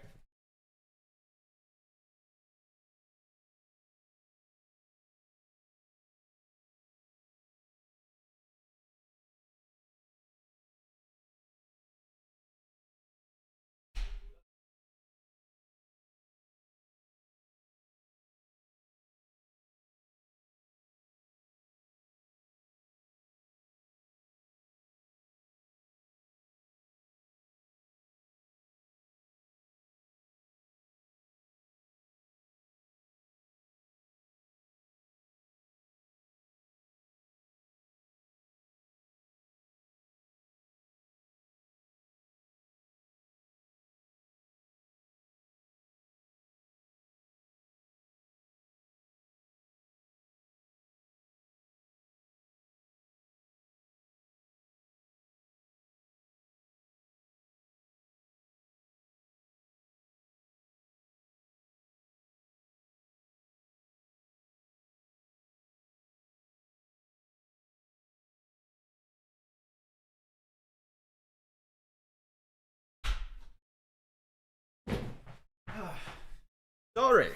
Sorry.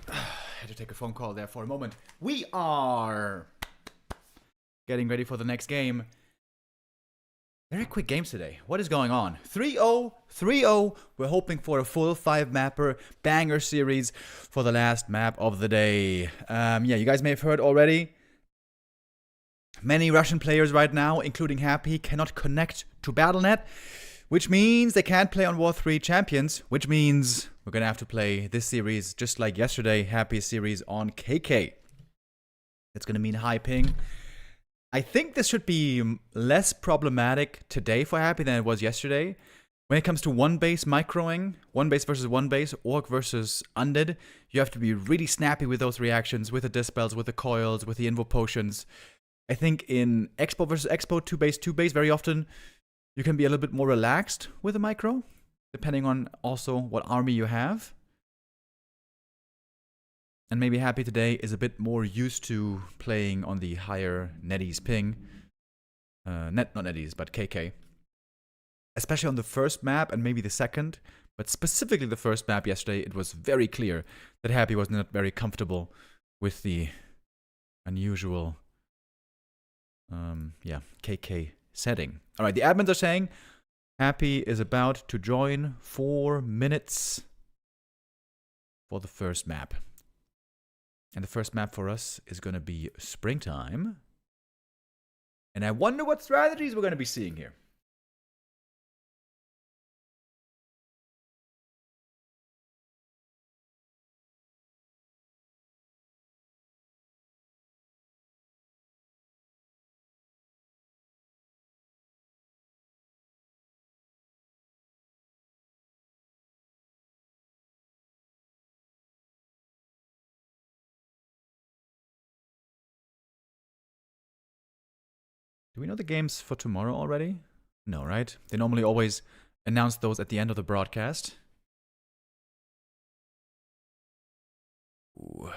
I had to take a phone call there for a moment. We are getting ready for the next game. Very quick games today. What is going on? 3-0, 3-0. We're hoping for a full 5-mapper banger series for the last map of the day. Yeah, you guys may have heard already. Many Russian players right now, including Happy, cannot connect to Battle.net, which means they can't play on War 3 Champions, which means we're going to have to play this series just like yesterday, Happy's series on KK. It's going to mean high ping. I think this should be less problematic today for Happy than it was yesterday. When it comes to one base microing, one base versus one base, Orc versus Undead, you have to be really snappy with those reactions, with the dispels, with the coils, with the invo potions. I think in Expo versus Expo, 2 base, very often you can be a little bit more relaxed with a micro, depending on also what army you have. And maybe Happy today is a bit more used to playing on the higher Netties ping. Not Netties, but KK. Especially on the first map and maybe the second. But specifically the first map yesterday, it was very clear that Happy was not very comfortable with the unusual KK setting. Alright, the admins are saying Happy is about to join 4 minutes for the first map. And the first map for us is going to be Springtime. And I wonder what strategies we're going to be seeing here. Do we know the games for tomorrow already? No, right? They normally always announce those at the end of the broadcast. Ooh.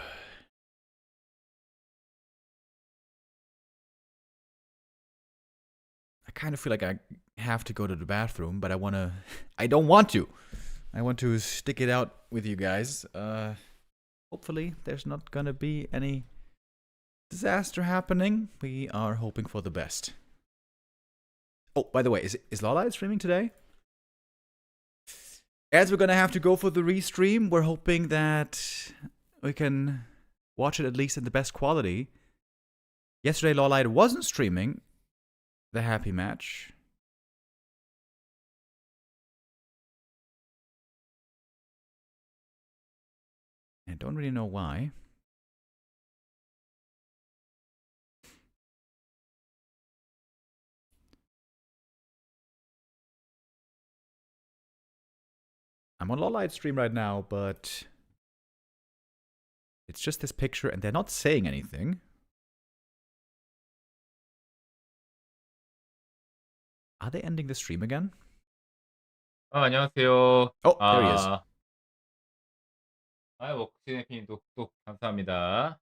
I kind of feel like I have to go to the bathroom, but I don't want to. I want to stick it out with you guys. Hopefully there's not gonna be any disaster happening. We are hoping for the best. Oh, by the way, is Laby streaming today? As we're gonna have to go for the restream, we're hoping that we can watch it at least in the best quality. Yesterday, Laby wasn't streaming the Happy match. I don't really know why. I'm on Laby stream right now, but it's just this picture and they're not saying anything. Are they ending the stream again? 안녕하세요. Oh, there he is. 워크시네님 독독 감사합니다.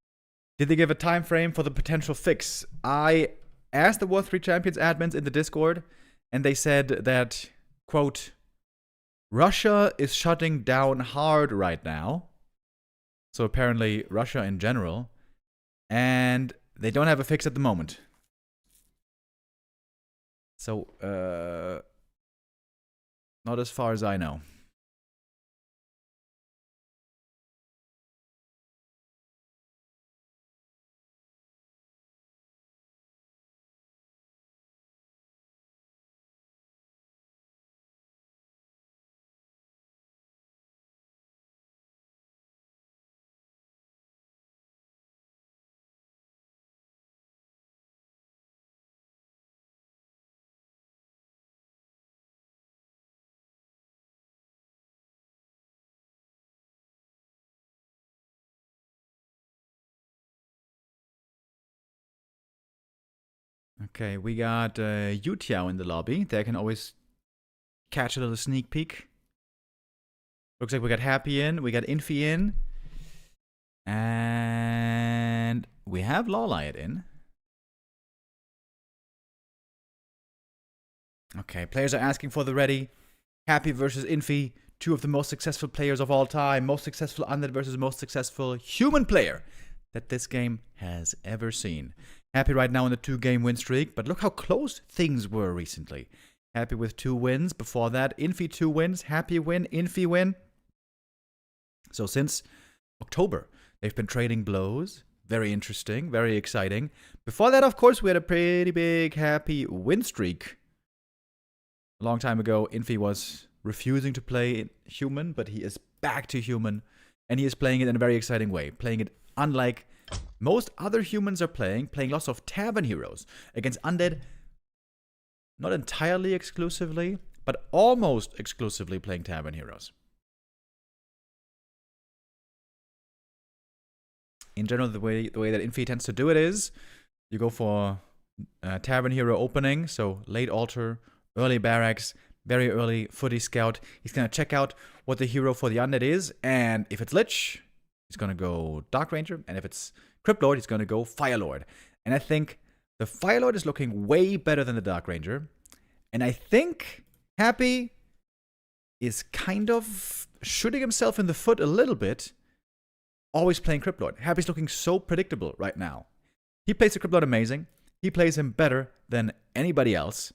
Did they give a time frame for the potential fix? I asked the War 3 Champions admins in the Discord, and they said that, quote, Russia is shutting down hard right now. So apparently Russia in general. And they don't have a fix at the moment. So, not as far as I know. Okay, we got Yutiao in the lobby. They can always catch a little sneak peek. Looks like we got Happy in, we got Infy in. And we have Laby in. Okay, players are asking for the ready. Happy versus Infy. two of the most successful players of all time, most successful undead versus most successful human player that this game has ever seen. Happy right now in the 2-game win streak, but look how close things were recently. Happy with 2 wins. Before that, Infy 2 wins, Happy win, Infy win. So since October, they've been trading blows. Very interesting, very exciting. Before that, of course, we had a pretty big Happy win streak. A long time ago, Infy was refusing to play human, but he is back to human, and he is playing it in a very exciting way. Playing it unlike most other humans are playing lots of tavern heroes against undead, not entirely exclusively, but almost exclusively playing tavern heroes. In general, the way that Infy tends to do it is, you go for tavern hero opening, so late altar, early barracks, very early footy scout. He's going to check out what the hero for the undead is, and if it's Lich, he's going to go Dark Ranger, and if it's Crypt Lord, he's going to go Fire Lord. And I think the Fire Lord is looking way better than the Dark Ranger, and I think Happy is kind of shooting himself in the foot a little bit, always playing Crypt Lord. Happy's looking so predictable right now. He plays the Crypt Lord amazing. He plays him better than anybody else.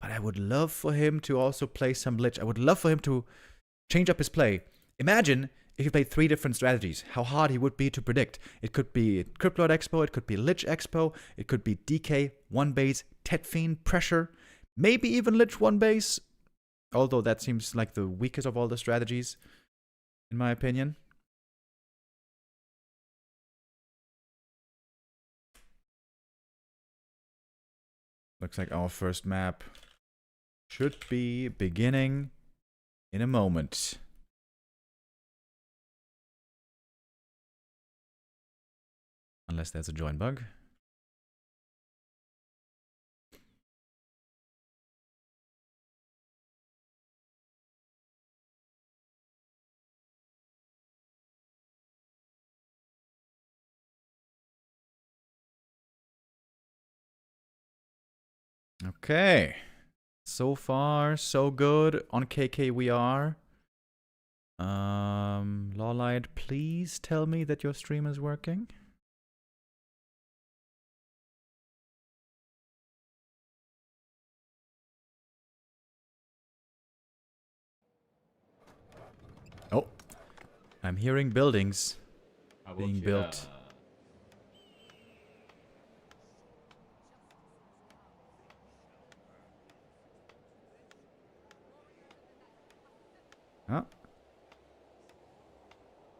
But I would love for him to also play some Lich. I would love for him to change up his play. Imagine if he played 3 different strategies, how hard he would be to predict. It could be Crypt Lord Expo, it could be Lich Expo, it could be DK, 1 base, Tet Fiend, Pressure, maybe even Lich 1 base, although that seems like the weakest of all the strategies, in my opinion. Looks like our first map should be beginning in a moment. Unless there's a join bug. Okay. So far, so good. On KK we are. Lawlight, please tell me that your stream is working. Oh. I'm hearing buildings being built. Oh.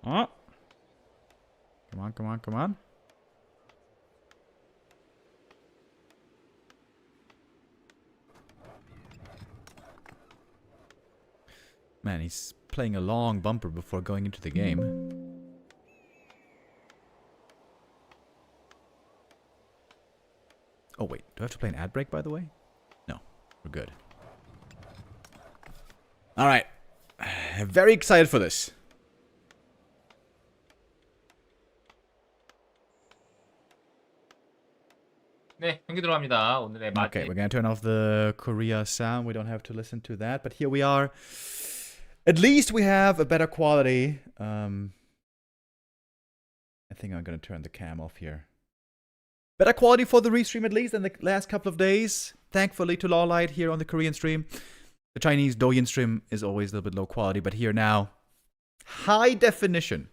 Oh. Come on, come on, come on. Man, he's playing a long bumper before going into the game. Oh wait, do I have to play an ad break by the way? No, we're good. Alright. Very excited for this. 네, 경기 들어갑니다. 오늘의 마지. Okay, we're gonna turn off the Korea sound. We don't have to listen to that. But here we are. At least we have a better quality. I think I'm gonna turn the cam off here. Better quality for the restream at least than the last couple of days. Thankfully to Lawlight here on the Korean stream. The Chinese Douyin stream is always a little bit low quality, but here now, high definition.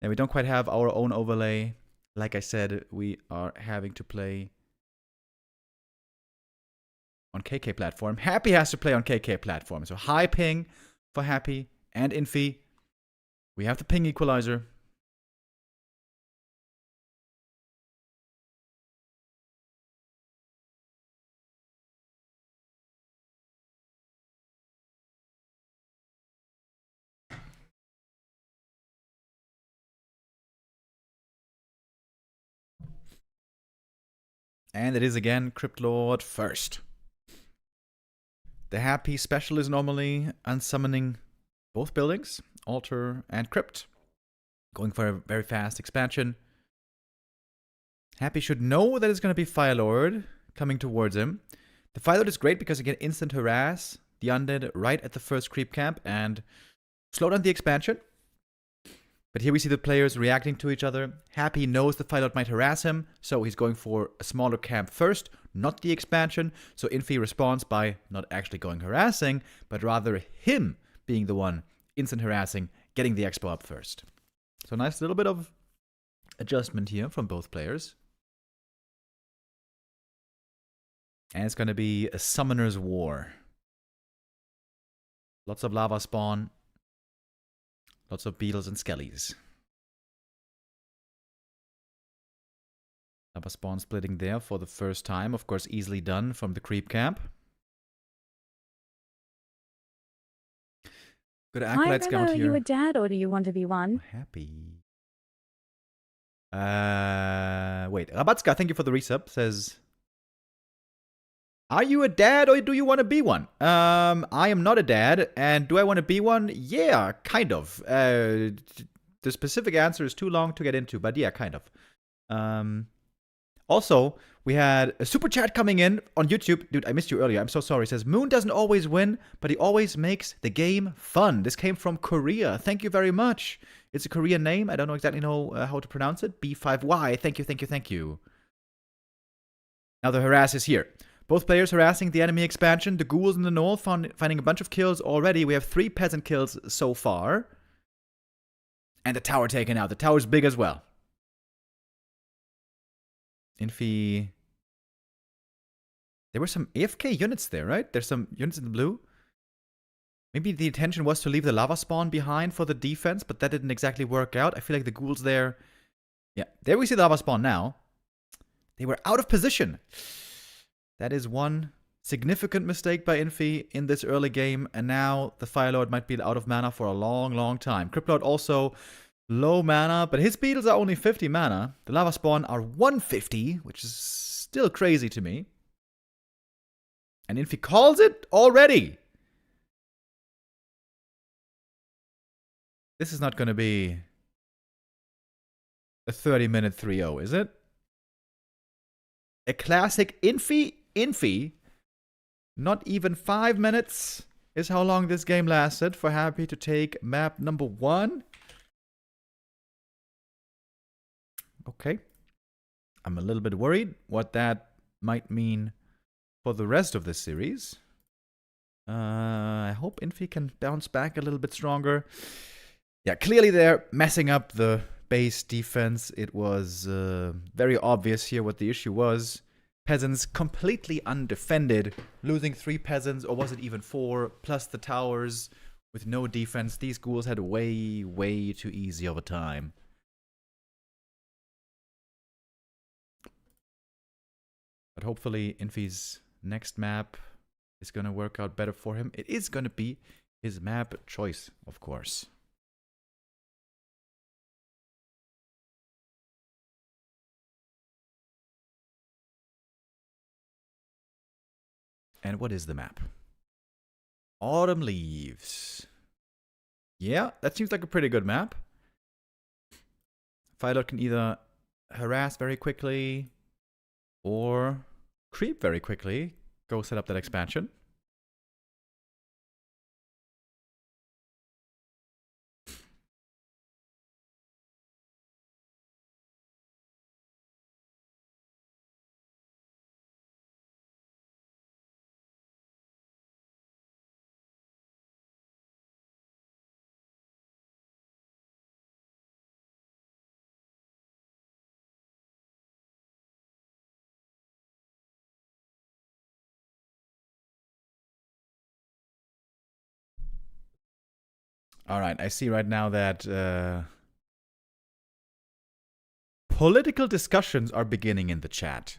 And we don't quite have our own overlay. Like I said, we are having to play on KK platform. Happy has to play on KK platform. So high ping for Happy and Infy. We have the ping equalizer. And it is again Crypt Lord first. The Happy special is normally unsummoning both buildings, Altar and Crypt. Going for a very fast expansion. Happy should know that it's going to be Fire Lord coming towards him. The Fire Lord is great because you get instant harass. the undead right at the first creep camp and slow down the expansion. But here we see the players reacting to each other. Happy knows the Phylod might harass him, so he's going for a smaller camp first, not the expansion. So Infy responds by not actually going harassing, but rather him being the one instant harassing, getting the expo up first. So nice little bit of adjustment here from both players. And it's going to be a summoner's war. Lots of lava spawn. Lots of beetles and skellies. Lava spawn splitting there for the first time. Of course, easily done from the creep camp. Good acolyte scout here. Are you a dad or do you want to be one? Happy. Wait. Rabatska, thank you for the resub. Says, are you a dad or do you want to be one? I am not a dad, and do I want to be one? Yeah, kind of. The specific answer is too long to get into, but yeah, kind of. Also, we had a super chat coming in on YouTube. Dude, I missed you earlier. I'm so sorry. It says, Moon doesn't always win, but he always makes the game fun. This came from Korea. Thank you very much. It's a Korean name. I don't exactly know how to pronounce it. B5Y. Thank you, thank you, thank you. Now the harass is here. Both players harassing the enemy expansion. The ghouls in the north finding a bunch of kills already. We have 3 peasant kills so far. And the tower taken out. The tower's big as well. Infy. There were some AFK units there, right? There's some units in the blue. Maybe the intention was to leave the lava spawn behind for the defense, but that didn't exactly work out. I feel like the ghouls there... Yeah, there we see the lava spawn now. They were out of position. That is one significant mistake by Infy in this early game, and now the Fire Lord might be out of mana for a long, long time. Crypt Lord also low mana, but his beetles are only 50 mana. The lava spawn are 150, which is still crazy to me. And Infy calls it already. This is not going to be a 30-minute 3-0, is it? A classic Infy. Not even 5 minutes is how long this game lasted for Happy to take map number 1. Okay. I'm a little bit worried what that might mean for the rest of this series. I hope Infy can bounce back a little bit stronger. Yeah, clearly they're messing up the base defense. It was very obvious here what the issue was. Peasants completely undefended, losing 3 peasants, or was it even 4, plus the towers with no defense. These ghouls had way, way too easy of a time. But hopefully Infy's next map is going to work out better for him. It is going to be his map choice, of course. And what is the map? Autumn Leaves. Yeah, that seems like a pretty good map. Firelord can either harass very quickly or creep very quickly. Go set up that expansion. Alright, I see right now that political discussions are beginning in the chat.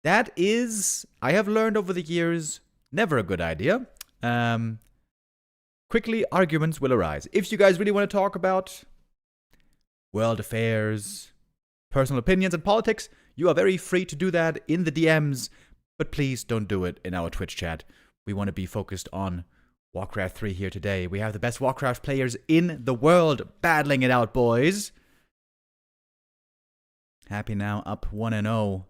That is, I have learned over the years, never a good idea. Quickly, arguments will arise. If you guys really want to talk about world affairs, personal opinions, and politics, you are very free to do that in the DMs, but please don't do it in our Twitch chat. We want to be focused on Warcraft 3 here today. We have the best Warcraft players in the world battling it out, boys. Happy now, up 1-0.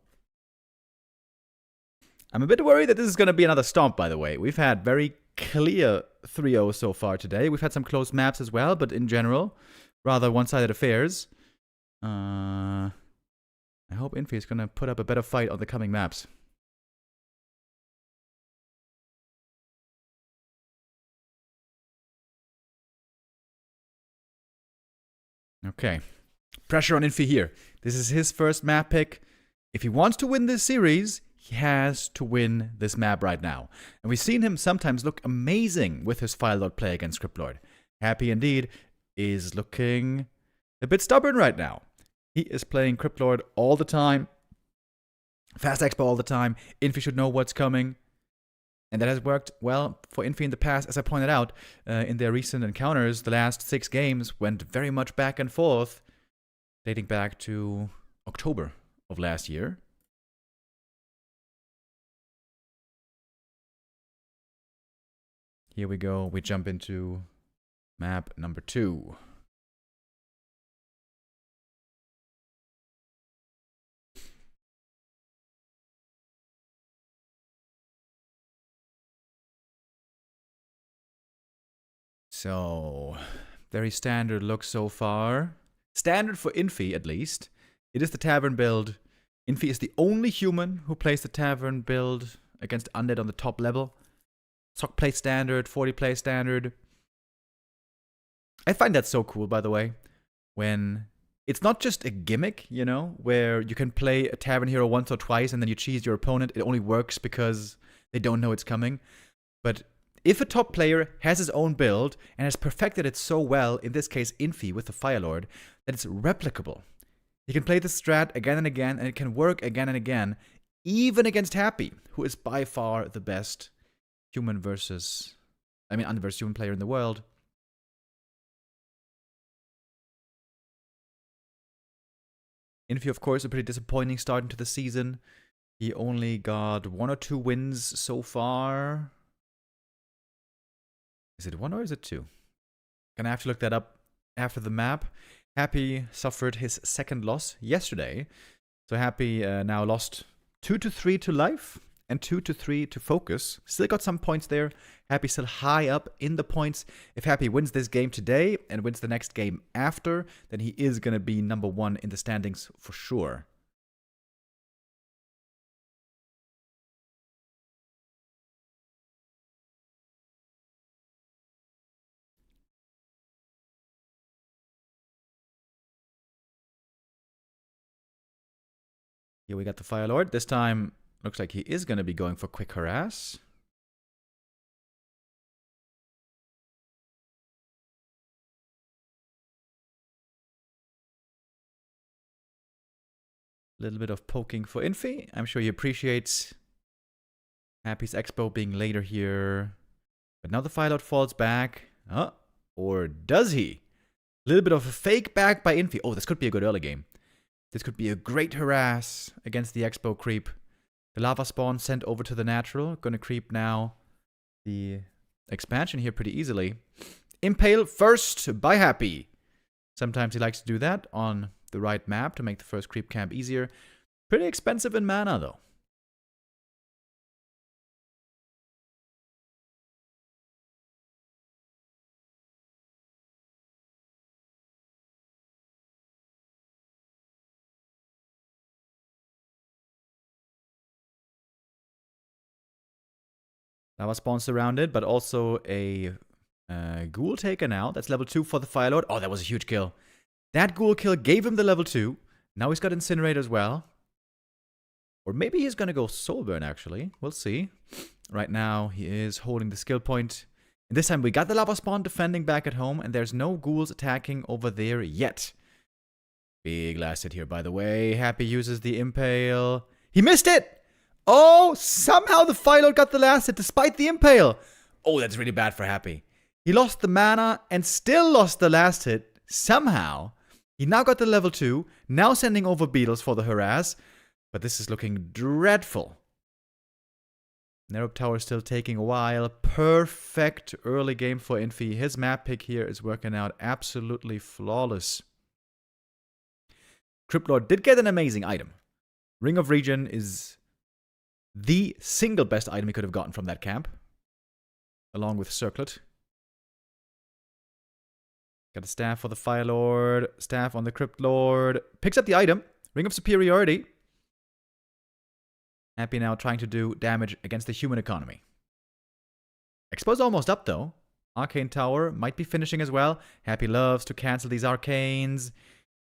I'm a bit worried that this is going to be another stomp, by the way. We've had very clear 3-0 so far today. We've had some close maps as well, but in general, rather one-sided affairs. I hope Infy is going to put up a better fight on the coming maps. Okay. Pressure on Infy here. This is his first map pick. If he wants to win this series, he has to win this map right now. And we've seen him sometimes look amazing with his Firelord play against Scriptlord. Happy indeed is looking a bit stubborn right now. He is playing Cryptlord all the time. Fast Expo all the time. Infy should know what's coming. And that has worked well for Infy in the past. As I pointed out, in their recent encounters, the last 6 games went very much back and forth, dating back to October of last year. Here we go. We jump into map number 2. So, very standard look so far. Standard for Infy, at least. It is the Tavern build. Infy is the only human who plays the Tavern build against Undead on the top level. Sock play standard, 40 play standard. I find that so cool, by the way. When it's not just a gimmick, you know, where you can play a Tavern hero once or twice and then you cheese your opponent. It only works because they don't know it's coming. But if a top player has his own build and has perfected it so well, in this case Infy with the Firelord, that it's replicable. He can play the strat again and again, and it can work again and again, even against Happy, who is by far the best Undead versus human player in the world. Infy, of course, a pretty disappointing start into the season. He only got 1 or 2 wins so far. Is it 1 or is it 2? Gonna have to look that up after the map. Happy suffered his second loss yesterday. So Happy now lost 2-3 to Life and 2-3 to FoCuS. Still got some points there. Happy still high up in the points. If Happy wins this game today and wins the next game after, then he is gonna be number 1 in the standings for sure. Here we got the Firelord. This time, looks like he is going to be going for quick harass. A little bit of poking for Infy. I'm sure he appreciates Happy's Expo being later here. But now the Firelord falls back. Or does he? A little bit of a fake back by Infy. Oh, this could be a good early game. This could be a great harass against the Expo creep. The lava spawn sent over to the natural. Gonna creep now the expansion here pretty easily. Impale first by Happy. Sometimes he likes to do that on the right map to make the first creep camp easier. Pretty expensive in mana though. Lava spawn surrounded, but also a ghoul taken out. That's level 2 for the Firelord. Oh, that was a huge kill. That ghoul kill gave him the level 2. Now he's got Incinerate as well. Or maybe he's going to go Soulburn, actually. We'll see. Right now, he is holding the skill point. And this time, we got the lava spawn defending back at home, and there's no ghouls attacking over there yet. Big last hit here, by the way. Happy uses the Impale. He missed it! Oh, somehow the Firelord got the last hit despite the Impale. Oh, that's really bad for Happy. He lost the mana and still lost the last hit. Somehow. He now got the level 2. Now sending over Beetles for the harass. But this is looking dreadful. Nerub Tower still taking a while. Perfect early game for Infy. His map pick here is working out absolutely flawless. Cryptlord did get an amazing item. Ring of Regen is the single best item he could have gotten from that camp. along with Circlet. Got a staff for the Fire Lord, staff on the Crypt Lord. Picks up the item, Ring of Superiority. Happy now trying to do damage against the human economy. Expo's almost up though. Arcane Tower might be finishing as well. Happy loves to cancel these arcanes.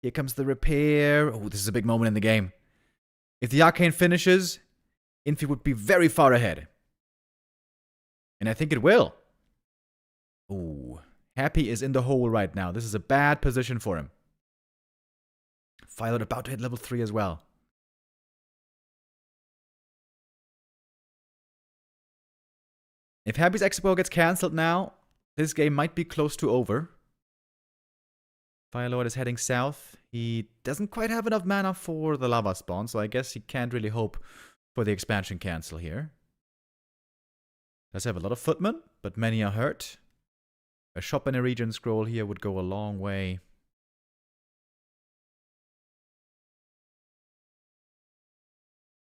Here comes the repair. Oh, this is a big moment in the game. If the arcane finishes, Infy would be very far ahead. And I think it will. Ooh. Happy is in the hole right now. This is a bad position for him. Firelord about to hit level 3 as well. If Happy's Expo gets cancelled now, this game might be close to over. Firelord is heading south. He doesn't quite have enough mana for the lava spawn, so I guess he can't really hope for the expansion cancel here. Does have a lot of footmen, but many are hurt. A shop and a region scroll here would go a long way.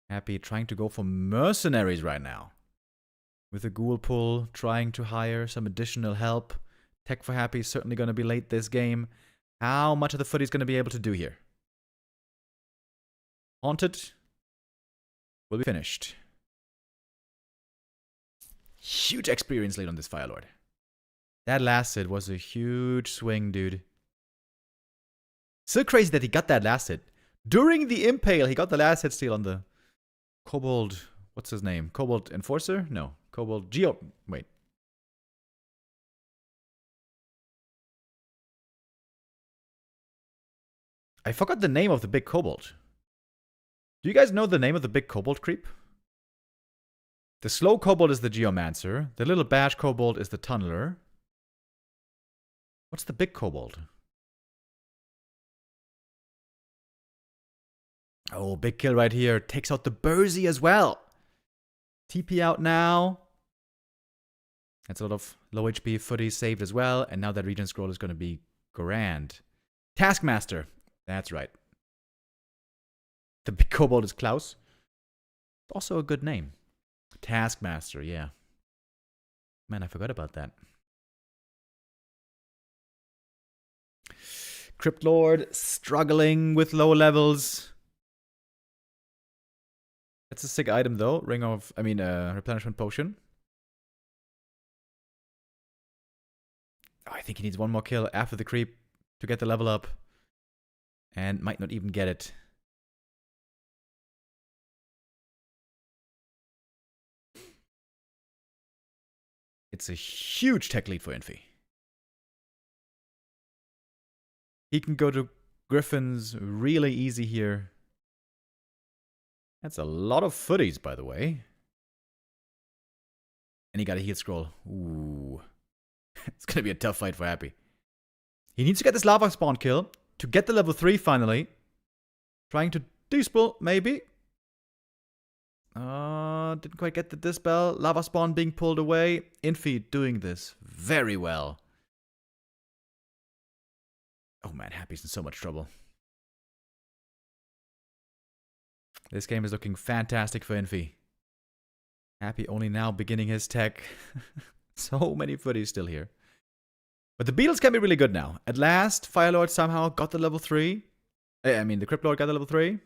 Happy trying to go for mercenaries right now. With a ghoul pull, trying to hire some additional help. Tech for Happy is certainly going to be late this game. How much of the footy is going to be able to do here? Haunted will be finished. Huge experience lead on this Firelord. That last hit was a huge swing, dude. Still crazy that he got that last hit. During the Impale, he got the last hit steal on the Kobold... What's his name? Kobold Enforcer? No. Kobold Geo... Wait. I forgot the name of the big Kobold. Do you guys know the name of the big Kobold creep? The slow Kobold is the Geomancer. The little bash Kobold is the Tunneler. What's the big Kobold? Oh, big kill right here. Takes out the Bursey as well. TP out now. That's a lot of low HP footy saved as well. And now that region scroll is going to be grand. Taskmaster. That's right. The big Kobold is Klaus. Also a good name. Taskmaster, yeah. Man, I forgot about that. Crypt Lord struggling with low levels. That's a sick item though. Replenishment Potion. Oh, I think he needs one more kill after the creep to get the level up. And might not even get it. It's a huge tech lead for Infy. He can go to Griffins really easy here. That's a lot of footies, by the way. And he got a heal scroll. Ooh. It's going to be a tough fight for Happy. He needs to get this lava spawn kill to get the level 3 finally. Trying to dispel, maybe. Didn't quite get the dispel. Lava spawn being pulled away. Infy doing this very well. Oh man, Happy's in so much trouble. This game is looking fantastic for Infy. Happy only now beginning his tech. So many footies still here. But the Beetles can be really good now. At last, Firelord somehow got the level 3. The Crypt Lord got the level 3.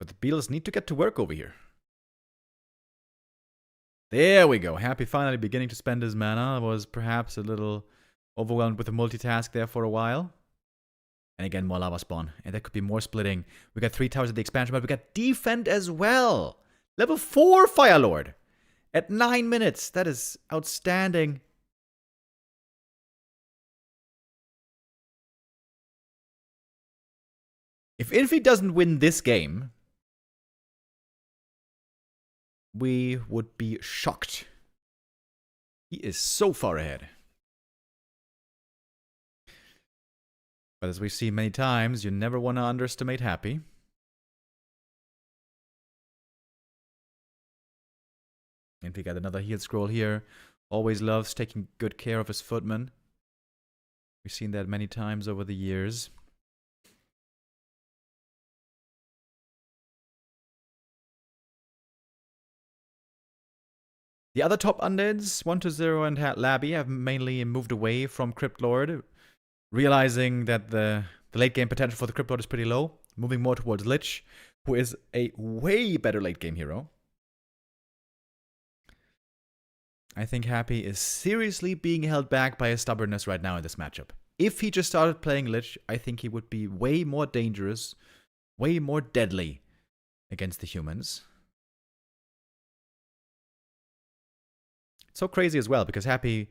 But the Beetles need to get to work over here. There we go. Happy finally beginning to spend his mana. Was perhaps a little overwhelmed with the multitask there for a while. And again, more lava spawn. And there could be more splitting. We got 3 towers at the expansion, but we got defend as well. Level 4 Firelord. At 9 minutes. That is outstanding. If Infy doesn't win this game, we would be shocked. He is so far ahead. But as we've seen many times, you never want to underestimate Happy. And we got another heal scroll here. Always loves taking good care of his footmen. We've seen that many times over the years. The other top undeads, 1-0 and Laby, have mainly moved away from Crypt Lord, realizing that the late game potential for the Crypt Lord is pretty low, moving more towards Lich, who is a way better late game hero. I think Happy is seriously being held back by his stubbornness right now in this matchup. If he just started playing Lich, I think he would be way more dangerous, way more deadly against the humans. It's so crazy as well, because Happy,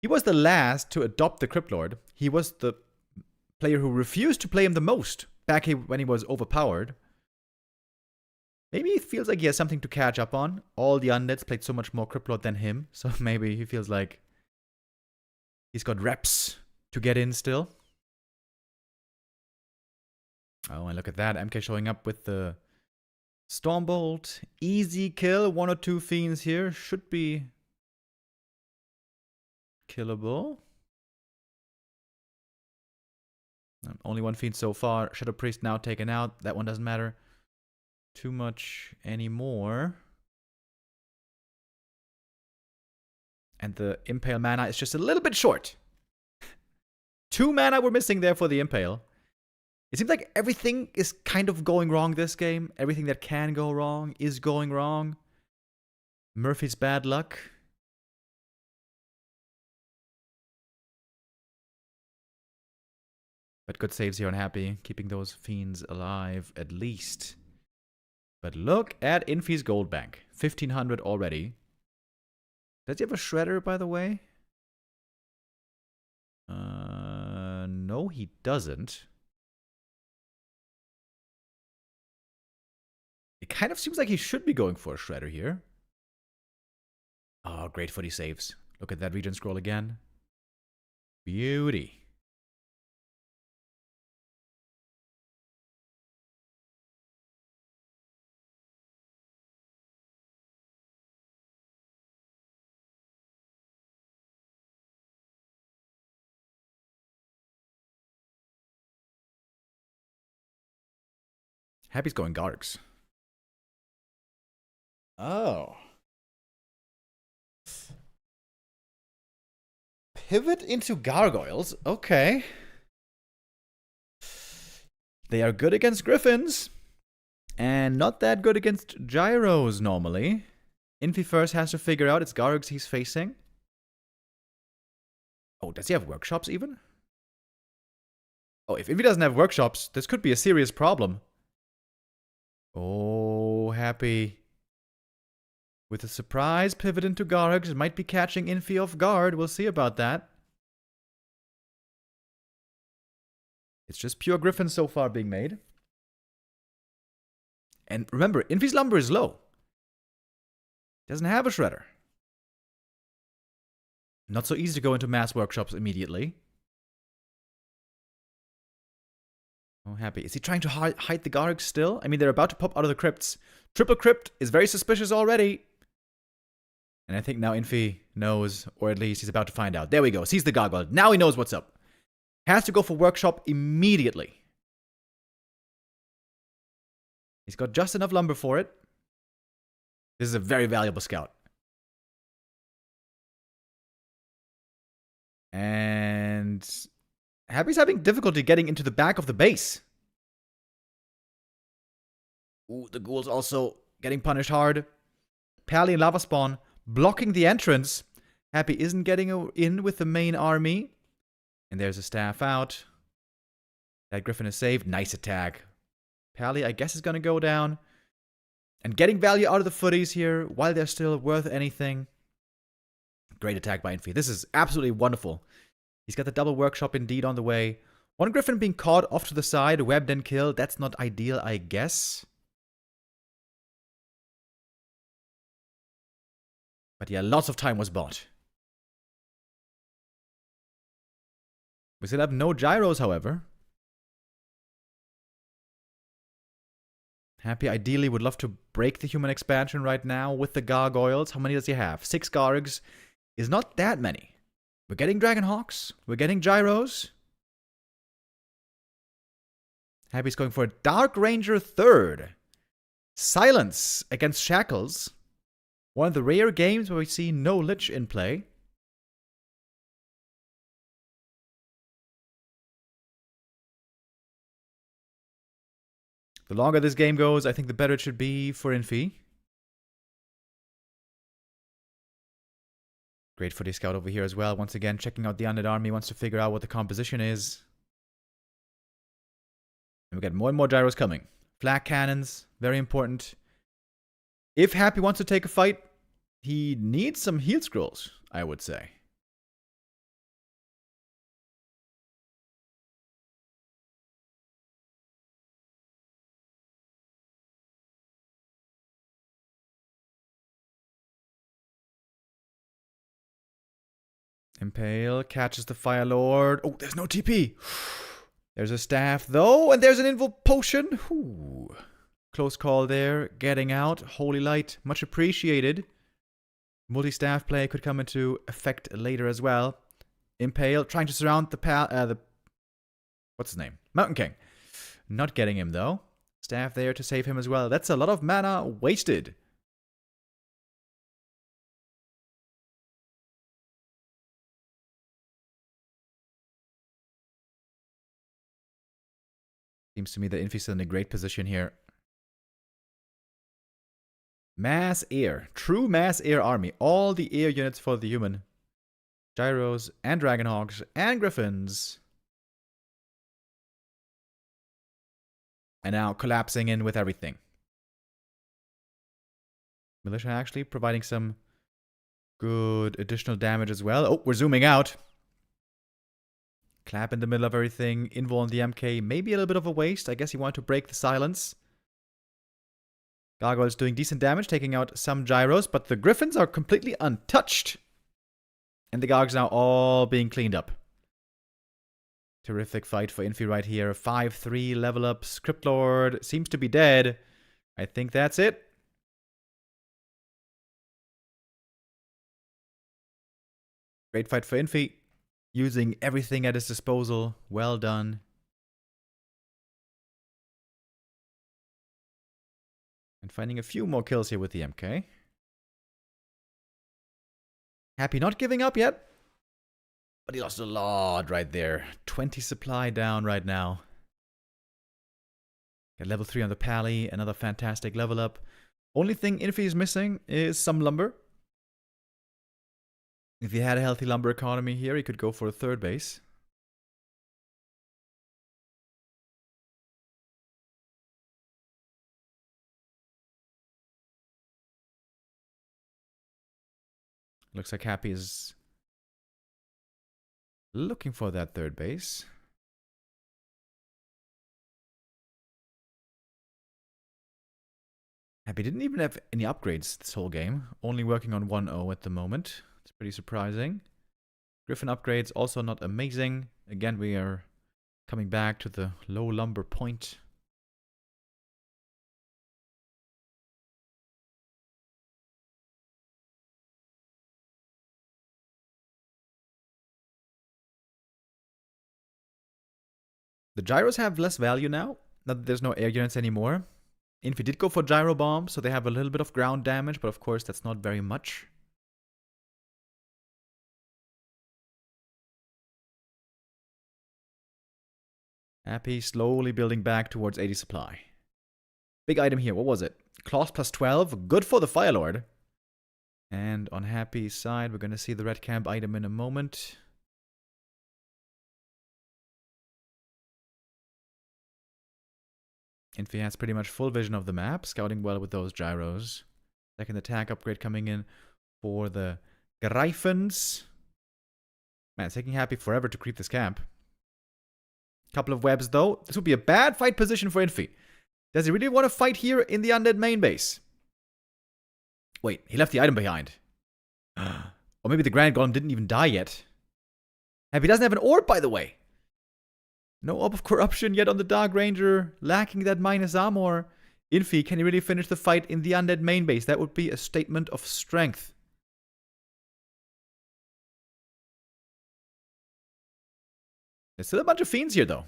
he was the last to adopt the Crypt Lord. He was the player who refused to play him the most back when he was overpowered. Maybe he feels like he has something to catch up on. All the undeads played so much more Crypt Lord than him, so maybe he feels like he's got reps to get in still. Oh, and look at that. MK showing up with the Stormbolt. Easy kill. 1 or 2 fiends here. Should be killable. Only 1 fiend so far. Shadow Priest now taken out. That one doesn't matter too much anymore. And the Impale mana is just a little bit short. 2 mana we're missing there for the Impale. It seems like everything is kind of going wrong this game. Everything that can go wrong is going wrong. Murphy's bad luck. But good saves here on Happy, keeping those fiends alive at least. But look at Infy's gold bank. 1,500 already. Does he have a shredder, by the way? No, he doesn't. It kind of seems like he should be going for a shredder here. Oh, great footy saves. Look at that regen scroll again. Beauty. Happy's going Gargs. Oh. Pivot into Gargoyles. Okay. They are good against Griffins. And not that good against Gyros normally. Infy first has to figure out it's Gargs he's facing. Oh, does he have workshops even? Oh, if Infy doesn't have workshops, this could be a serious problem. Oh, Happy. With a surprise pivot into Gargs, it might be catching Infy off guard. We'll see about that. It's just pure Griffin so far being made. And remember, Infy's lumber is low. Doesn't have a shredder. Not so easy to go into mass workshops immediately. Oh, Happy. Is he trying to hide the Gargs still? I mean, they're about to pop out of the crypts. Triple crypt is very suspicious already. And I think now Infy knows, or at least he's about to find out. There we go. Sees the gargoyle. Now he knows what's up. Has to go for workshop immediately. He's got just enough lumber for it. This is a very valuable scout. And Happy's having difficulty getting into the back of the base. Ooh, the ghoul's also getting punished hard. Pally and Lava Spawn blocking the entrance. Happy isn't getting in with the main army. And there's a staff out. That Griffin is saved. Nice attack. Pally, I guess, is going to go down. And getting value out of the footies here while they're still worth anything. Great attack by Infy. This is absolutely wonderful. He's got the double workshop indeed on the way. One Griffin being caught off to the side, webbed and killed. That's not ideal, I guess. But yeah, lots of time was bought. We still have no gyros, however. Happy ideally would love to break the human expansion right now with the gargoyles. How many does he have? 6 gargs. is not that many. We're getting Dragonhawks. We're getting Gyros. Happy's going for a Dark Ranger 3rd. Silence against Shackles. One of the rare games where we see no Lich in play. The longer this game goes, I think the better it should be for Infy. Great footy scout over here as well. Once again, checking out the undead army. Wants to figure out what the composition is. And we get more and more gyros coming. Flak cannons, very important. If Happy wants to take a fight, he needs some heal scrolls, I would say. Impale catches the Fire Lord. Oh, there's no TP. There's a staff, though, and there's an invul potion. Ooh. Close call there. Getting out. Holy Light, much appreciated. Multi-staff play could come into effect later as well. Impale trying to surround the what's his name? Mountain King. Not getting him, though. Staff there to save him as well. That's a lot of mana wasted. Seems to me that Infy's in a great position here. Mass air. True mass air army. All the air units for the human. Gyros and Dragonhawks and Griffins. And now collapsing in with everything. Militia actually providing some good additional damage as well. Oh, we're zooming out. Clap in the middle of everything. Invul on the MK. Maybe a little bit of a waste. I guess he wanted to break the silence. Gargoyle's doing decent damage, taking out some gyros, but the Griffins are completely untouched. And the Gargs now all being cleaned up. Terrific fight for Infy right here. 5-3 level up. Script Lord seems to be dead. I think that's it. Great fight for Infy. Using everything at his disposal. Well done. And finding a few more kills here with the MK. Happy not giving up yet. But he lost a lot right there. 20 supply down right now. Got level 3 on the Pally. Another fantastic level up. Only thing Infy is missing is some lumber. If he had a healthy lumber economy here, he could go for a 3rd base. Looks like Happy is looking for that 3rd base. Happy didn't even have any upgrades this whole game. Only working on 1-0 at the moment. It's pretty surprising. Griffin upgrades also not amazing. Again, we are coming back to the low lumber point. The gyros have less value now that there's no air units anymore. Infy did go for gyro bomb, so they have a little bit of ground damage, but of course that's not very much. Happy slowly building back towards 80 supply. Big item here, what was it? Claws plus 12, good for the Fire Lord. And on Happy's side, we're going to see the red camp item in a moment. Infy has pretty much full vision of the map, scouting well with those gyros. Second attack upgrade coming in for the Griffins. Man, it's taking Happy forever to creep this camp. Couple of webs though. This would be a bad fight position for Infy. Does he really want to fight here in the undead main base? Wait, he left the item behind. Or maybe the Grand Golem didn't even die yet. Happy doesn't have an orb, by the way. No Orb of Corruption yet on the Dark Ranger. Lacking that minus armor. Infy, can he really finish the fight in the undead main base? That would be a statement of strength. There's still a bunch of fiends here, though.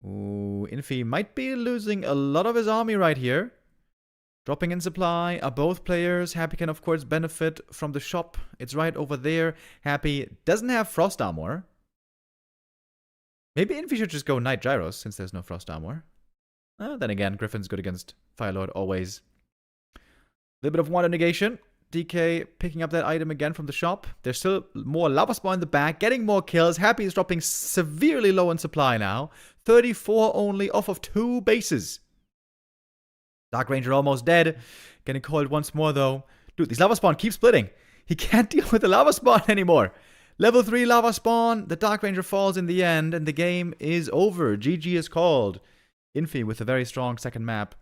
Ooh, Infy might be losing a lot of his army right here. Dropping in supply are both players. Happy can, of course, benefit from the shop. It's right over there. Happy doesn't have frost armor. Maybe Infy should just go Knight Gyros, since there's no frost armor. Then again, Griffin's good against Firelord, always. A little bit of water negation. DK picking up that item again from the shop. There's still more lava spawn in the back, getting more kills. Happy is dropping severely low in supply now. 34 only off of 2 bases. Dark Ranger almost dead. Getting coiled once more, though. Dude, these lava spawn keep splitting. He can't deal with the lava spawn anymore. Level 3 lava spawn. The Dark Ranger falls in the end, and the game is over. GG is called. Infy with a very strong second map.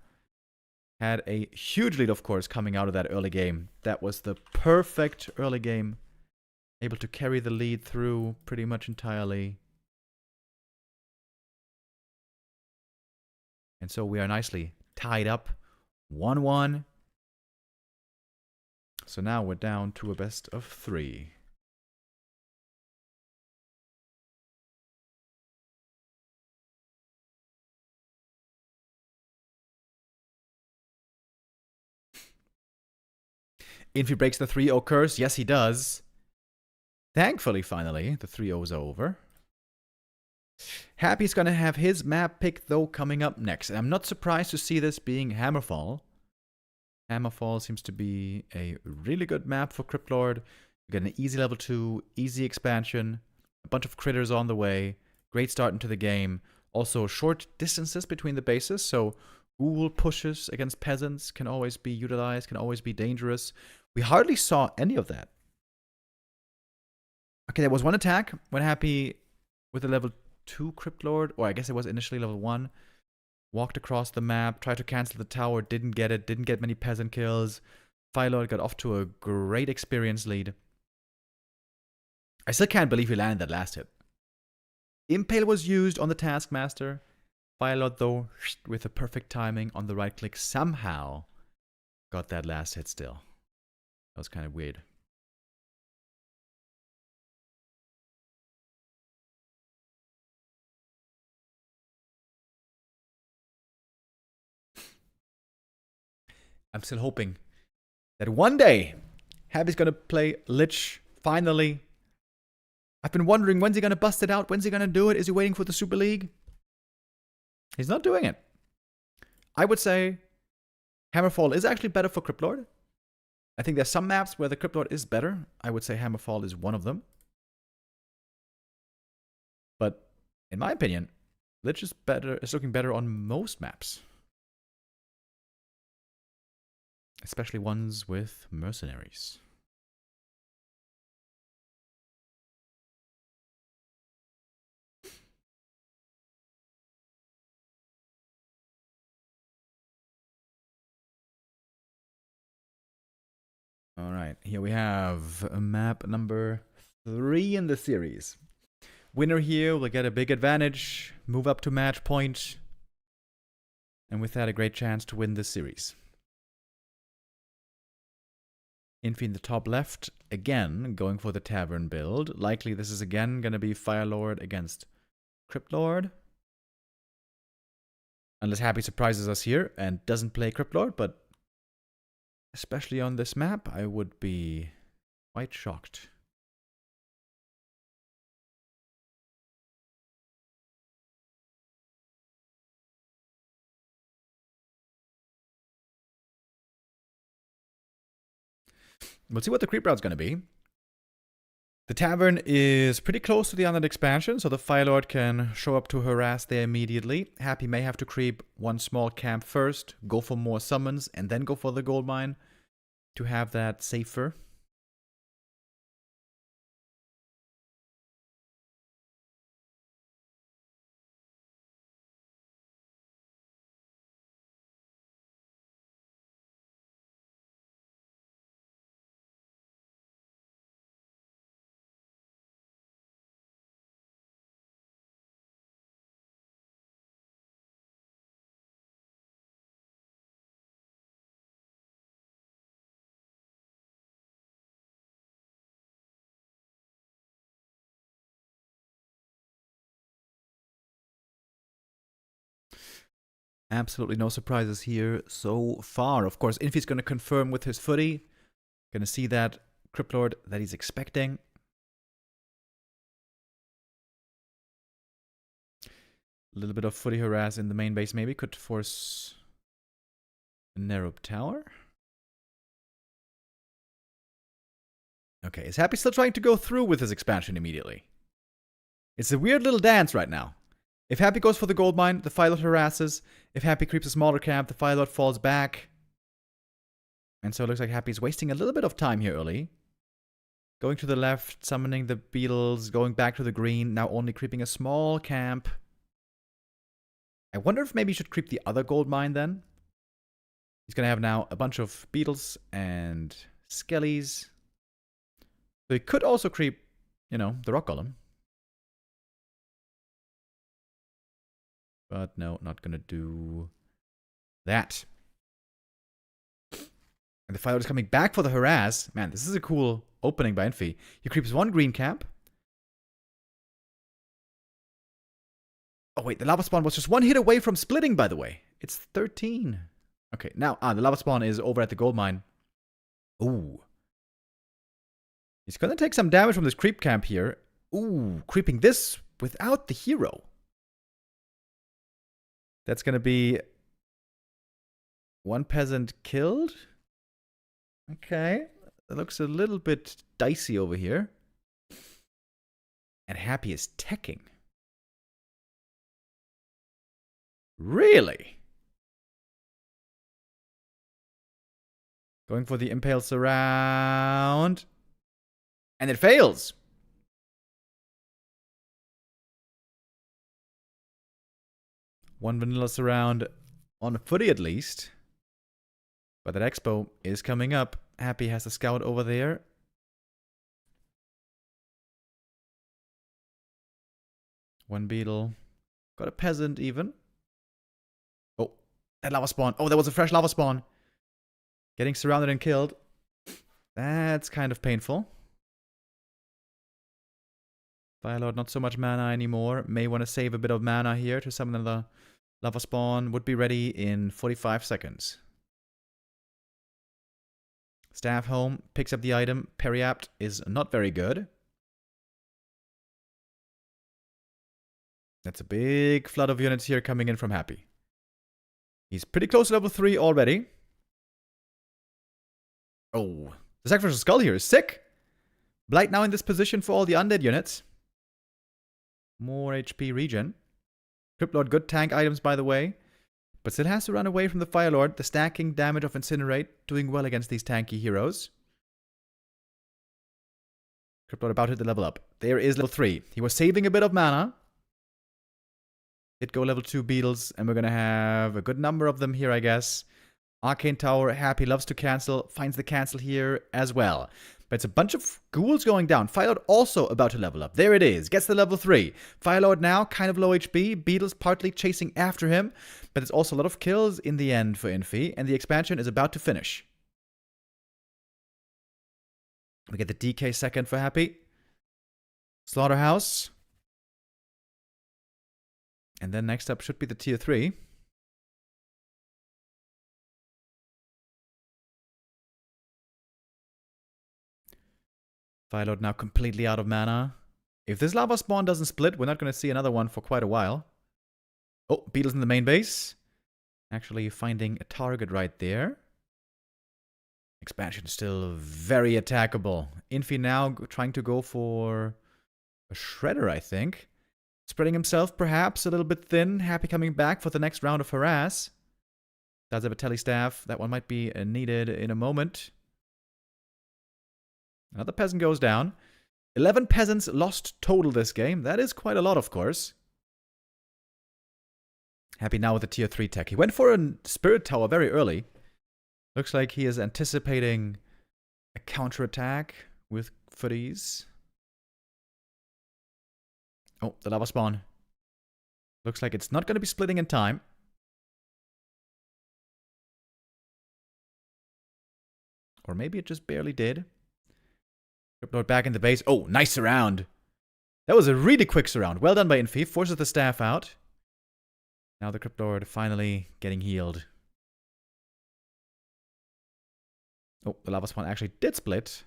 Had a huge lead, of course, coming out of that early game. That was the perfect early game. Able to carry the lead through pretty much entirely. And so we are nicely tied up 1-1. So now we're down to a best of 3. Infy breaks the 3-0 curse. Yes, he does. Thankfully, finally, the 3-0 is over. Happy's gonna have his map pick, though, coming up next. And I'm not surprised to see this being Hammerfall. Hammerfall seems to be a really good map for Cryptlord. You get an easy level 2, easy expansion, a bunch of critters on the way, great start into the game. Also, short distances between the bases, so ghoul pushes against peasants can always be utilized, can always be dangerous. We hardly saw any of that. Okay, there was one attack when Happy with a level 2 Cryptlord, or I guess it was initially level 1, walked across the map, tried to cancel the tower, didn't get it, didn't get many peasant kills. Firelord got off to a great experience lead. I still can't believe he landed that last hit. Impale was used on the Taskmaster. Firelord, though, with the perfect timing on the right click, somehow got that last hit still. That was kind of weird. I'm still hoping that one day Happy's gonna play Lich finally. I've been wondering, when's he gonna bust it out? When's he gonna do it? Is he waiting for the Super League? He's not doing it. I would say Hammerfall is actually better for Cryptlord. I think there's some maps where the Cryptlord is better. I would say Hammerfall is one of them. But in my opinion, Lich is looking better on most maps. Especially ones with mercenaries. Alright, here we have map number 3 in the series. Winner here will get a big advantage, move up to match point, and with that a great chance to win this series. Infy in the top left, again going for the Tavern build. Likely this is again going to be Firelord against Cryptlord. Unless Happy surprises us here and doesn't play Cryptlord, but especially on this map, I would be quite shocked. We'll see what the creep route's going to be. The Tavern is pretty close to the Undead expansion, so the Firelord can show up to harass there immediately. Happy may have to creep one small camp first, go for more summons, and then go for the gold mine to have that safer. Absolutely no surprises here so far. Of course, Infy's going to confirm with his footy. Going to see that Cryptlord that he's expecting. A little bit of footy harass in the main base maybe could force a narrow tower. Okay, is Happy still trying to go through with his expansion immediately? It's a weird little dance right now. If Happy goes for the gold mine, the Phylot harasses. If Happy creeps a smaller camp, the Phylot falls back. And so it looks like Happy's wasting a little bit of time here early. Going to the left, summoning the beetles, going back to the green, now only creeping a small camp. I wonder if maybe he should creep the other gold mine then. He's going to have now a bunch of beetles and skellies. So he could also creep, you know, the rock golem. But no, not gonna do that. And the Phylot is coming back for the harass. Man, this is a cool opening by Infy. He creeps one green camp. Oh wait, the lava spawn was just one hit away from splitting, by the way. It's 13. Okay, now, the lava spawn is over at the gold mine. Ooh. He's gonna take some damage from this creep camp here. Ooh, creeping this without the hero. That's gonna be one peasant killed. Okay, that looks a little bit dicey over here. And Happy is teching. Really? Going for the impale surround. And it fails. One vanilla surround on footy at least. But that expo is coming up. Happy has a scout over there. One beetle. Got a peasant even. Oh, that lava spawn. Oh, that was a fresh lava spawn. Getting surrounded and killed. That's kind of painful. Firelord, not so much mana anymore. May want to save a bit of mana here to summon the lava spawn. Would be ready in 45 seconds. Staff home, picks up the item. Periapt is not very good. That's a big flood of units here coming in from Happy. He's pretty close to level 3 already. Oh, the Sacrificial Skull here is sick. Blight now in this position for all the undead units. More HP regen. Cryptlord, good tank items, by the way. But still has to run away from the Firelord. The stacking damage of Incinerate, doing well against these tanky heroes. Cryptlord about to hit the level up. There is level 3. He was saving a bit of mana. Did go level 2 beetles, and we're going to have a good number of them here, I guess. Arcane Tower, Happy loves to cancel. Finds the cancel here as well. But it's a bunch of ghouls going down. Firelord also about to level up. There it is. Gets the level 3. Firelord now kind of low HP. Beetles partly chasing after him. But it's also a lot of kills in the end for Infy. And the expansion is about to finish. We get the DK second for Happy. Slaughterhouse. And then next up should be the tier 3. Firelord now completely out of mana. If this lava spawn doesn't split, we're not going to see another one for quite a while. Oh, beetles in the main base. Actually finding a target right there. Expansion still very attackable. Infy now trying to go for a shredder, I think. Spreading himself perhaps a little bit thin. Happy coming back for the next round of harass. Does have a telestaff. That one might be needed in a moment. Another peasant goes down. 11 peasants lost total this game. That is quite a lot, of course. Happy now with the tier 3 tech. He went for a spirit tower very early. Looks like he is anticipating a counterattack with footies. Oh, the lava spawn. Looks like it's not going to be splitting in time. Or maybe it just barely did. Cryptlord back in the base. Oh, nice surround. That was a really quick surround. Well done by Infy. Forces the staff out. Now the Crypt Lord finally getting healed. Oh, the Lava Spawn actually did split.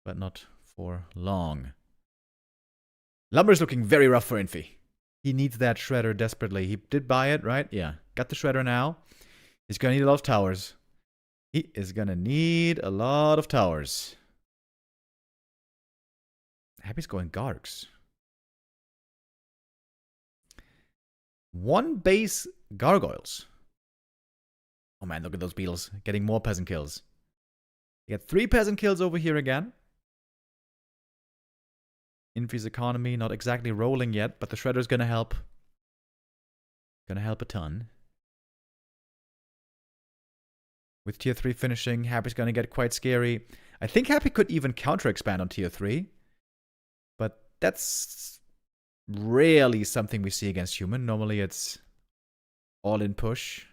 But not for long. Lumber's looking very rough for Infy. He needs that shredder desperately. He did buy it, right? Yeah. Got the shredder now. He's gonna need a lot of towers. He is gonna need a lot of towers. Happy's going Gargs. One base gargoyles. Oh man, look at those beetles. Getting more peasant kills. You get 3 peasant kills over here again. Infy's economy not exactly rolling yet, but the shredder's gonna help. Gonna help a ton. With tier 3 finishing, Happy's gonna get quite scary. I think Happy could even counter expand on tier 3. But that's rarely something we see against human. Normally it's all in push.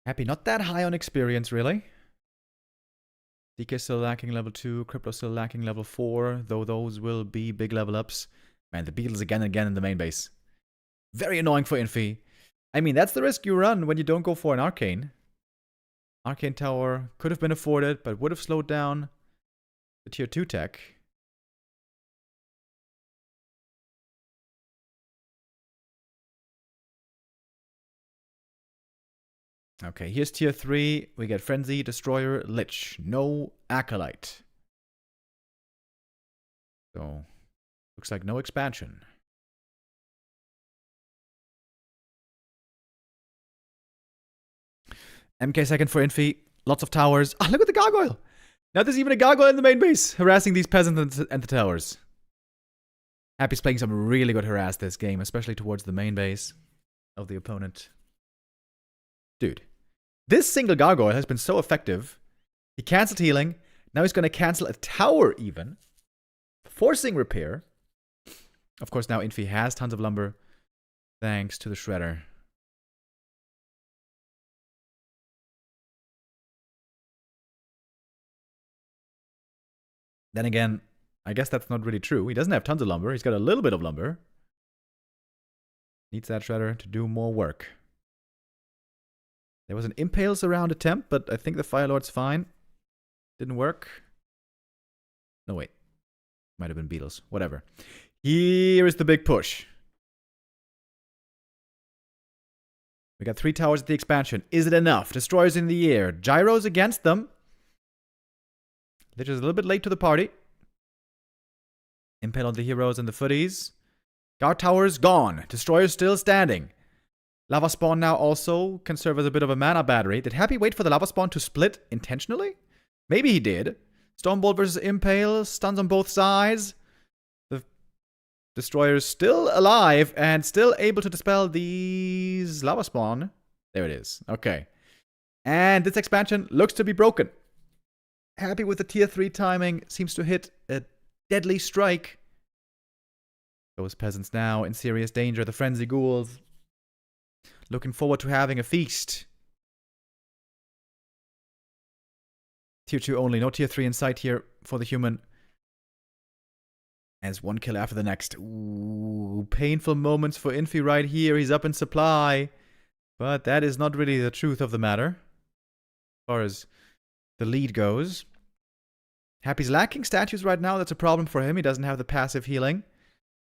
Happy not that high on experience, really. DK still lacking level 2, Crypto still lacking level 4, though those will be big level ups. Man, the Beatles again and again in the main base. Very annoying for Infy. I mean, that's the risk you run when you don't go for an Arcane. Arcane Tower could have been afforded, but would have slowed down the tier 2 tech. Okay, here's tier 3. We get Frenzy, Destroyer, Lich. No Acolyte. So, looks like no expansion. MK second for Infy. Lots of towers. Ah, look at the gargoyle! Now there's even a gargoyle in the main base, harassing these peasants and the towers. Happy's playing some really good harass this game, especially towards the main base of the opponent. Dude, this single gargoyle has been so effective. He cancelled healing. Now he's going to cancel a tower even. Forcing repair. Of course, now Infy has tons of lumber. Thanks to the shredder. Then again, I guess that's not really true. He doesn't have tons of lumber. He's got a little bit of lumber. Needs that shredder to do more work. There was an Impales around attempt, but I think the Fire Lord's fine. Didn't work. No, wait. Might have been Beetles. Whatever. Here is the big push. We got 3 towers at the expansion. Is it enough? Destroyers in the air. Gyros against them. Lich is a little bit late to the party. Impale on the heroes and the footies. Guard towers gone. Destroyers still standing. Lava Spawn now also can serve as a bit of a mana battery. Did Happy wait for the Lava Spawn to split intentionally? Maybe he did. Stormbolt versus Impale. Stuns on both sides. The Destroyer's still alive and still able to dispel these Lava Spawn. There it is. Okay. And this expansion looks to be broken. Happy with the tier 3 timing. Seems to hit a deadly strike. Those peasants now in serious danger. The Frenzy Ghouls. Looking forward to having a feast. Tier 2 only. No tier 3 in sight here for the human. As one kill after the next. Ooh, painful moments for Infy right here. He's up in supply. But that is not really the truth of the matter. As far as the lead goes. Happy's lacking statues right now. That's a problem for him. He doesn't have the passive healing.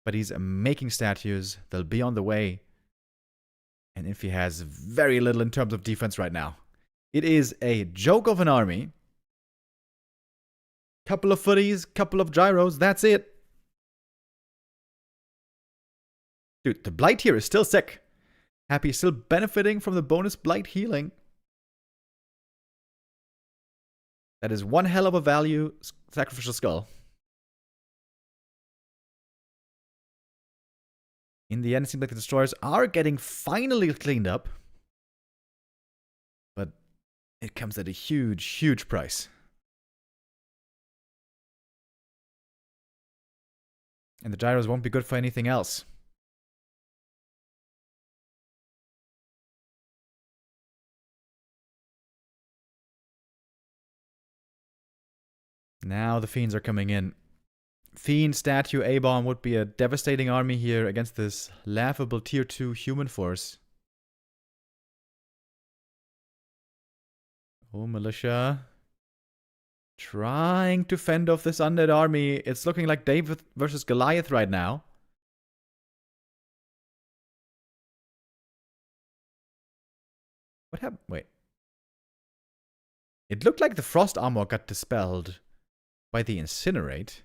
But he's making statues. They'll be on the way. And Infy has very little in terms of defense right now. It is a joke of an army. Couple of footies, couple of gyros, that's it. Dude, the blight here is still sick. Happy is still benefiting from the bonus blight healing. That is one hell of a value sacrificial skull. In the end, it seems like the destroyers are getting finally cleaned up. But it comes at a huge, huge price. And the gyros won't be good for anything else. Now the fiends are coming in. Fiend, statue, A-bomb would be a devastating army here against this laughable tier 2 human force. Oh, militia. Trying to fend off this undead army. It's looking like David versus Goliath right now. What happened? Wait. It looked like the frost armor got dispelled by the incinerate.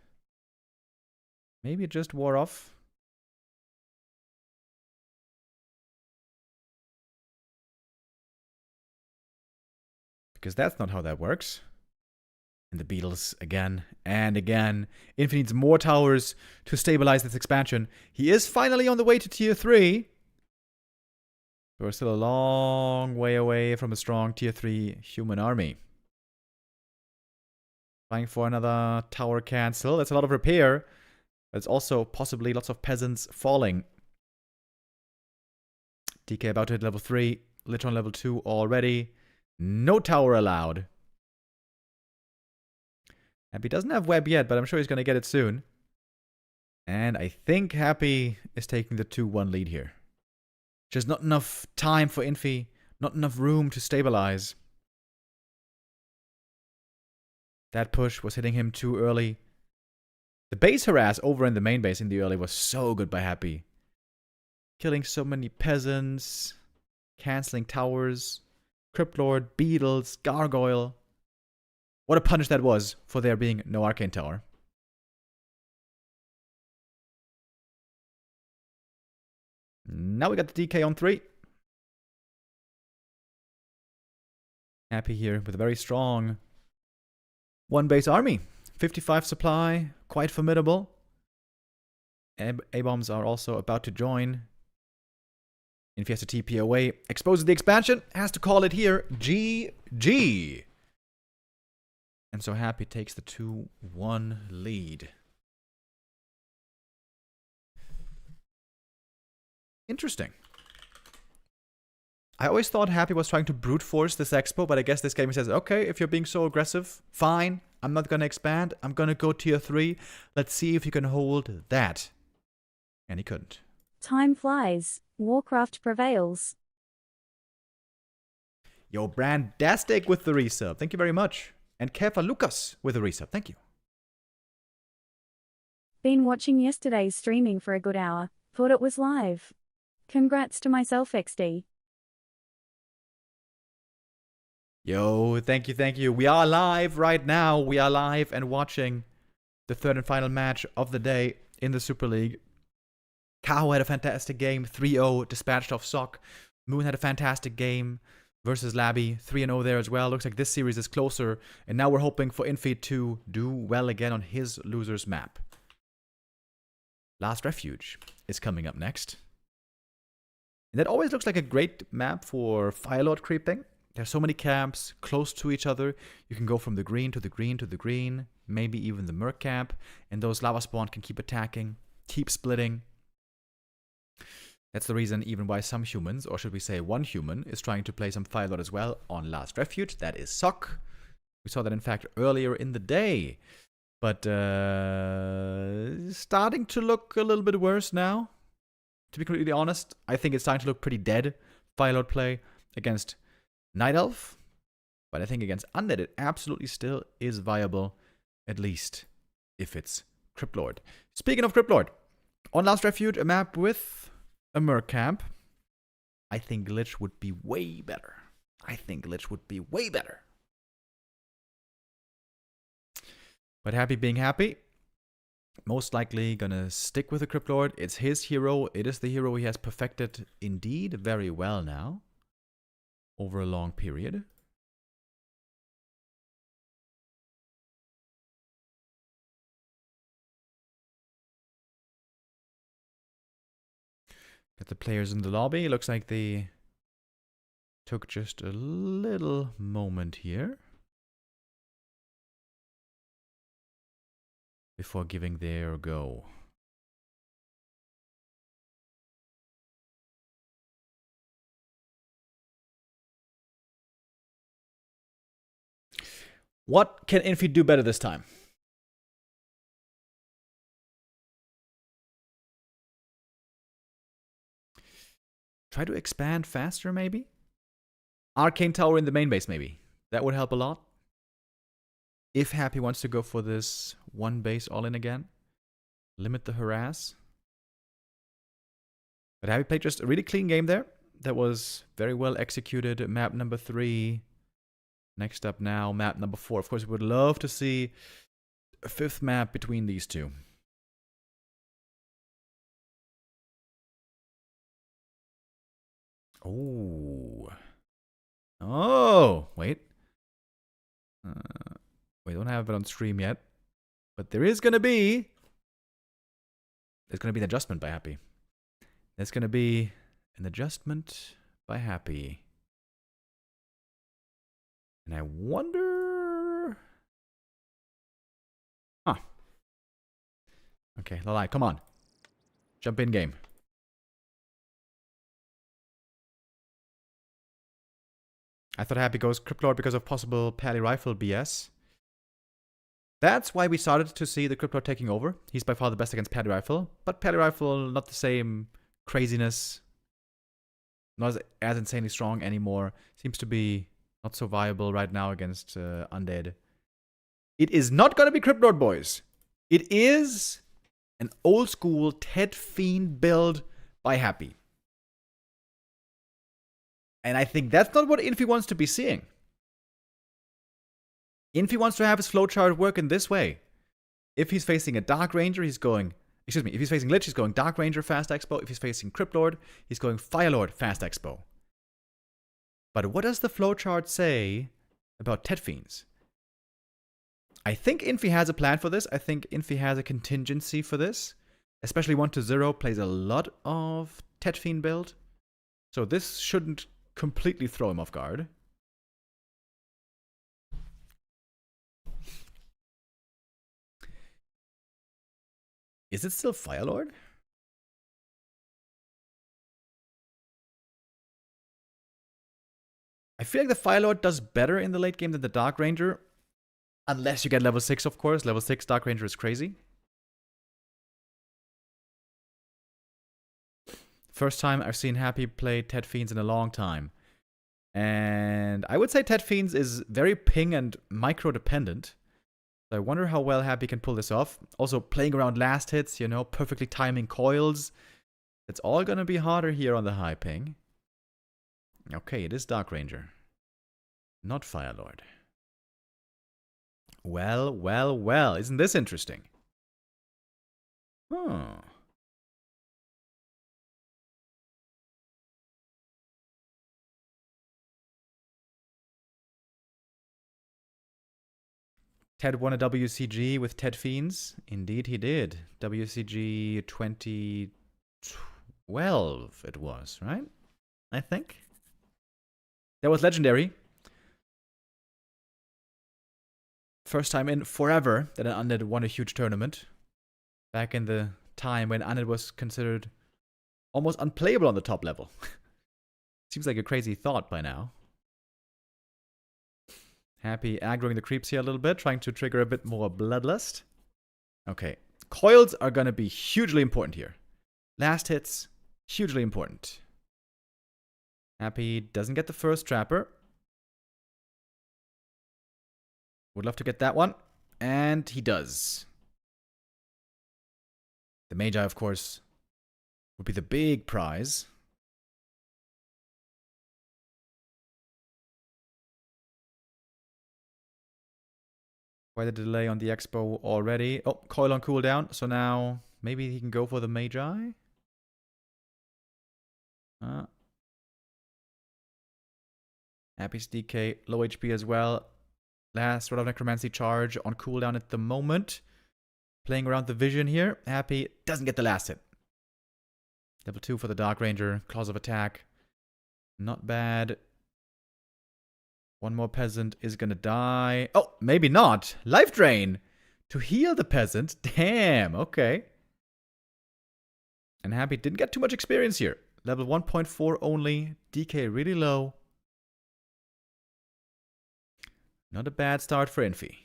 Maybe it just wore off. Because that's not how that works. And the beetles again and again. Infy needs more towers to stabilize this expansion. He is finally on the way to tier 3. We're still a long way away from a strong tier 3 human army. Trying for another tower cancel. That's a lot of repair. There's also possibly lots of peasants falling. DK about to hit level 3. Lich on level 2 already. No tower allowed. Happy doesn't have web yet, but I'm sure he's going to get it soon. And I think Happy is taking the 2-1 lead here. Just not enough time for Infy. Not enough room to stabilize. That push was hitting him too early. The base harass over in the main base in the early was so good by Happy. Killing so many peasants. Canceling towers. Cryptlord, beetles, gargoyle. What a punish that was for there being no arcane tower. Now we got the DK on 3. Happy here with a very strong 1 base army. 55 supply, quite formidable. A-bombs are also about to join. Infy has to TP away. Exposes the expansion. Has to call it here. GG. And so Happy takes the 2-1 lead. Interesting. I always thought Happy was trying to brute force this expo, but I guess this game says, okay, if you're being so aggressive, fine. I'm not going to expand. I'm going to go tier 3. Let's see if you can hold that. And he couldn't. Time flies. Warcraft prevails. Yo, Brandastic with the resub. Thank you very much. And Kefa Lucas with the resub. Thank you. Been watching yesterday's streaming for a good hour. Thought it was live. Congrats to myself, XD. Yo, thank you, thank you. We are live right now. We are live and watching the third and final match of the day in the Super League. Cahoo had a fantastic game, 3-0, dispatched off Sock. Moon had a fantastic game versus Laby, 3-0 there as well. Looks like this series is closer, and now we're hoping for Infy to do well again on his loser's map. Last Refuge is coming up next. And that always looks like a great map for Firelord creeping. There's so many camps close to each other. You can go from the green to the green to the green, maybe even the Merc camp, and those lava spawn can keep attacking, keep splitting. That's the reason even why some humans, or should we say one human, is trying to play some Firelord as well on Last Refuge. That is Sock. We saw that in fact earlier in the day. But starting to look a little bit worse now. To be completely honest, I think it's starting to look pretty dead. Firelord play against Night Elf. But I think against Undead it absolutely still is viable. At least if it's Cryptlord. Speaking of Cryptlord, on Last Refuge, a map with a Merc camp. I think Lich would be way better. I think Lich would be way better. But Happy being Happy, most likely gonna stick with the Cryptlord. It's his hero. It is the hero he has perfected indeed very well now. Over a long period. Got the players in the lobby. Looks like they took just a little moment here before giving their go. What can Infy do better this time? Try to expand faster, maybe? Arcane Tower in the main base, maybe. That would help a lot. If Happy wants to go for this one base all-in again. Limit the harass. But Happy played just a really clean game there. That was very well executed. Map number 3. Next up now, map number 4. Of course, we would love to see a 5th map between these two. Oh. Oh, wait. We don't have it on stream yet. But there is going to be... There's going to be an adjustment by Happy. There's going to be an adjustment by Happy. And I wonder... Huh. Okay, Laby, come on. Jump in game. I thought Happy goes Cryptlord because of possible Pally Rifle BS. That's why we started to see the Cryptlord taking over. He's by far the best against Pally Rifle. But Pally Rifle, not the same craziness. Not as insanely strong anymore. Seems to be not so viable right now against Undead. It is not going to be Cryptlord, boys. It is an old school Ted Fiend build by Happy. And I think that's not what Infy wants to be seeing. Infy wants to have his flowchart work in this way. If he's facing a Dark Ranger, he's going... Excuse me, if he's facing Lich, he's going Dark Ranger, Fast Expo. If he's facing Cryptlord, he's going Firelord, Fast Expo. But what does the flowchart say about Ted Fiends? I think Infy has a plan for this. I think Infy has a contingency for this. Especially 1-0 plays a lot of Ted Fiend build. So this shouldn't completely throw him off guard. Is it still Firelord? I feel like the Firelord does better in the late game than the Dark Ranger. Unless you get level 6, of course. Level 6 Dark Ranger is crazy. First time I've seen Happy play Ted Fiends in a long time. And I would say Ted Fiends is very ping and micro dependent. So I wonder how well Happy can pull this off. Also playing around last hits, you know, perfectly timing coils. It's all going to be harder here on the high ping. Okay, it is Dark Ranger. Not Firelord. Well, well, well. Isn't this interesting? Huh. Ted won a WCG with Ted Fiends. Indeed he did. WCG 2012 it was, right? I think. That was legendary. First time in forever that an Undead won a huge tournament. Back in the time when Undead was considered almost unplayable on the top level. Seems like a crazy thought by now. Happy aggroing the creeps here a little bit, trying to trigger a bit more bloodlust. Okay, coils are going to be hugely important here. Last hits, hugely important. Happy doesn't get the first trapper. Would love to get that one. And he does. The Magi, of course, would be the big prize. Quite a delay on the Expo already. Oh, coil on cooldown. So now maybe he can go for the Magi. Happy's DK, low HP as well. Last Rod of Necromancy charge on cooldown at the moment. Playing around the vision here. Happy doesn't get the last hit. Level 2 for the Dark Ranger. Claws of attack. Not bad. One more peasant is gonna die. Oh, maybe not. Life drain to heal the peasant. Damn, okay. And Happy didn't get too much experience here. Level 1.4 only. DK really low. Not a bad start for Infy.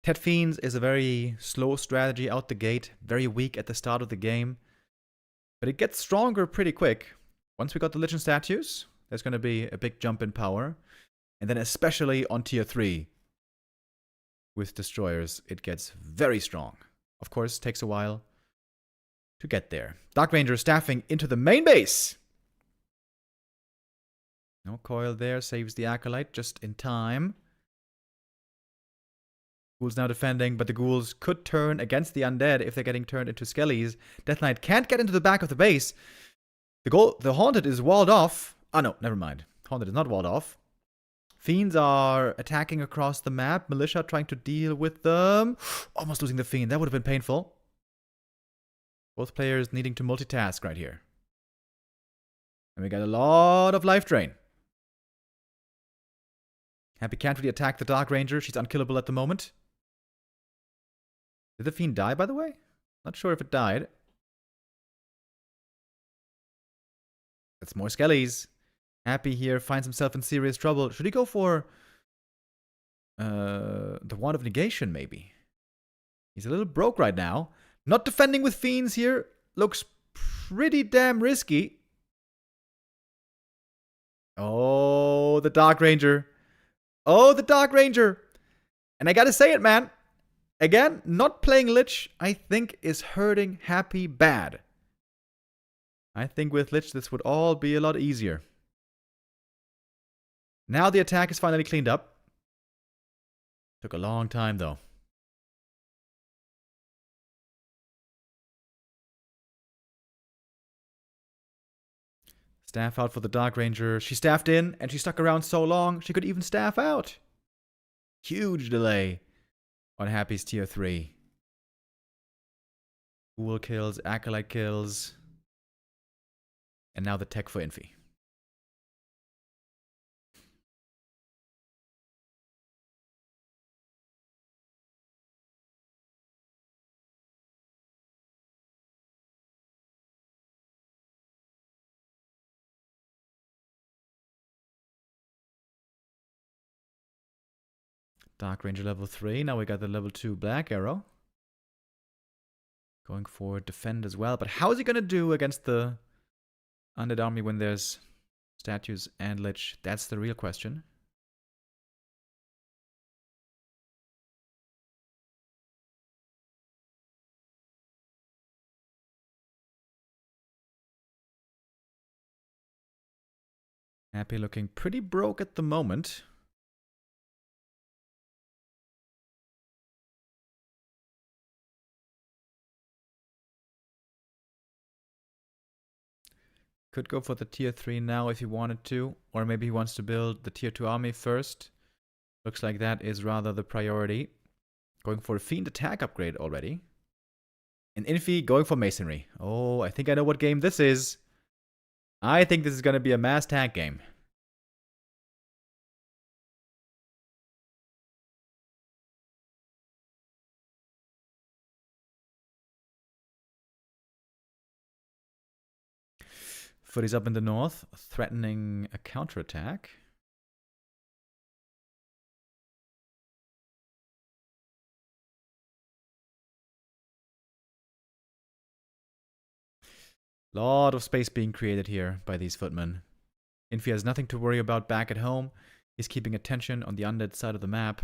Tet Fiends is a very slow strategy out the gate, very weak at the start of the game. But it gets stronger pretty quick. Once we got the Legend statues, there's going to be a big jump in power. And then especially on tier 3, with destroyers, it gets very strong. Of course, takes a while to get there. Dark Ranger staffing into the main base. No coil there, saves the Acolyte just in time. Ghouls now defending, but the ghouls could turn against the undead if they're getting turned into skellies. Death Knight can't get into the back of the base. The Haunted is walled off. Oh no, never mind. Haunted is not walled off. Fiends are attacking across the map. Militia trying to deal with them. Almost losing the Fiend. That would have been painful. Both players needing to multitask right here. And we got a lot of life drain. Happy can't really attack the Dark Ranger. She's unkillable at the moment. Did the Fiend die, by the way? Not sure if it died. That's more skellies. Happy here finds himself in serious trouble. Should he go for the Wand of Negation, maybe? He's a little broke right now. Not defending with Fiends here. Looks pretty damn risky. Oh, the Dark Ranger. Oh, the Dark Ranger. And I gotta say it, man. Again, not playing Lich, I think, is hurting Happy bad. I think with Lich, this would all be a lot easier. Now the attack is finally cleaned up. Took a long time, though. Staff out for the Dark Ranger. She staffed in, and she stuck around so long, she could even staff out. Huge delay on Happy's tier 3. Ghoul kills, Acolyte kills. And now the tech for Infy. Dark Ranger level 3. Now we got the level 2 Black Arrow. Going for defend as well. But how is he going to do against the undead army when there's statues and Lich? That's the real question. Happy looking pretty broke at the moment. Could go for the tier 3 now if he wanted to. Or maybe he wants to build the tier 2 army first. Looks like that is rather the priority. Going for a Fiend attack upgrade already. And Infy going for Masonry. Oh, I think I know what game this is. I think this is going to be a mass tank game. Footy's up in the north, threatening a counterattack. Lot of space being created here by these footmen. Infy has nothing to worry about back at home. He's keeping attention on the undead side of the map.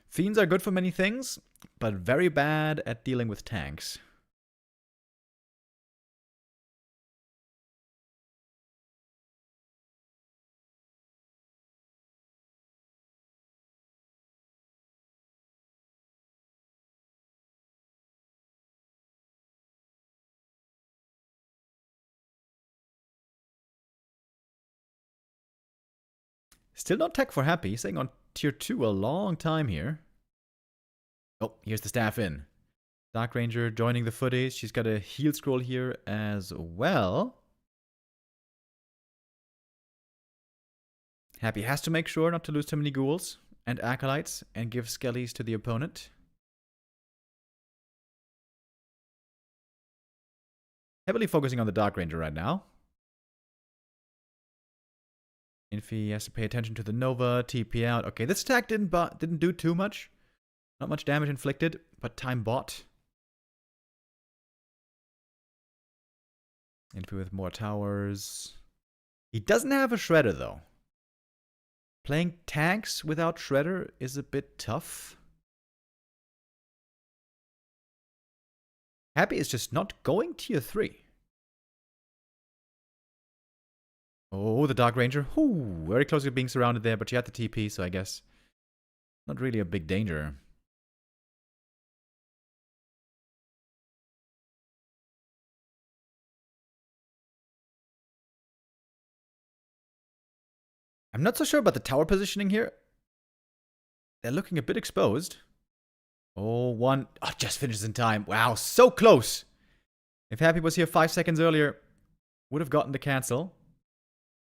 Fiends are good for many things, but very bad at dealing with tanks. Still not tech for Happy, staying on tier 2 a long time here. Oh, here's the staff in. Dark Ranger joining the footies. She's got a heal scroll here as well. Happy has to make sure not to lose too many ghouls and acolytes and give skellies to the opponent. Heavily focusing on the Dark Ranger right now. Infy has to pay attention to the Nova, TP out. Okay, this attack didn't do too much. Not much damage inflicted, but time bought. Infy with more towers. He doesn't have a Shredder, though. Playing tanks without Shredder is a bit tough. Happy is just not going tier 3. Oh, the Dark Ranger. Ooh, very close to being surrounded there, but she had the TP, so I guess not really a big danger. I'm not so sure about the tower positioning here. They're looking a bit exposed. Oh, one. Oh, just finishes in time. Wow, so close. If Happy was here 5 seconds earlier, would have gotten the cancel.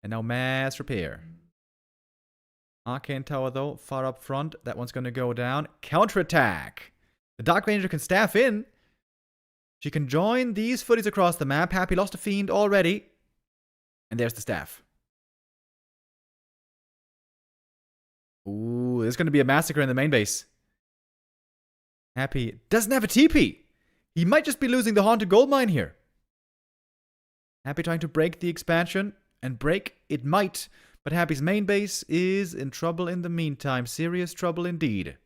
And now mass repair. Arcane Tower, though, far up front. That one's going to go down. Counterattack. The Dark Ranger can staff in. She can join these footies across the map. Happy lost a Fiend already. And there's the staff. Ooh, there's going to be a massacre in the main base. Happy doesn't have a TP. He might just be losing the Haunted Goldmine here. Happy trying to break the expansion. And break it might. But Happy's main base is in trouble in the meantime. Serious trouble indeed.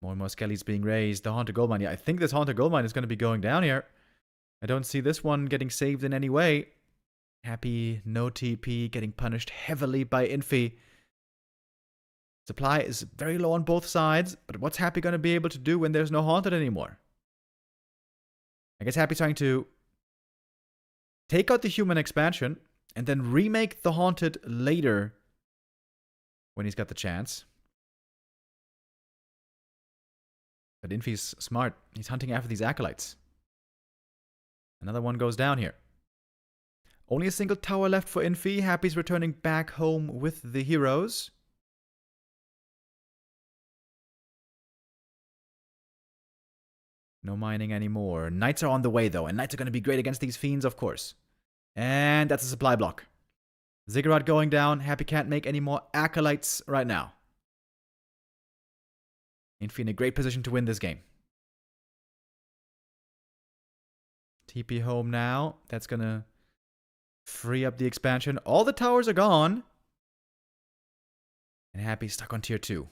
More and more skellies being raised. The Haunted Goldmine. Yeah, I think this Haunted Goldmine is going to be going down here. I don't see this one getting saved in any way. Happy, no TP, getting punished heavily by Infy. Supply is very low on both sides, but what's Happy going to be able to do when there's no Haunted anymore? I guess Happy's trying to take out the human expansion and then remake the Haunted later when he's got the chance. But Infy's smart. He's hunting after these acolytes. Another one goes down here. Only a single tower left for Infy. Happy's returning back home with the heroes. No mining anymore. Knights are on the way, though, and Knights are going to be great against these Fiends, of course. And that's a supply block. Ziggurat going down. Happy can't make any more acolytes right now. Infy in a great position to win this game. TP home now. That's going to free up the expansion. All the towers are gone. And Happy stuck on tier 2.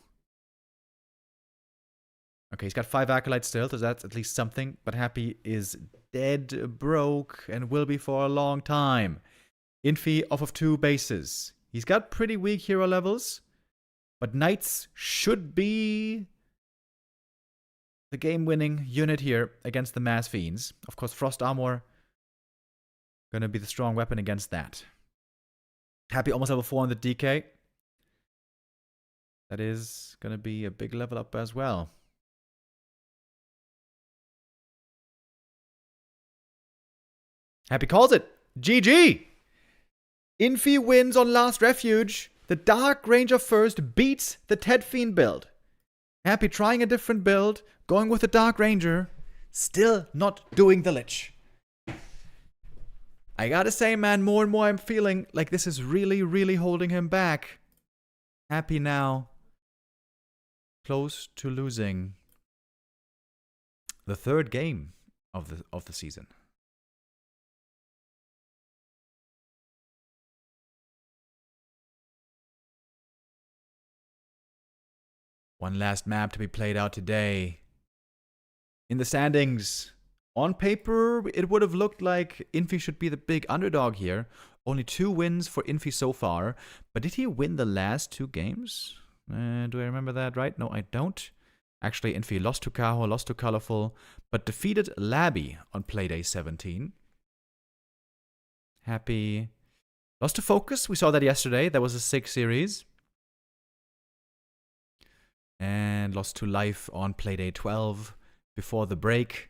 Okay, he's got 5 acolytes still, so that's at least something. But Happy is dead broke and will be for a long time. Infy off of 2 bases. He's got pretty weak hero levels. But Knights should be the game-winning unit here against the Mass Fiends. Of course, Frost Armor gonna be the strong weapon against that. Happy almost level 4 on the DK. That is gonna be a big level up as well. Happy calls it. GG! Infy wins on Last Refuge. The Dark Ranger first beats the Ted Fiend build. Happy trying a different build, going with the Dark Ranger, still not doing the Lich. I gotta say, man, more and more I'm feeling like this is really, really holding him back. Happy now. Close to losing the 3rd game of the season. One last map to be played out today. In the standings, on paper, it would have looked like Infy should be the big underdog here. Only 2 wins for Infy so far. But did he win the last 2 games? Do I remember that right? No, I don't. Actually, Infy lost to Cahoo, lost to Colorful, but defeated Laby on Playday 17. Happy. Lost to FoCuS. We saw that yesterday. That was a 6 series. And lost to Life on Playday 12 before the break.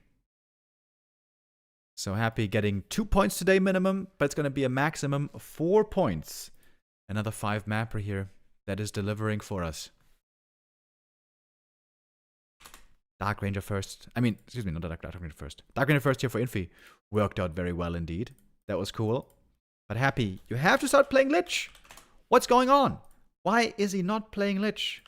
So Happy getting 2 points today minimum, but it's going to be a maximum of 4 points. Another 5 mapper here that is delivering for us. Dark Ranger first. I mean, excuse me, not Dark Ranger first. Dark Ranger first here for Infy worked out very well indeed. That was cool. But Happy, you have to start playing Lich. What's going on? Why is he not playing Lich?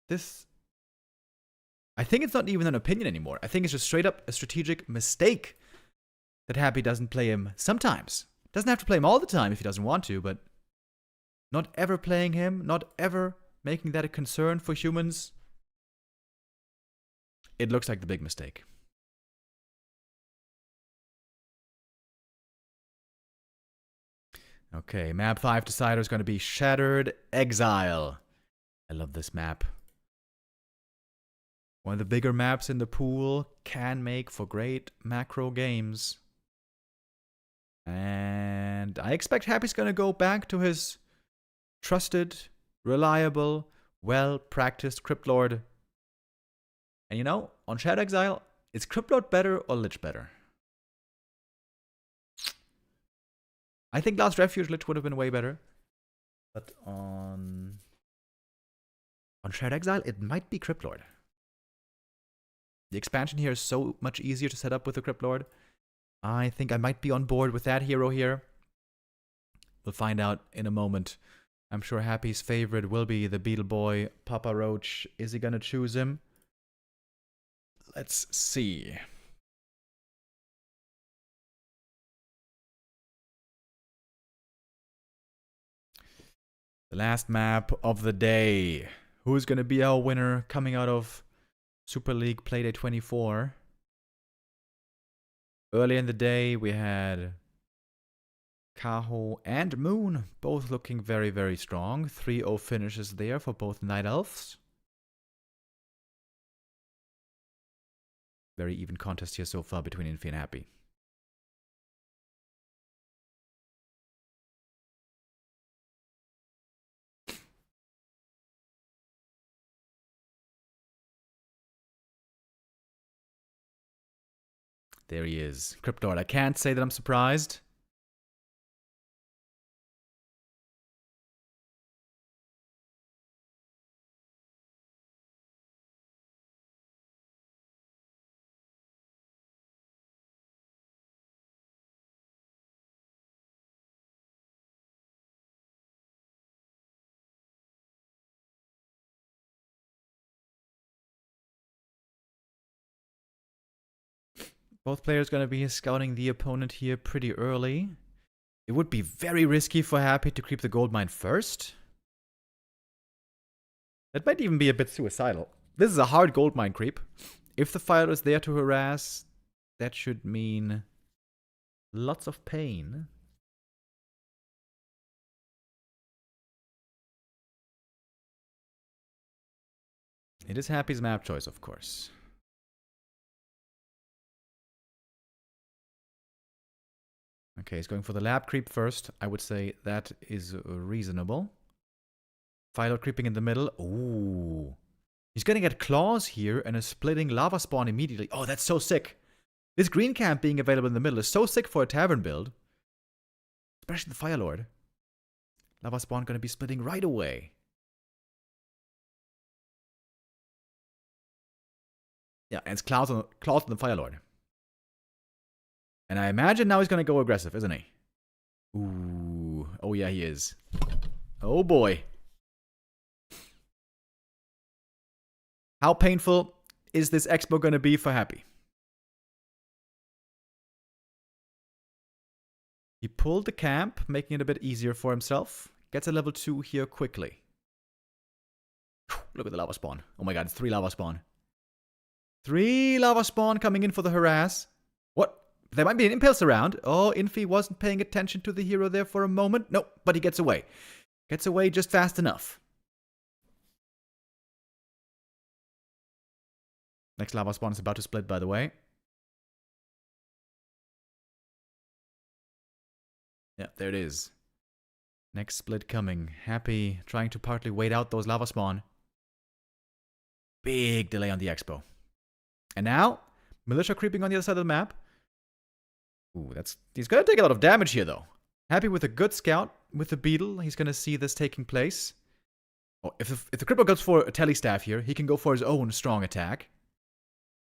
I think it's not even an opinion anymore. I think it's just straight up a strategic mistake that Happy doesn't play him sometimes. Doesn't have to play him all the time if he doesn't want to, but not ever playing him, not ever making that a concern for humans. It looks like the big mistake. Okay, map 5 decider is going to be Shattered Exile. I love this map. One of the bigger maps in the pool, can make for great macro games. And I expect Happy's going to go back to his trusted, reliable, well-practiced Crypt Lord. And you know, on Shattered Exile, is Crypt Lord better or Lich better? I think Last Refuge Lich would have been way better. But on Shattered Exile, it might be Crypt Lord. The expansion here is so much easier to set up with the Crypt Lord. I think I might be on board with that hero here. We'll find out in a moment. I'm sure Happy's favorite will be the Beetle Boy, Papa Roach. Is he gonna choose him? Let's see. The last map of the day. Who's gonna be our winner coming out of Super League Playday 24? Early in the day, we had Cahoo and Moon, both looking very, very strong. 3-0 finishes there for both Night Elves. Very even contest here so far between Infy and Happy. There he is. Crypt Lord. I can't say that I'm surprised. Both players going to be scouting the opponent here pretty early. It would be very risky for Happy to creep the gold mine first. That might even be a bit suicidal. This is a hard gold mine creep. If the fighter is there to harass, that should mean lots of pain. It is Happy's map choice, of course. Okay, he's going for the lab creep first. I would say that is reasonable. Philo creeping in the middle. Ooh. He's gonna get claws here and a splitting lava spawn immediately. Oh, that's so sick. This green camp being available in the middle is so sick for a tavern build. Especially the Fire Lord. Lava spawn gonna be splitting right away. Yeah, and it's claws on the Fire Lord. And I imagine now he's going to go aggressive, isn't he? Ooh. Oh, yeah, he is. Oh, boy. How painful is this expo going to be for Happy? He pulled the camp, making it a bit easier for himself. Gets a level 2 here quickly. Look at the lava spawn. Oh, my God, it's 3 lava spawn. 3 lava spawn coming in for the harass. What? There might be an impulse around. Oh, Infy wasn't paying attention to the hero there for a moment. Nope, but he gets away. Gets away just fast enough. Next lava spawn is about to split, by the way. Yeah, there it is. Next split coming. Happy trying to partly wait out those lava spawn. Big delay on the expo. And now, Militia creeping on the other side of the map. Ooh, he's gonna take a lot of damage here, though. Happy with a good scout with the beetle. He's gonna see this taking place. Oh, if the Cripple goes for a telly staff here, he can go for his own strong attack.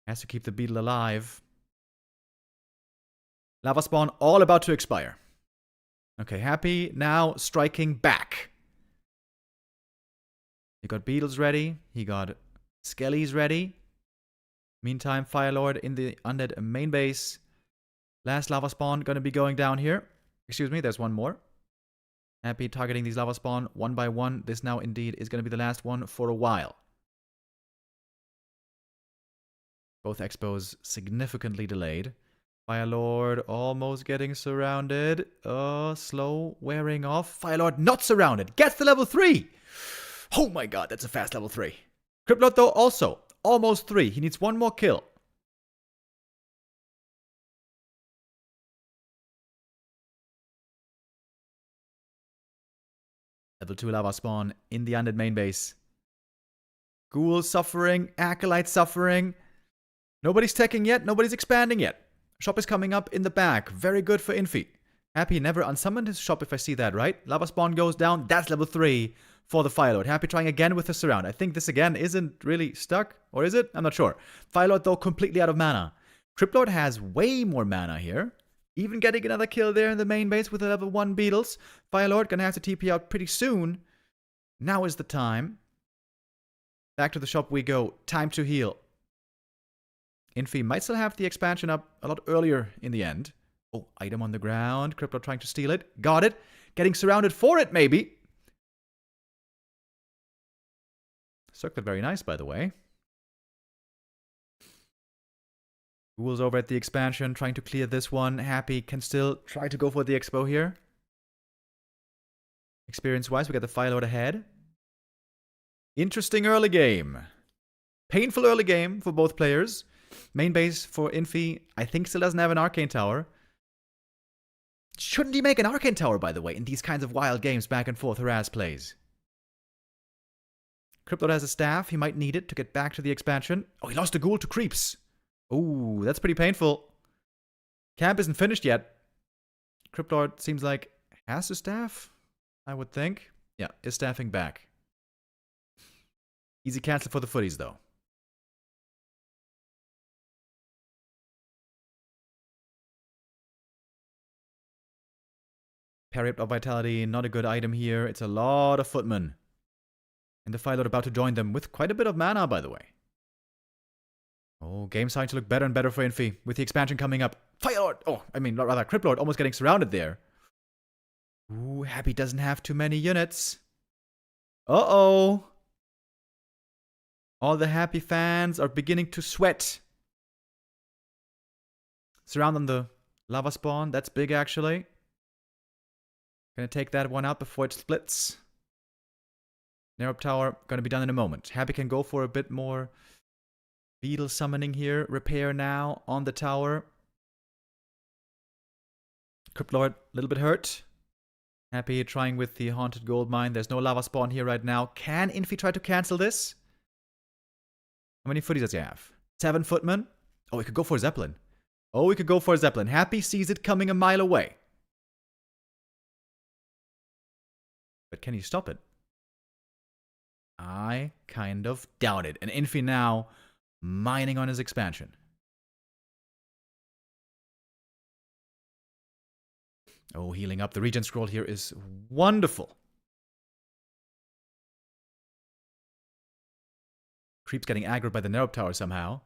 Has to keep the beetle alive. Lava spawn all about to expire. Okay, Happy now striking back. He got beetles ready. He got skellies ready. Meantime, Firelord in the undead main base. Last lava spawn gonna be going down here. Excuse me, there's one more. Happy targeting these lava spawn one by one. This now indeed is gonna be the last one for a while. Both expos significantly delayed. Firelord almost getting surrounded. Slow wearing off. Firelord not surrounded. Gets the level 3. Oh my god, that's a fast level 3. Cryptlord though also almost 3. He needs one more kill. Level 2 lava spawn in the undead main base. Ghoul suffering. Acolyte suffering. Nobody's teching yet. Nobody's expanding yet. Shop is coming up in the back. Very good for Infy. Happy never unsummoned his shop if I see that right. Lava spawn goes down. That's level 3 for the Firelord. Happy trying again with the surround. I think this again isn't really stuck. Or is it? I'm not sure. Firelord though completely out of mana. Cryptlord has way more mana here. Even getting another kill there in the main base with the level 1 beetles. Firelord gonna have to TP out pretty soon. Now is the time. Back to the shop we go. Time to heal. Infy might still have the expansion up a lot earlier in the end. Oh, item on the ground. Crypto trying to steal it. Got it. Getting surrounded for it, maybe. Circlet very nice, by the way. Ghoul's over at the expansion, trying to clear this one. Happy can still try to go for the expo here. Experience-wise, we got the Firelord ahead. Interesting early game. Painful early game for both players. Main base for Infy, I think still doesn't have an Arcane Tower. Shouldn't he make an Arcane Tower, by the way, in these kinds of wild games back and forth harass plays? Cryptlord has a staff. He might need it to get back to the expansion. Oh, he lost a Ghoul to creeps. Ooh, that's pretty painful. Camp isn't finished yet. Cryptlord seems like has to staff, I would think. Yeah, is staffing back. Easy cancel for the footies, though. Parry up of Vitality, not a good item here. It's a lot of footmen. And the Firelord about to join them with quite a bit of mana, by the way. Oh, game's starting to look better and better for Infy with the expansion coming up. Firelord! Oh, I mean, rather, Cryptlord almost getting surrounded there. Ooh, Happy doesn't have too many units. Uh-oh. All the Happy fans are beginning to sweat. Surround on the lava spawn. That's big, actually. Gonna take that one out before it splits. Narrow Tower gonna be done in a moment. Happy can go for a bit more beetle summoning here. Repair now on the tower. Cryptlord, a little bit hurt. Happy trying with the Haunted Gold Mine. There's no lava spawn here right now. Can Infy try to cancel this? How many footies does he have? 7 footmen? Oh, we could go for a Zeppelin. Oh, we could go for a Zeppelin. Happy sees it coming a mile away. But can he stop it? I kind of doubt it. And Infy now mining on his expansion. Oh, healing up. The regen scroll here is wonderful. Creep's getting aggroed by the Nerop Tower somehow.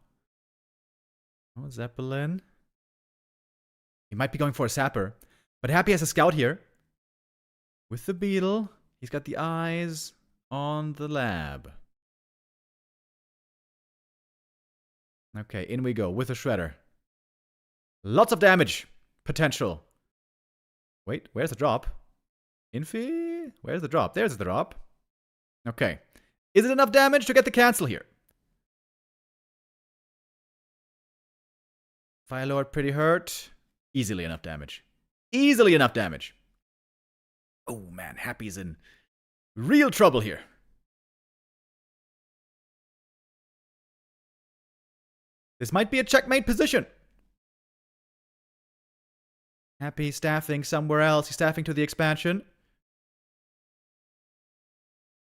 Oh, Zeppelin. He might be going for a Sapper. But Happy has a Scout here. With the Beetle. He's got the eyes on the lab. Okay, in we go with the Shredder. Lots of damage potential. Wait, where's the drop? Infy? Where's the drop? There's the drop. Okay. Is it enough damage to get the cancel here? Firelord pretty hurt. Easily enough damage. Easily enough damage. Oh man, Happy's in real trouble here. This might be a checkmate position. Happy staffing somewhere else. He's staffing to the expansion.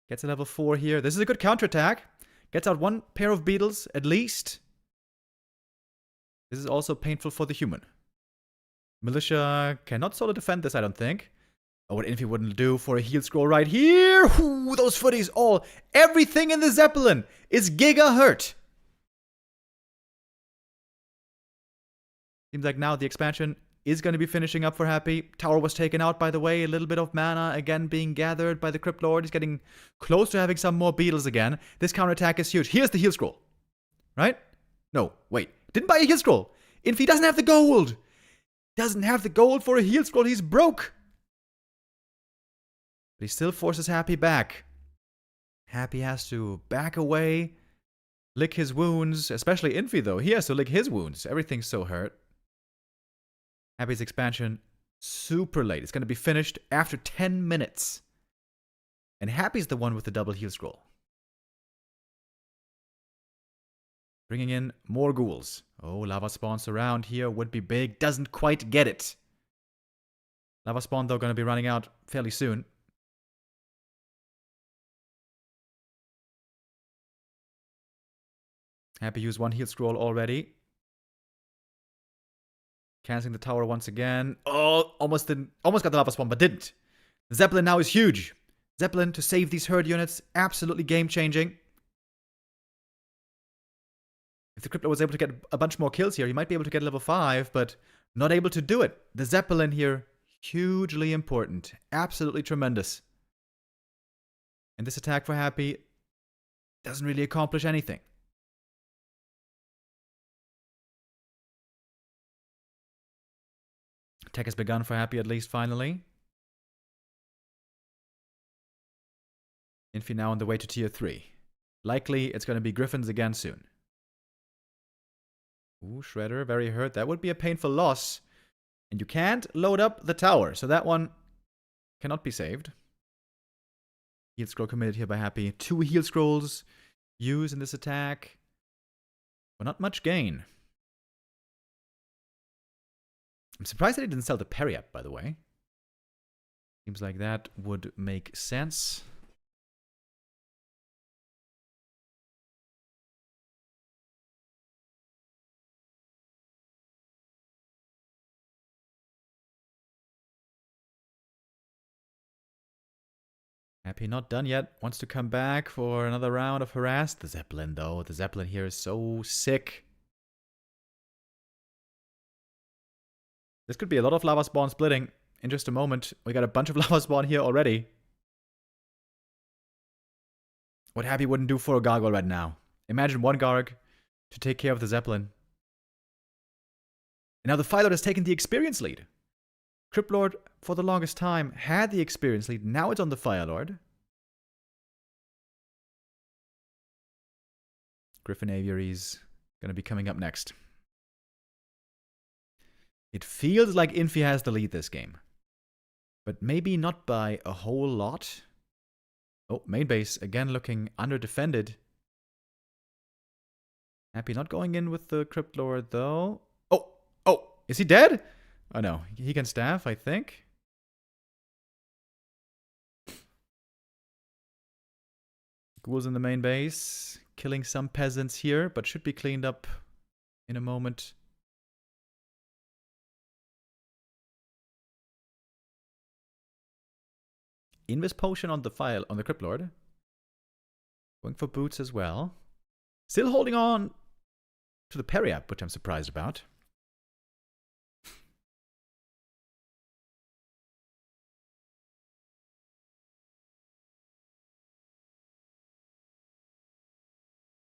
Gets a level 4 here. This is a good counterattack. Gets out one pair of beetles at least. This is also painful for the human. Militia cannot solo defend this, I don't think. Oh, what Infy wouldn't do for a heal scroll right here. Ooh, those footies all. Everything in the Zeppelin is giga hurt. Seems like now the expansion is going to be finishing up for Happy. Tower was taken out, by the way. A little bit of mana again being gathered by the Crypt Lord. He's getting close to having some more beetles again. This counterattack is huge. Here's the heal scroll. Right? No, wait. Didn't buy a heal scroll. Infy doesn't have the gold. Doesn't have the gold for a heal scroll. He's broke. But he still forces Happy back. Happy has to back away, lick his wounds. Especially Infy, though. He has to lick his wounds. Everything's so hurt. Happy's expansion, super late. It's going to be finished after 10 minutes. And Happy's the one with the double heal scroll. Bringing in more ghouls. Oh, lava spawns around here would be big. Doesn't quite get it. Lava spawn, though, going to be running out fairly soon. Happy used one heal scroll already. Canceling the tower once again. Oh, almost got the lava spawn, but didn't. The Zeppelin now is huge. Zeppelin to save these herd units. Absolutely game-changing. If the Crypto was able to get a bunch more kills here, he might be able to get level 5, but not able to do it. The Zeppelin here, hugely important. Absolutely tremendous. And this attack for Happy doesn't really accomplish anything. Attack has begun for Happy, at least, finally. Infy now on the way to tier 3. Likely, it's going to be Griffins again soon. Ooh, Shredder, very hurt. That would be a painful loss. And you can't load up the tower, so that one cannot be saved. Heal scroll committed here by Happy. 2 heal scrolls used in this attack. But not much gain. I'm surprised that he didn't sell the parry up, by the way. Seems like that would make sense. Happy not done yet. Wants to come back for another round of harass. The Zeppelin, though. The Zeppelin here is so sick. This could be a lot of lava spawn splitting in just a moment. We got a bunch of lava spawn here already. What Happy wouldn't do for a Gargoyle right now. Imagine one Garg to take care of the Zeppelin. And now the Fire Lord has taken the experience lead. Crypt Lord, for the longest time, had the experience lead. Now it's on the Fire Lord. Griffin Aviary's going to be coming up next. It feels like Infy has the lead this game. But maybe not by a whole lot. Oh, main base again looking under-defended. Happy not going in with the Crypt Lord, though. Oh, is he dead? Oh no, he can staff, I think. Ghouls in the main base. Killing some peasants here, but should be cleaned up in a moment. Invis potion on the Crypt Lord. Going for boots as well. Still holding on to the parry up, which I'm surprised about.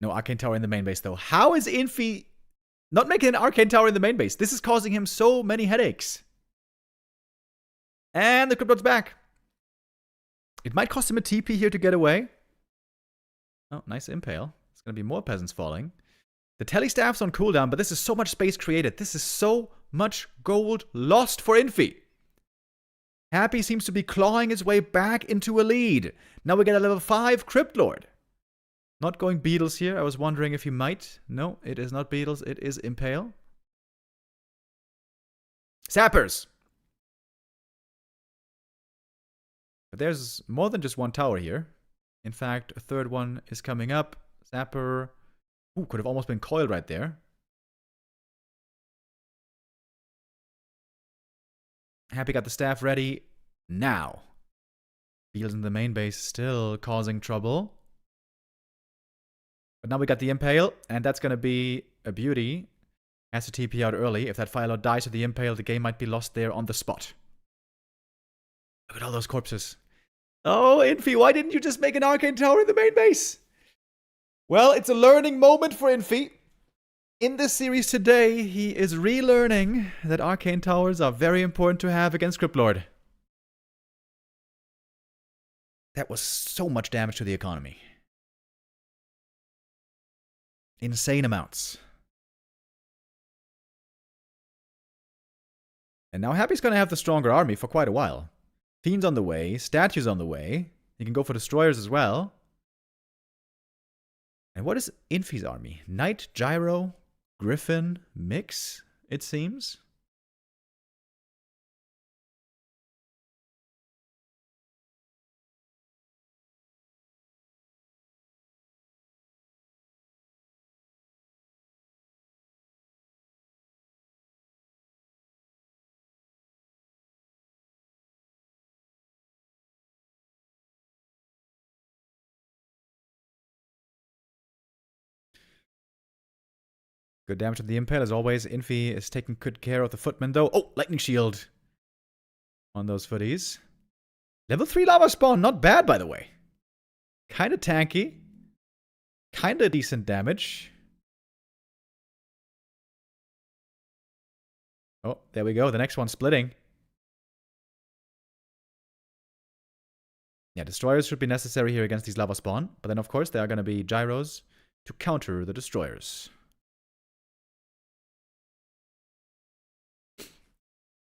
No Arcane Tower in the main base, though. How is Infy not making an Arcane Tower in the main base? This is causing him so many headaches. And the Crypt Lord's back. It might cost him a TP here to get away. Oh, nice impale. There's going to be more peasants falling. The Telestaff's on cooldown, but this is so much space created. This is so much gold lost for Infy. Happy seems to be clawing his way back into a lead. Now we get a level 5 Crypt Lord. Not going Beetles here. I was wondering if he might. No, it is not Beetles. It is Impale. Sappers! But there's more than just one tower here. In fact, a third one is coming up. Sapper. Ooh, could have almost been coiled right there. Happy got the staff ready now. Fields in the main base still causing trouble. But now we got the Impale, and that's going to be a beauty. Has to TP out early. If that Fire Lord dies to the Impale, the game might be lost there on the spot. Look at all those corpses. Oh, Infy, why didn't you just make an Arcane Tower in the main base? Well, it's a learning moment for Infy. In this series today, he is relearning that Arcane Towers are very important to have against Cryptlord. That was so much damage to the economy. Insane amounts. And now Happy's going to have the stronger army for quite a while. Fiends on the way, statues on the way. He can go for destroyers as well. And what is Infy's army? Knight, Gyro, Griffin, Mix, it seems. Good damage on the Impale, as always. Infy is taking good care of the footmen, though. Oh, Lightning Shield on those footies. Level 3 Lava Spawn, not bad, by the way. Kinda tanky. Kinda decent damage. Oh, there we go. The next one splitting. Yeah, destroyers should be necessary here against these Lava Spawn. But then, of course, there are going to be gyros to counter the destroyers.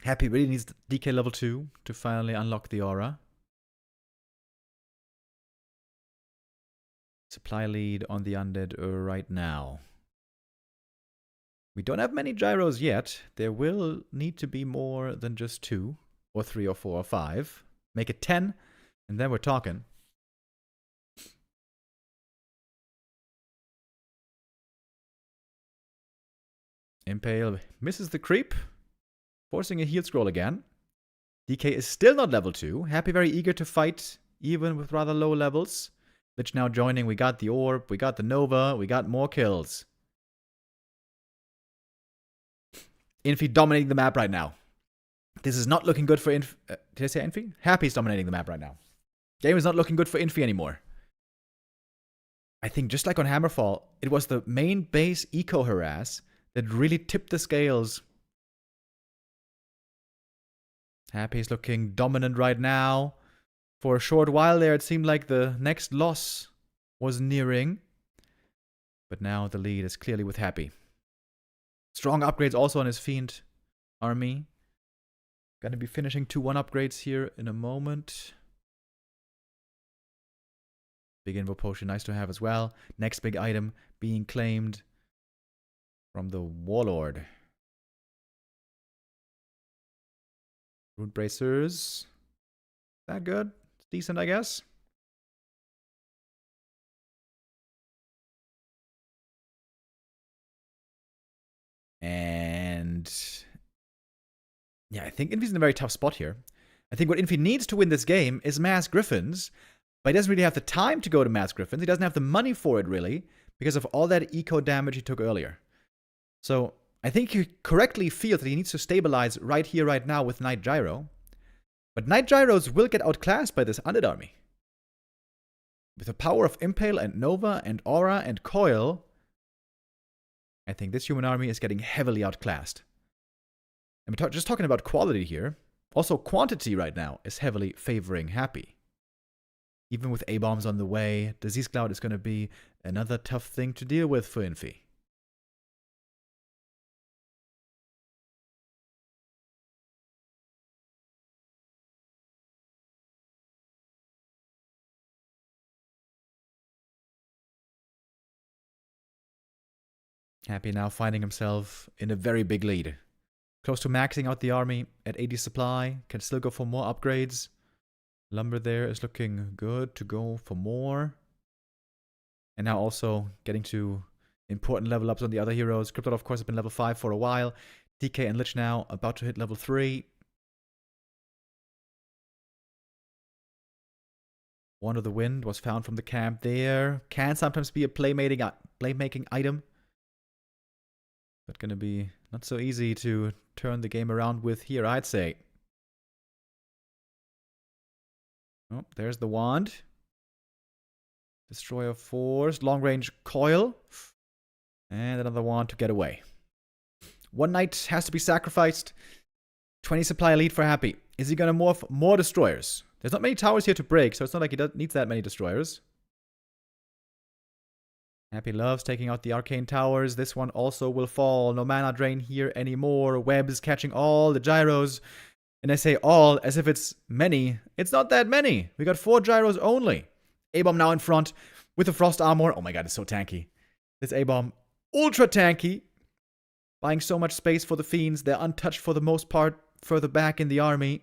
Happy really needs DK level 2 to finally unlock the aura. Supply lead on the undead right now. We don't have many gyros yet. There will need to be more than just 2, or 3, or 4, or 5. Make it 10, and then we're talking. Impale misses the creep. Forcing a heal scroll again. DK is still not level 2. Happy very eager to fight, even with rather low levels. Lich now joining. We got the Orb, we got the Nova, we got more kills. Infy dominating the map right now. This is not looking good for Infy. Did I say Infy? Happy's dominating the map right now. Game is not looking good for Infy anymore. I think just like on Hammerfall, it was the main base eco harass that really tipped the scales. Happy's looking dominant right now. For a short while there, it seemed like the next loss was nearing. But now the lead is clearly with Happy. Strong upgrades also on his Fiend army. Gonna be finishing 2-1 upgrades here in a moment. Big Invo Potion, nice to have as well. Next big item being claimed from the Warlord. Rune Bracers. That good? It's decent, I guess. And yeah, I think Infy's in a very tough spot here. I think what Infy needs to win this game is Mass Griffins, but he doesn't really have the time to go to Mass Griffins. He doesn't have the money for it, really, because of all that eco damage he took earlier. So I think he correctly feels that he needs to stabilize right here, right now with Knight Gyro. But Knight Gyros will get outclassed by this undead army. With the power of Impale and Nova and Aura and Coil, I think this human army is getting heavily outclassed. And we're just talking about quality here. Also, quantity right now is heavily favoring Happy. Even with A-bombs on the way, Disease Cloud is going to be another tough thing to deal with for Infy. Happy now finding himself in a very big lead. Close to maxing out the army at 80 supply. Can still go for more upgrades. Lumber there is looking good to go for more. And now also getting to important level ups on the other heroes. Crypto, of course, has been level 5 for a while. DK and Lich now about to hit level 3. Wand of the Wind was found from the camp there. Can sometimes be a playmaking item. But gonna be not so easy to turn the game around with here, I'd say. Oh, there's the wand. Destroyer Force, long range coil. And another wand to get away. One knight has to be sacrificed. 20 supply lead for Happy. Is he gonna morph more destroyers? There's not many towers here to break, so it's not like he needs that many destroyers. Happy loves taking out the arcane towers. This one also will fall. No mana drain here anymore. Webs catching all the gyros. And I say all as if it's many. It's not that many. We got 4 gyros only. A-bomb now in front with the frost armor. Oh my god, it's so tanky. This A-bomb, ultra tanky. Buying so much space for the fiends. They're untouched for the most part further back in the army.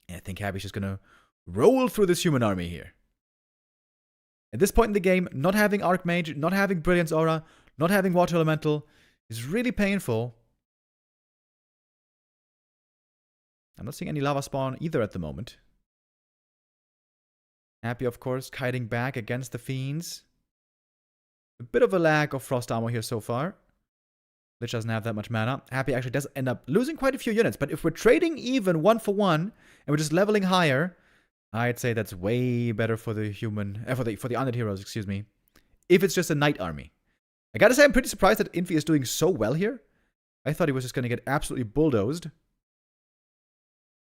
And I think Happy's just gonna roll through this human army here. At this point in the game, not having Archmage, not having Brilliance Aura, not having Water Elemental is really painful. I'm not seeing any Lava Spawn either at the moment. Happy, of course, kiting back against the Fiends. A bit of a lack of Frost Armor here so far. Lich doesn't have that much mana. Happy actually does end up losing quite a few units, but if we're trading even 1 for 1, and we're just leveling higher, I'd say that's way better for the human, for the undead heroes, excuse me. If it's just a knight army. I gotta say, I'm pretty surprised that Infy is doing so well here. I thought he was just gonna get absolutely bulldozed.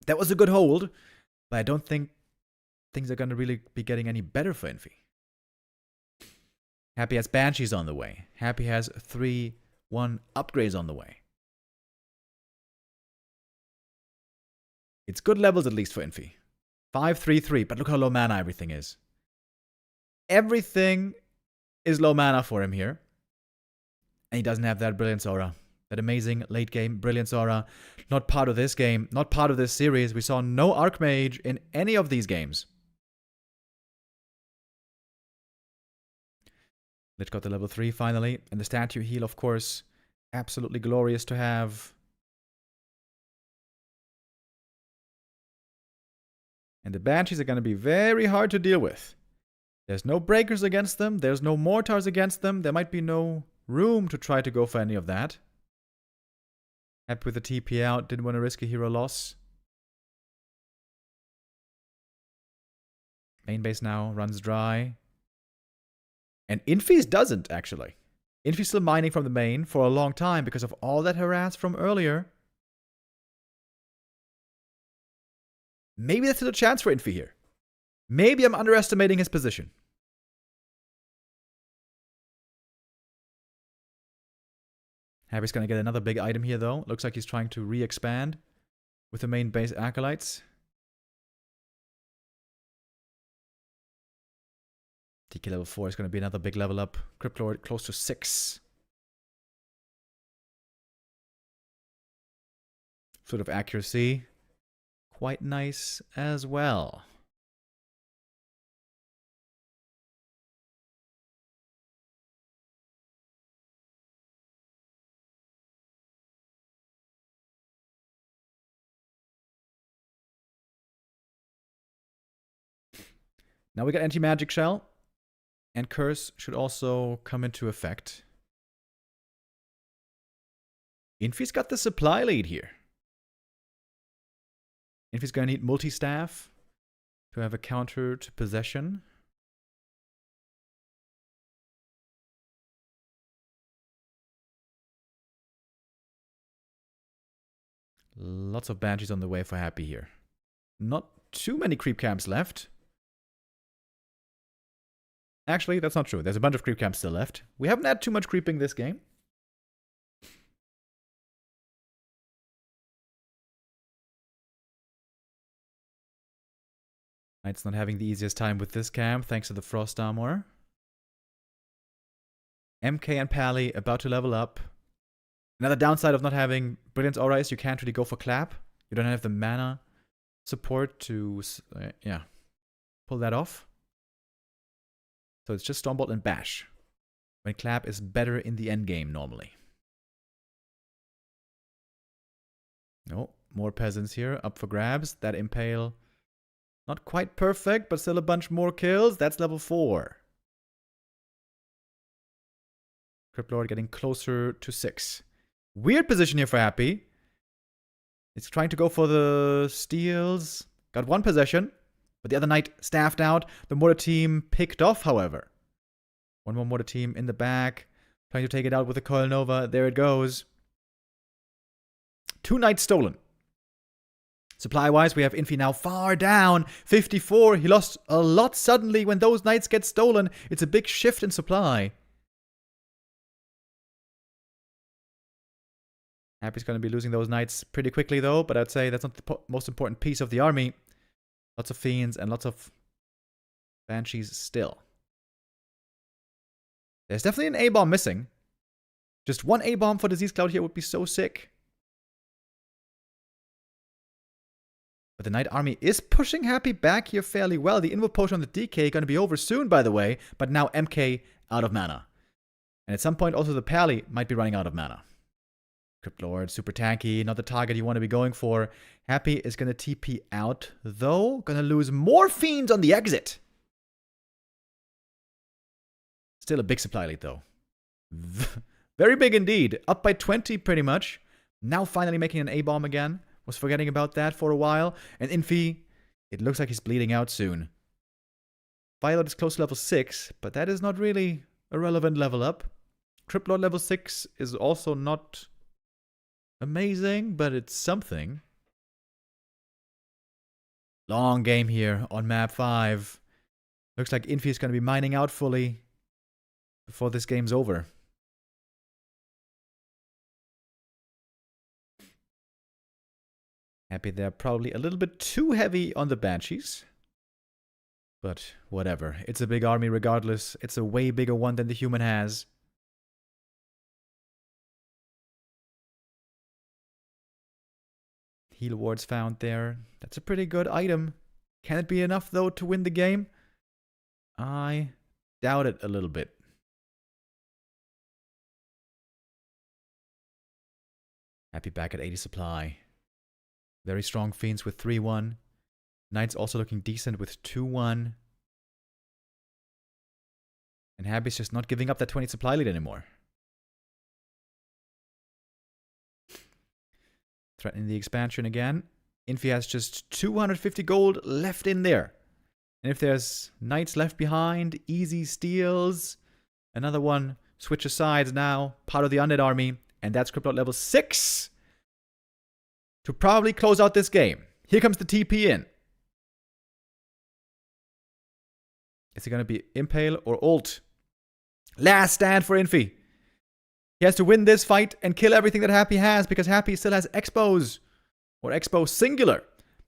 That was a good hold, but I don't think things are gonna really be getting any better for Infy. Happy has Banshees on the way. Happy has 3/1 upgrades on the way. It's good levels at least for Infy. 5/3/3, but look how low mana everything is. Everything is low mana for him here. And he doesn't have that Brilliance Aura. That amazing late game Brilliance Aura. Not part of this game, not part of this series. We saw no Archmage in any of these games. Lich got the level 3 finally. And the statue heal, of course, absolutely glorious to have. And the Banshees are going to be very hard to deal with. There's no breakers against them. There's no mortars against them. There might be no room to try to go for any of that. Happy with the TP out. Didn't want to risk a hero loss. Main base now runs dry. And Infy's doesn't, actually. Infy's still mining from the main for a long time because of all that harass from earlier. Maybe that's still a chance for Infy here. Maybe I'm underestimating his position. Happy's gonna get another big item here, though. Looks like he's trying to re-expand with the main base Acolytes. TK level 4 is gonna be another big level up. Cryptlord close to 6. Sort of accuracy. Quite nice as well. Now we got Anti-Magic Shell. And Curse should also come into effect. Infy's got the supply lead here. Infy's going to need multi-staff to have a counter to possession. Lots of Banshees on the way for Happy here. Not too many creep camps left. Actually, that's not true. There's a bunch of creep camps still left. We haven't had too much creeping this game. Knight's not having the easiest time with this camp, thanks to the Frost Armor. MK and Pally about to level up. Another downside of not having Brilliance Aura is you can't really go for Clap. You don't have the mana support to, pull that off. So it's just Stormbolt and Bash. When Clap is better in the endgame normally. Oh, more peasants here up for grabs. That Impale Not quite perfect, but still a bunch more kills. That's level 4. Crypt Lord getting closer to 6. Weird position here for Happy. It's trying to go for the steals. Got 1 possession, but the other knight staffed out. The mortar team picked off, however. 1 more mortar team in the back. Trying to take it out with the Coil Nova. There it goes. 2 knights stolen. Supply-wise, we have Infy now far down. 54. He lost a lot suddenly when those knights get stolen. It's a big shift in supply. Happy's going to be losing those knights pretty quickly, though. But I'd say that's not the most important piece of the army. Lots of fiends and lots of banshees still. There's definitely an A-bomb missing. Just 1 A-bomb for Disease Cloud here would be so sick. But the Knight Army is pushing Happy back here fairly well. The Invo Potion on the DK going to be over soon, by the way. But now MK out of mana. And at some point also the Pally might be running out of mana. Crypt Lord, super tanky, not the target you want to be going for. Happy is going to TP out, though. Going to lose more Fiends on the exit. Still a big supply lead, though. Very big indeed. Up by 20, pretty much. Now finally making an A-bomb again. Was forgetting about that for a while. And Infy, it looks like he's bleeding out soon. Violet is close to level 6, but that is not really a relevant level up. Crypt Lord level 6 is also not amazing, but it's something. Long game here on map 5. Looks like Infy is going to be mining out fully before this game's over. Happy they're probably a little bit too heavy on the Banshees. But whatever. It's a big army regardless. It's a way bigger one than the human has. Heal wards found there. That's a pretty good item. Can it be enough, though, to win the game? I doubt it a little bit. Happy back at 80 supply. Very strong Fiends with 3-1. Knights also looking decent with 2-1. And Happy's just not giving up that 20 supply lead anymore. Threatening the expansion again. Infy has just 250 gold left in there. And if there's knights left behind, easy steals. Another one switches sides now. Part of the undead army. And that's Crypt Lord level 6. To probably close out this game. Here comes the TP in. Is it going to be Impale or Ult? Last stand for Infy. He has to win this fight and kill everything that Happy has, because Happy still has Expos. Or Expo singular.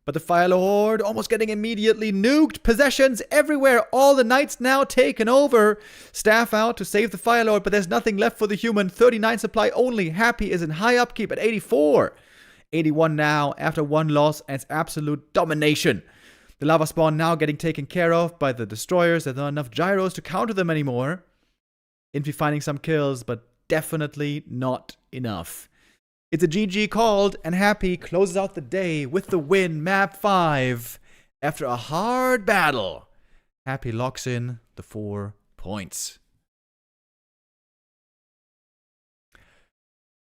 But the Fire Lord almost getting immediately nuked. Possessions everywhere. All the knights now taken over. Staff out to save the Fire Lord, but there's nothing left for the human. 39 supply only. Happy is in high upkeep at 84. 81 now after 1 loss, and it's absolute domination. The lava spawn now getting taken care of by the destroyers. There's not enough gyros to counter them anymore. Infy finding some kills, but definitely not enough. It's a GG called, and Happy closes out the day with the win, map 5. After a hard battle, Happy locks in the 4 points.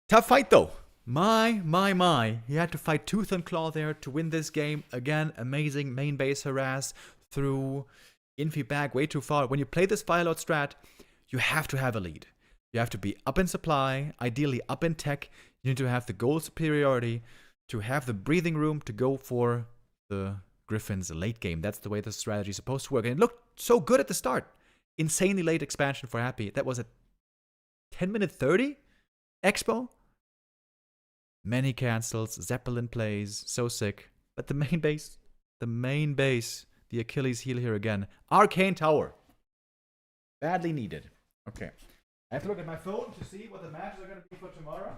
Tough fight though. My. He had to fight tooth and claw there to win this game. Again, amazing main base harass through Infy back way too far. When you play this Firelord strat, you have to have a lead. You have to be up in supply, ideally up in tech. You need to have the gold superiority, to have the breathing room to go for the Griffins late game. That's the way the strategy is supposed to work. And it looked so good at the start. Insanely late expansion for Happy. That was a 10-minute 30 expo. Many cancels, Zeppelin plays, so sick. But the main base, the Achilles heel here again. Arcane Tower. Badly needed. Okay. I have to look at my phone to see what the matches are going to be for tomorrow.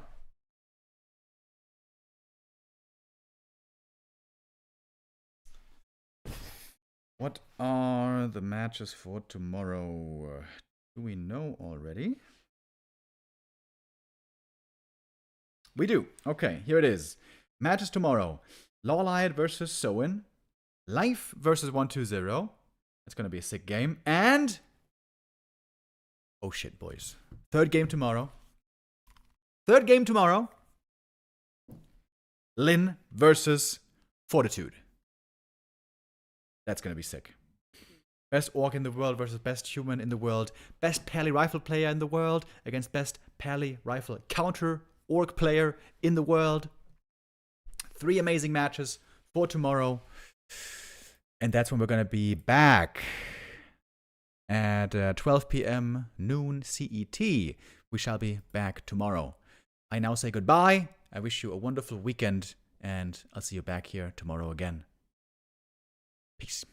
What are the matches for tomorrow? Do we know already? We do. Okay, here it is. Matches tomorrow. Lawlight versus Soin. Life versus 120. That's going to be a sick game. And oh shit, boys. Third game tomorrow. Lin versus Fortitude. That's going to be sick. Best orc in the world versus best human in the world. Best pally rifle player in the world against best pally rifle counter orc player in the world. 3 amazing matches for tomorrow. And that's when we're going to be back at 12 p.m. noon CET. We shall be back tomorrow. I now say goodbye. I wish you a wonderful weekend, and I'll see you back here tomorrow again. Peace.